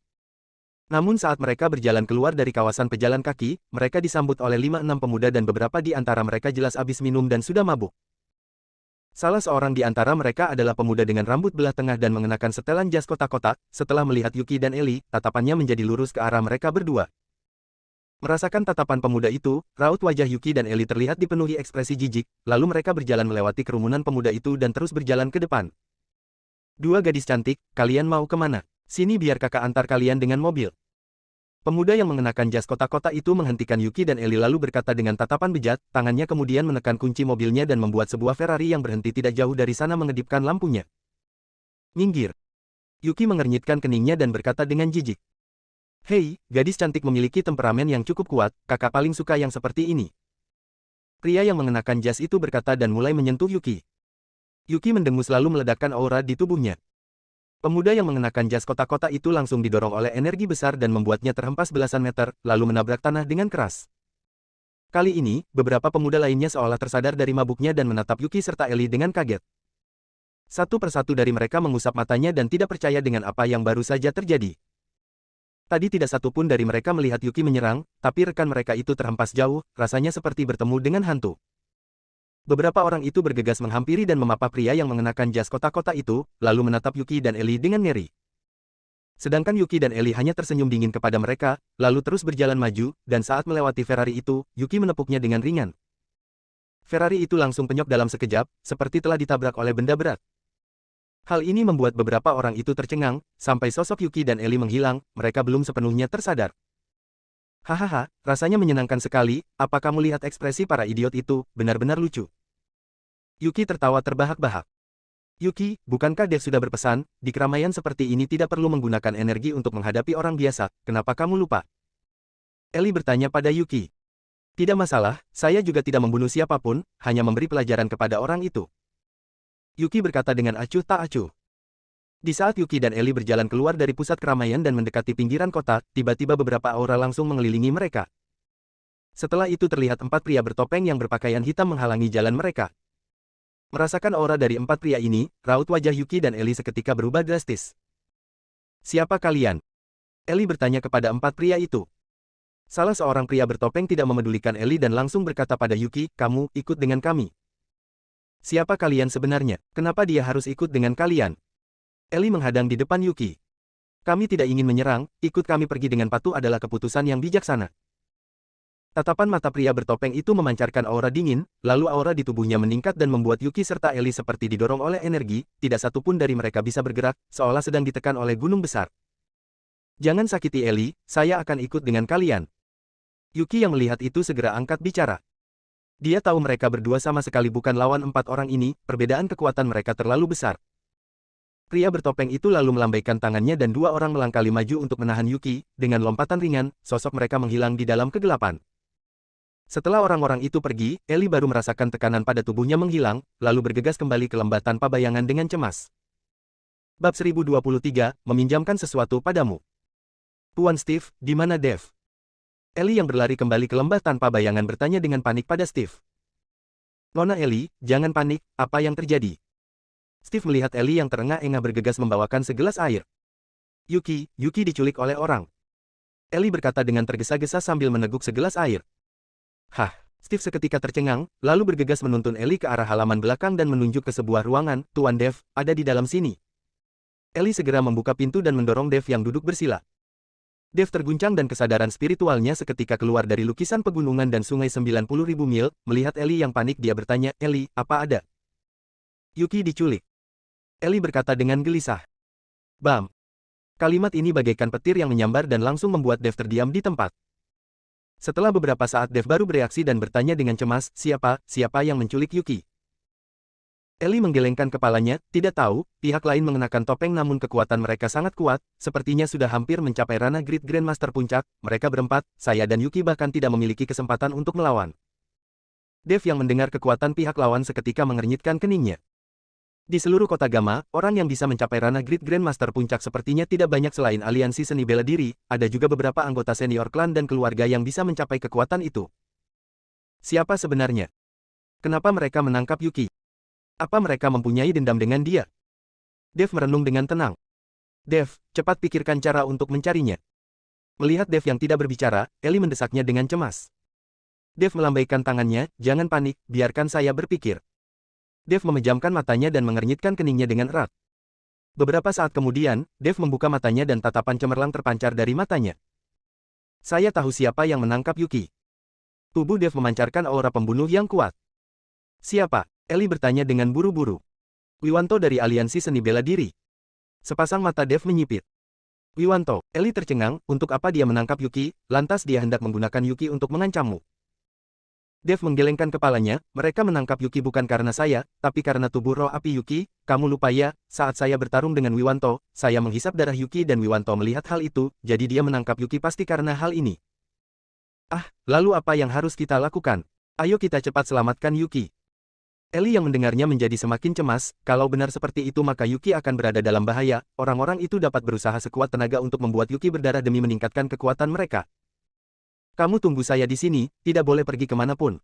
Namun saat mereka berjalan keluar dari kawasan pejalan kaki, mereka disambut oleh 5-6 pemuda dan beberapa di antara mereka jelas habis minum dan sudah mabuk. Salah seorang di antara mereka adalah pemuda dengan rambut belah tengah dan mengenakan setelan jas kotak-kotak. Setelah melihat Yuki dan Ellie, tatapannya menjadi lurus ke arah mereka berdua. Merasakan tatapan pemuda itu, raut wajah Yuki dan Ellie terlihat dipenuhi ekspresi jijik, lalu mereka berjalan melewati kerumunan pemuda itu dan terus berjalan ke depan. Dua gadis cantik, kalian mau kemana? Sini biar kakak antar kalian dengan mobil. Pemuda yang mengenakan jas kotak-kotak itu menghentikan Yuki dan Ellie lalu berkata dengan tatapan bejat, tangannya kemudian menekan kunci mobilnya dan membuat sebuah Ferrari yang berhenti tidak jauh dari sana mengedipkan lampunya. Minggir. Yuki mengernyitkan keningnya dan berkata dengan jijik. Hei, gadis cantik memiliki temperamen yang cukup kuat, kakak paling suka yang seperti ini. Pria yang mengenakan jas itu berkata dan mulai menyentuh Yuki. Yuki mendengus lalu meledakkan aura di tubuhnya. Pemuda yang mengenakan jas kotak-kotak itu langsung didorong oleh energi besar dan membuatnya terhempas belasan meter, lalu menabrak tanah dengan keras. Kali ini, beberapa pemuda lainnya seolah tersadar dari mabuknya dan menatap Yuki serta Ellie dengan kaget. Satu persatu dari mereka mengusap matanya dan tidak percaya dengan apa yang baru saja terjadi. Tadi tidak satu pun dari mereka melihat Yuki menyerang, tapi rekan mereka itu terhempas jauh, rasanya seperti bertemu dengan hantu. Beberapa orang itu bergegas menghampiri dan memapa pria yang mengenakan jas kotak-kotak itu, lalu menatap Yuki dan Ellie dengan ngeri. Sedangkan Yuki dan Ellie hanya tersenyum dingin kepada mereka, lalu terus berjalan maju, dan saat melewati Ferrari itu, Yuki menepuknya dengan ringan. Ferrari itu langsung penyok dalam sekejap, seperti telah ditabrak oleh benda berat. Hal ini membuat beberapa orang itu tercengang, sampai sosok Yuki dan Ellie menghilang, mereka belum sepenuhnya tersadar. Hahaha, rasanya menyenangkan sekali, apa kamu lihat ekspresi para idiot itu, benar-benar lucu. Yuki tertawa terbahak-bahak. Yuki, bukankah Dev sudah berpesan, di keramaian seperti ini tidak perlu menggunakan energi untuk menghadapi orang biasa, kenapa kamu lupa? Ellie bertanya pada Yuki. Tidak masalah, saya juga tidak membunuh siapapun, hanya memberi pelajaran kepada orang itu. Yuki berkata dengan acuh tak acuh. Di saat Yuki dan Ellie berjalan keluar dari pusat keramaian dan mendekati pinggiran kota, tiba-tiba beberapa aura langsung mengelilingi mereka. Setelah itu terlihat 4 pria bertopeng yang berpakaian hitam menghalangi jalan mereka. Merasakan aura dari 4 pria ini, raut wajah Yuki dan Ellie seketika berubah drastis. Siapa kalian? Ellie bertanya kepada 4 pria itu. Salah seorang pria bertopeng tidak memedulikan Ellie dan langsung berkata pada Yuki, kamu, ikut dengan kami. Siapa kalian sebenarnya? Kenapa dia harus ikut dengan kalian? Ellie menghadang di depan Yuki. Kami tidak ingin menyerang, ikut kami pergi dengan patuh adalah keputusan yang bijaksana. Tatapan mata pria bertopeng itu memancarkan aura dingin, lalu aura di tubuhnya meningkat dan membuat Yuki serta Ellie seperti didorong oleh energi, tidak satupun dari mereka bisa bergerak, seolah sedang ditekan oleh gunung besar. Jangan sakiti Ellie, saya akan ikut dengan kalian. Yuki yang melihat itu segera angkat bicara. Dia tahu mereka berdua sama sekali bukan lawan 4 orang ini, perbedaan kekuatan mereka terlalu besar. Pria bertopeng itu lalu melambaikan tangannya dan 2 orang melangkah maju untuk menahan Yuki, dengan lompatan ringan, sosok mereka menghilang di dalam kegelapan. Setelah orang-orang itu pergi, Ellie baru merasakan tekanan pada tubuhnya menghilang, lalu bergegas kembali ke lembah tanpa bayangan dengan cemas. Bab 1023, meminjamkan sesuatu padamu. Tuan Steve, di mana Dev? Ellie yang berlari kembali ke lembah tanpa bayangan bertanya dengan panik pada Steve. Nona Ellie, jangan panik, apa yang terjadi? Steve melihat Ellie yang terengah-engah bergegas membawakan segelas air. Yuki diculik oleh orang. Ellie berkata dengan tergesa-gesa sambil meneguk segelas air. Hah, Steve seketika tercengang, lalu bergegas menuntun Ellie ke arah halaman belakang dan menunjuk ke sebuah ruangan, Tuan Dev, ada di dalam sini. Ellie segera membuka pintu dan mendorong Dev yang duduk bersila. Dev terguncang dan kesadaran spiritualnya seketika keluar dari lukisan pegunungan dan sungai 90.000 mil, melihat Ellie yang panik dia bertanya, Ellie, apa ada? Yuki diculik. Ellie berkata dengan gelisah. Bam. Kalimat ini bagaikan petir yang menyambar dan langsung membuat Dev terdiam di tempat. Setelah beberapa saat Dev baru bereaksi dan bertanya dengan cemas, siapa yang menculik Yuki? Ellie menggelengkan kepalanya, tidak tahu, pihak lain mengenakan topeng namun kekuatan mereka sangat kuat, sepertinya sudah hampir mencapai ranah Great Grandmaster Puncak, mereka berempat, saya dan Yuki bahkan tidak memiliki kesempatan untuk melawan. Dev yang mendengar kekuatan pihak lawan seketika mengernyitkan keningnya. Di seluruh kota Gamma, orang yang bisa mencapai ranah Great Grandmaster Puncak sepertinya tidak banyak selain aliansi seni bela diri, ada juga beberapa anggota senior klan dan keluarga yang bisa mencapai kekuatan itu. Siapa sebenarnya? Kenapa mereka menangkap Yuki? Apa mereka mempunyai dendam dengan dia? Dev merenung dengan tenang. Dev, cepat pikirkan cara untuk mencarinya. Melihat Dev yang tidak berbicara, Ellie mendesaknya dengan cemas. Dev melambaikan tangannya, jangan panik, biarkan saya berpikir. Dev memejamkan matanya dan mengernyitkan keningnya dengan erat. Beberapa saat kemudian, Dev membuka matanya dan tatapan cemerlang terpancar dari matanya. Saya tahu siapa yang menangkap Yuki. Tubuh Dev memancarkan aura pembunuh yang kuat. Siapa? Ellie bertanya dengan buru-buru. Wiwanto dari aliansi seni bela diri. Sepasang mata Dev menyipit. Wiwanto, Ellie tercengang, untuk apa dia menangkap Yuki, lantas dia hendak menggunakan Yuki untuk mengancammu. Dev menggelengkan kepalanya, mereka menangkap Yuki bukan karena saya, tapi karena tubuh roh api Yuki, kamu lupa ya, saat saya bertarung dengan Wiwanto, saya menghisap darah Yuki dan Wiwanto melihat hal itu, jadi dia menangkap Yuki pasti karena hal ini. Ah, lalu apa yang harus kita lakukan? Ayo kita cepat selamatkan Yuki. Ellie yang mendengarnya menjadi semakin cemas, kalau benar seperti itu maka Yuki akan berada dalam bahaya, orang-orang itu dapat berusaha sekuat tenaga untuk membuat Yuki berdarah demi meningkatkan kekuatan mereka. Kamu tunggu saya di sini, tidak boleh pergi kemanapun.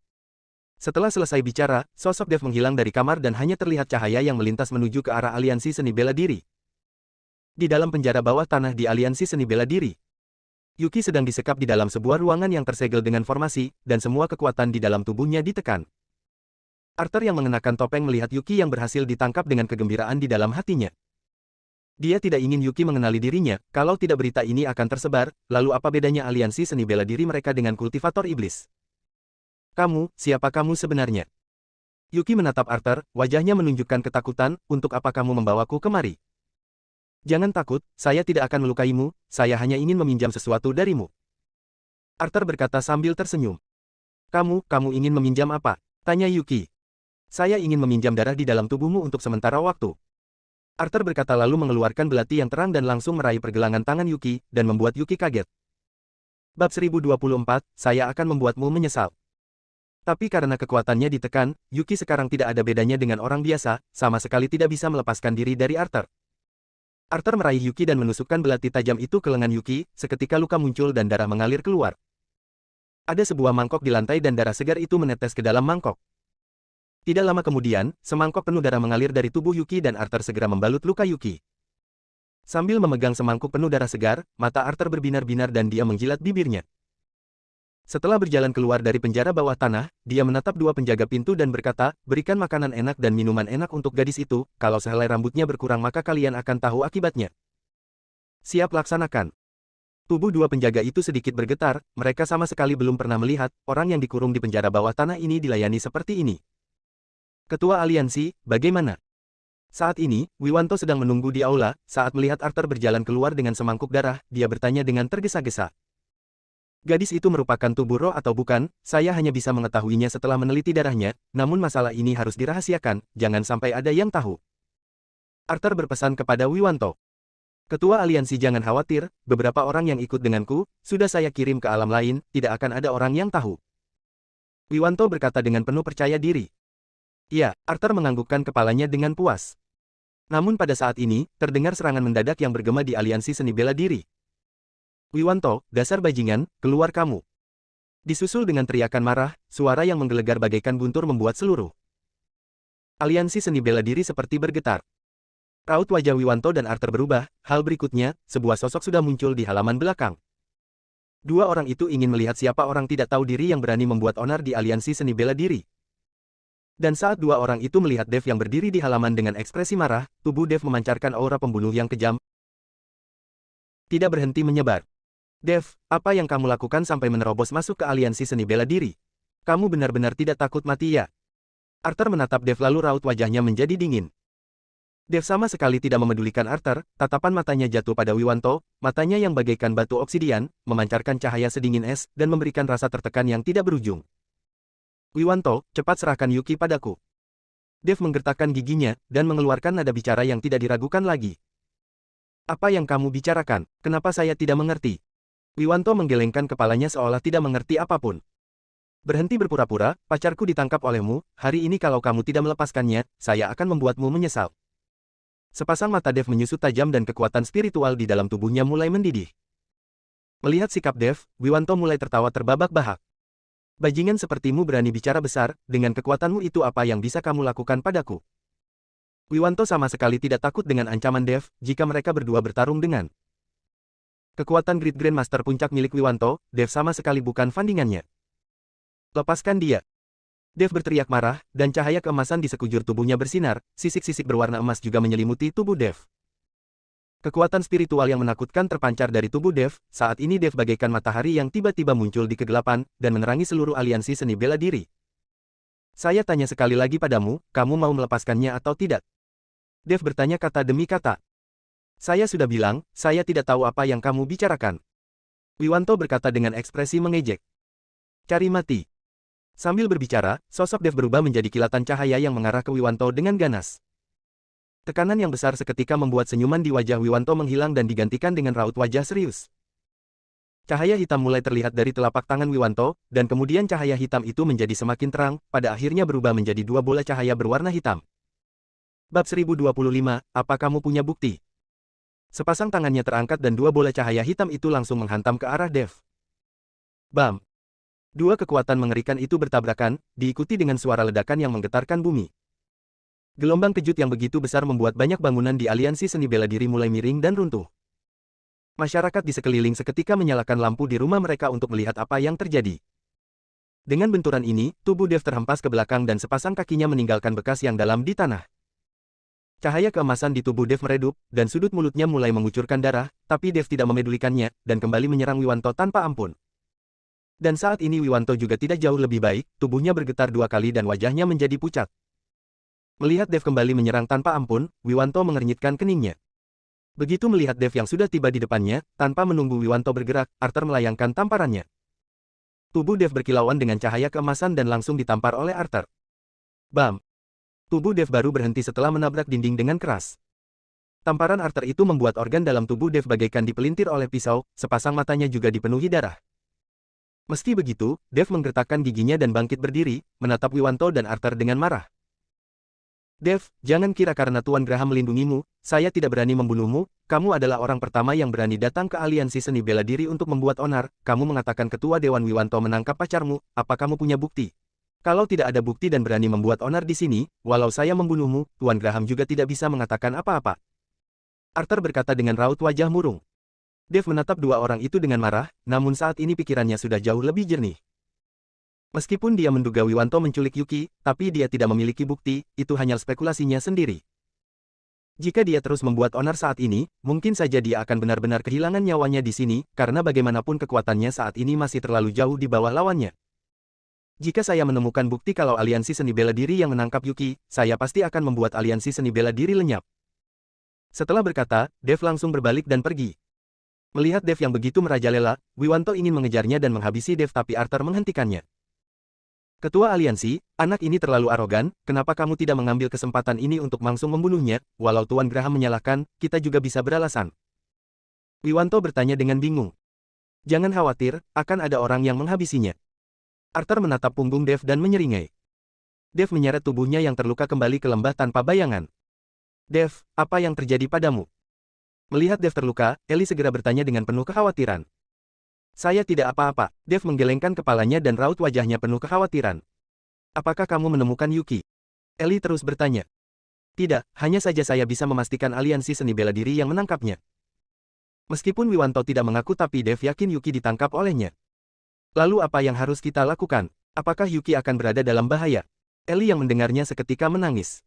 Setelah selesai bicara, sosok Dev menghilang dari kamar dan hanya terlihat cahaya yang melintas menuju ke arah aliansi seni bela diri. Di dalam penjara bawah tanah di aliansi seni bela diri, Yuki sedang disekap di dalam sebuah ruangan yang tersegel dengan formasi, dan semua kekuatan di dalam tubuhnya ditekan. Arthur yang mengenakan topeng melihat Yuki yang berhasil ditangkap dengan kegembiraan di dalam hatinya. Dia tidak ingin Yuki mengenali dirinya, kalau tidak berita ini akan tersebar, lalu apa bedanya aliansi seni bela diri mereka dengan kultivator iblis? Kamu, siapa kamu sebenarnya? Yuki menatap Arthur, wajahnya menunjukkan ketakutan, untuk apa kamu membawaku kemari? Jangan takut, saya tidak akan melukaimu, saya hanya ingin meminjam sesuatu darimu. Arthur berkata sambil tersenyum. Kamu ingin meminjam apa? Tanya Yuki. Saya ingin meminjam darah di dalam tubuhmu untuk sementara waktu. Arthur berkata lalu mengeluarkan belati yang terang dan langsung meraih pergelangan tangan Yuki, dan membuat Yuki kaget. Bab 1024, saya akan membuatmu menyesal. Tapi karena kekuatannya ditekan, Yuki sekarang tidak ada bedanya dengan orang biasa, sama sekali tidak bisa melepaskan diri dari Arthur. Arthur meraih Yuki dan menusukkan belati tajam itu ke lengan Yuki, seketika luka muncul dan darah mengalir keluar. Ada sebuah mangkok di lantai dan darah segar itu menetes ke dalam mangkok. Tidak lama kemudian, semangkok penuh darah mengalir dari tubuh Yuki dan Arthur segera membalut luka Yuki. Sambil memegang semangkuk penuh darah segar, mata Arthur berbinar-binar dan dia menjilat bibirnya. Setelah berjalan keluar dari penjara bawah tanah, dia menatap dua penjaga pintu dan berkata, berikan makanan enak dan minuman enak untuk gadis itu, kalau sehelai rambutnya berkurang maka kalian akan tahu akibatnya. Siap laksanakan. Tubuh dua penjaga itu sedikit bergetar, mereka sama sekali belum pernah melihat, orang yang dikurung di penjara bawah tanah ini dilayani seperti ini. Ketua Aliansi, bagaimana? Saat ini, Wiwanto sedang menunggu di aula, saat melihat Arthur berjalan keluar dengan semangkuk darah, dia bertanya dengan tergesa-gesa. Gadis itu merupakan tubuh roh atau bukan, saya hanya bisa mengetahuinya setelah meneliti darahnya, namun masalah ini harus dirahasiakan, jangan sampai ada yang tahu. Arthur berpesan kepada Wiwanto. Ketua Aliansi jangan khawatir, beberapa orang yang ikut denganku, sudah saya kirim ke alam lain, tidak akan ada orang yang tahu. Wiwanto berkata dengan penuh percaya diri. Ya, Arthur menganggukkan kepalanya dengan puas. Namun pada saat ini, terdengar serangan mendadak yang bergema di Aliansi Seni Bela Diri. Wiwanto, dasar bajingan, keluar kamu. Disusul dengan teriakan marah, suara yang menggelegar bagaikan guntur membuat seluruh Aliansi Seni Bela Diri seperti bergetar. Raut wajah Wiwanto dan Arthur berubah, hal berikutnya, sebuah sosok sudah muncul di halaman belakang. Dua orang itu ingin melihat siapa orang tidak tahu diri yang berani membuat onar di Aliansi Seni Bela Diri. Dan saat dua orang itu melihat Dev yang berdiri di halaman dengan ekspresi marah, tubuh Dev memancarkan aura pembunuh yang kejam. Tidak berhenti menyebar. Dev, apa yang kamu lakukan sampai menerobos masuk ke Aliansi Seni Bela Diri? Kamu benar-benar tidak takut mati ya? Arthur menatap Dev lalu raut wajahnya menjadi dingin. Dev sama sekali tidak memedulikan Arthur, tatapan matanya jatuh pada Wiwanto, matanya yang bagaikan batu oksidian, memancarkan cahaya sedingin es, dan memberikan rasa tertekan yang tidak berujung. Wiwanto, cepat serahkan Yuki padaku. Dev menggertakkan giginya, dan mengeluarkan nada bicara yang tidak diragukan lagi. Apa yang kamu bicarakan? Kenapa saya tidak mengerti? Wiwanto menggelengkan kepalanya seolah tidak mengerti apapun. Berhenti berpura-pura, pacarku ditangkap olehmu, hari ini kalau kamu tidak melepaskannya, saya akan membuatmu menyesal. Sepasang mata Dev menyusut tajam dan kekuatan spiritual di dalam tubuhnya mulai mendidih. Melihat sikap Dev, Wiwanto mulai tertawa terbabak-bahak. Bajingan sepertimu berani bicara besar, dengan kekuatanmu itu apa yang bisa kamu lakukan padaku? Wiwanto sama sekali tidak takut dengan ancaman Dev, jika mereka berdua bertarung dengan kekuatan Great Grandmaster puncak milik Wiwanto, Dev sama sekali bukan tandingannya. Lepaskan dia. Dev berteriak marah, dan cahaya keemasan di sekujur tubuhnya bersinar, sisik-sisik berwarna emas juga menyelimuti tubuh Dev. Kekuatan spiritual yang menakutkan terpancar dari tubuh Dev, saat ini Dev bagaikan matahari yang tiba-tiba muncul di kegelapan, dan menerangi seluruh Aliansi Seni Bela Diri. Saya tanya sekali lagi padamu, kamu mau melepaskannya atau tidak? Dev bertanya kata demi kata. Saya sudah bilang, saya tidak tahu apa yang kamu bicarakan. Wiwanto berkata dengan ekspresi mengejek. Cari mati. Sambil berbicara, sosok Dev berubah menjadi kilatan cahaya yang mengarah ke Wiwanto dengan ganas. Tekanan yang besar seketika membuat senyuman di wajah Wiwanto menghilang dan digantikan dengan raut wajah serius. Cahaya hitam mulai terlihat dari telapak tangan Wiwanto, dan kemudian cahaya hitam itu menjadi semakin terang, pada akhirnya berubah menjadi dua bola cahaya berwarna hitam. Bab 1025, apa kamu punya bukti? Sepasang tangannya terangkat dan dua bola cahaya hitam itu langsung menghantam ke arah Dev. Bam! Dua kekuatan mengerikan itu bertabrakan, diikuti dengan suara ledakan yang menggetarkan bumi. Gelombang kejut yang begitu besar membuat banyak bangunan di Aliansi Seni Bela Diri mulai miring dan runtuh. Masyarakat di sekeliling seketika menyalakan lampu di rumah mereka untuk melihat apa yang terjadi. Dengan benturan ini, tubuh Dev terhempas ke belakang dan sepasang kakinya meninggalkan bekas yang dalam di tanah. Cahaya keemasan di tubuh Dev meredup, dan sudut mulutnya mulai mengucurkan darah, tapi Dev tidak memedulikannya, dan kembali menyerang Wiwanto tanpa ampun. Dan saat ini Wiwanto juga tidak jauh lebih baik, tubuhnya bergetar dua kali dan wajahnya menjadi pucat. Melihat Dev kembali menyerang tanpa ampun, Wiwanto mengernyitkan keningnya. Begitu melihat Dev yang sudah tiba di depannya, tanpa menunggu Wiwanto bergerak, Arthur melayangkan tamparannya. Tubuh Dev berkilauan dengan cahaya keemasan dan langsung ditampar oleh Arthur. Bam! Tubuh Dev baru berhenti setelah menabrak dinding dengan keras. Tamparan Arthur itu membuat organ dalam tubuh Dev bagaikan dipelintir oleh pisau, sepasang matanya juga dipenuhi darah. Meski begitu, Dev menggertakkan giginya dan bangkit berdiri, menatap Wiwanto dan Arthur dengan marah. Dev, jangan kira karena Tuan Graham melindungimu, saya tidak berani membunuhmu, kamu adalah orang pertama yang berani datang ke aliansi seni bela diri untuk membuat onar, kamu mengatakan Ketua Dewan Wiwanto menangkap pacarmu, apa kamu punya bukti? Kalau tidak ada bukti dan berani membuat onar di sini, walau saya membunuhmu, Tuan Graham juga tidak bisa mengatakan apa-apa. Arthur berkata dengan raut wajah murung. Dev menatap dua orang itu dengan marah, namun saat ini pikirannya sudah jauh lebih jernih. Meskipun dia menduga Wiwanto menculik Yuki, tapi dia tidak memiliki bukti, itu hanya spekulasinya sendiri. Jika dia terus membuat onar saat ini, mungkin saja dia akan benar-benar kehilangan nyawanya di sini, karena bagaimanapun kekuatannya saat ini masih terlalu jauh di bawah lawannya. Jika saya menemukan bukti kalau aliansi seni bela diri yang menangkap Yuki, saya pasti akan membuat aliansi seni bela diri lenyap. Setelah berkata, Dev langsung berbalik dan pergi. Melihat Dev yang begitu merajalela, Wiwanto ingin mengejarnya dan menghabisi Dev tapi Arthur menghentikannya. Ketua aliansi, anak ini terlalu arogan, kenapa kamu tidak mengambil kesempatan ini untuk langsung membunuhnya, walau Tuan Graham menyalahkan, kita juga bisa beralasan. Wiwanto bertanya dengan bingung. Jangan khawatir, akan ada orang yang menghabisinya. Arthur menatap punggung Dev dan menyeringai. Dev menyeret tubuhnya yang terluka kembali ke lembah tanpa bayangan. Dev, apa yang terjadi padamu? Melihat Dev terluka, Ellie segera bertanya dengan penuh kekhawatiran. Saya tidak apa-apa, Dev menggelengkan kepalanya dan raut wajahnya penuh kekhawatiran. Apakah kamu menemukan Yuki? Ellie terus bertanya. Tidak, hanya saja saya bisa memastikan aliansi seni bela diri yang menangkapnya. Meskipun Wiwanto tidak mengaku tapi Dev yakin Yuki ditangkap olehnya. Lalu apa yang harus kita lakukan? Apakah Yuki akan berada dalam bahaya? Ellie yang mendengarnya seketika menangis.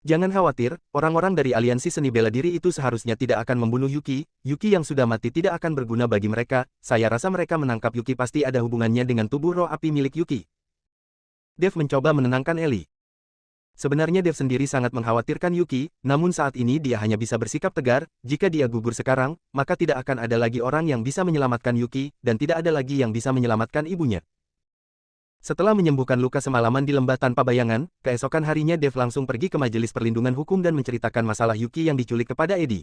Jangan khawatir, orang-orang dari aliansi seni bela diri itu seharusnya tidak akan membunuh Yuki, Yuki yang sudah mati tidak akan berguna bagi mereka, saya rasa mereka menangkap Yuki pasti ada hubungannya dengan tubuh roh api milik Yuki. Dev mencoba menenangkan Ellie. Sebenarnya Dev sendiri sangat mengkhawatirkan Yuki, namun saat ini dia hanya bisa bersikap tegar, jika dia gugur sekarang, maka tidak akan ada lagi orang yang bisa menyelamatkan Yuki, dan tidak ada lagi yang bisa menyelamatkan ibunya. Setelah menyembuhkan luka semalaman di lembah tanpa bayangan, keesokan harinya Dev langsung pergi ke Majelis Perlindungan Hukum dan menceritakan masalah Yuki yang diculik kepada Eddie.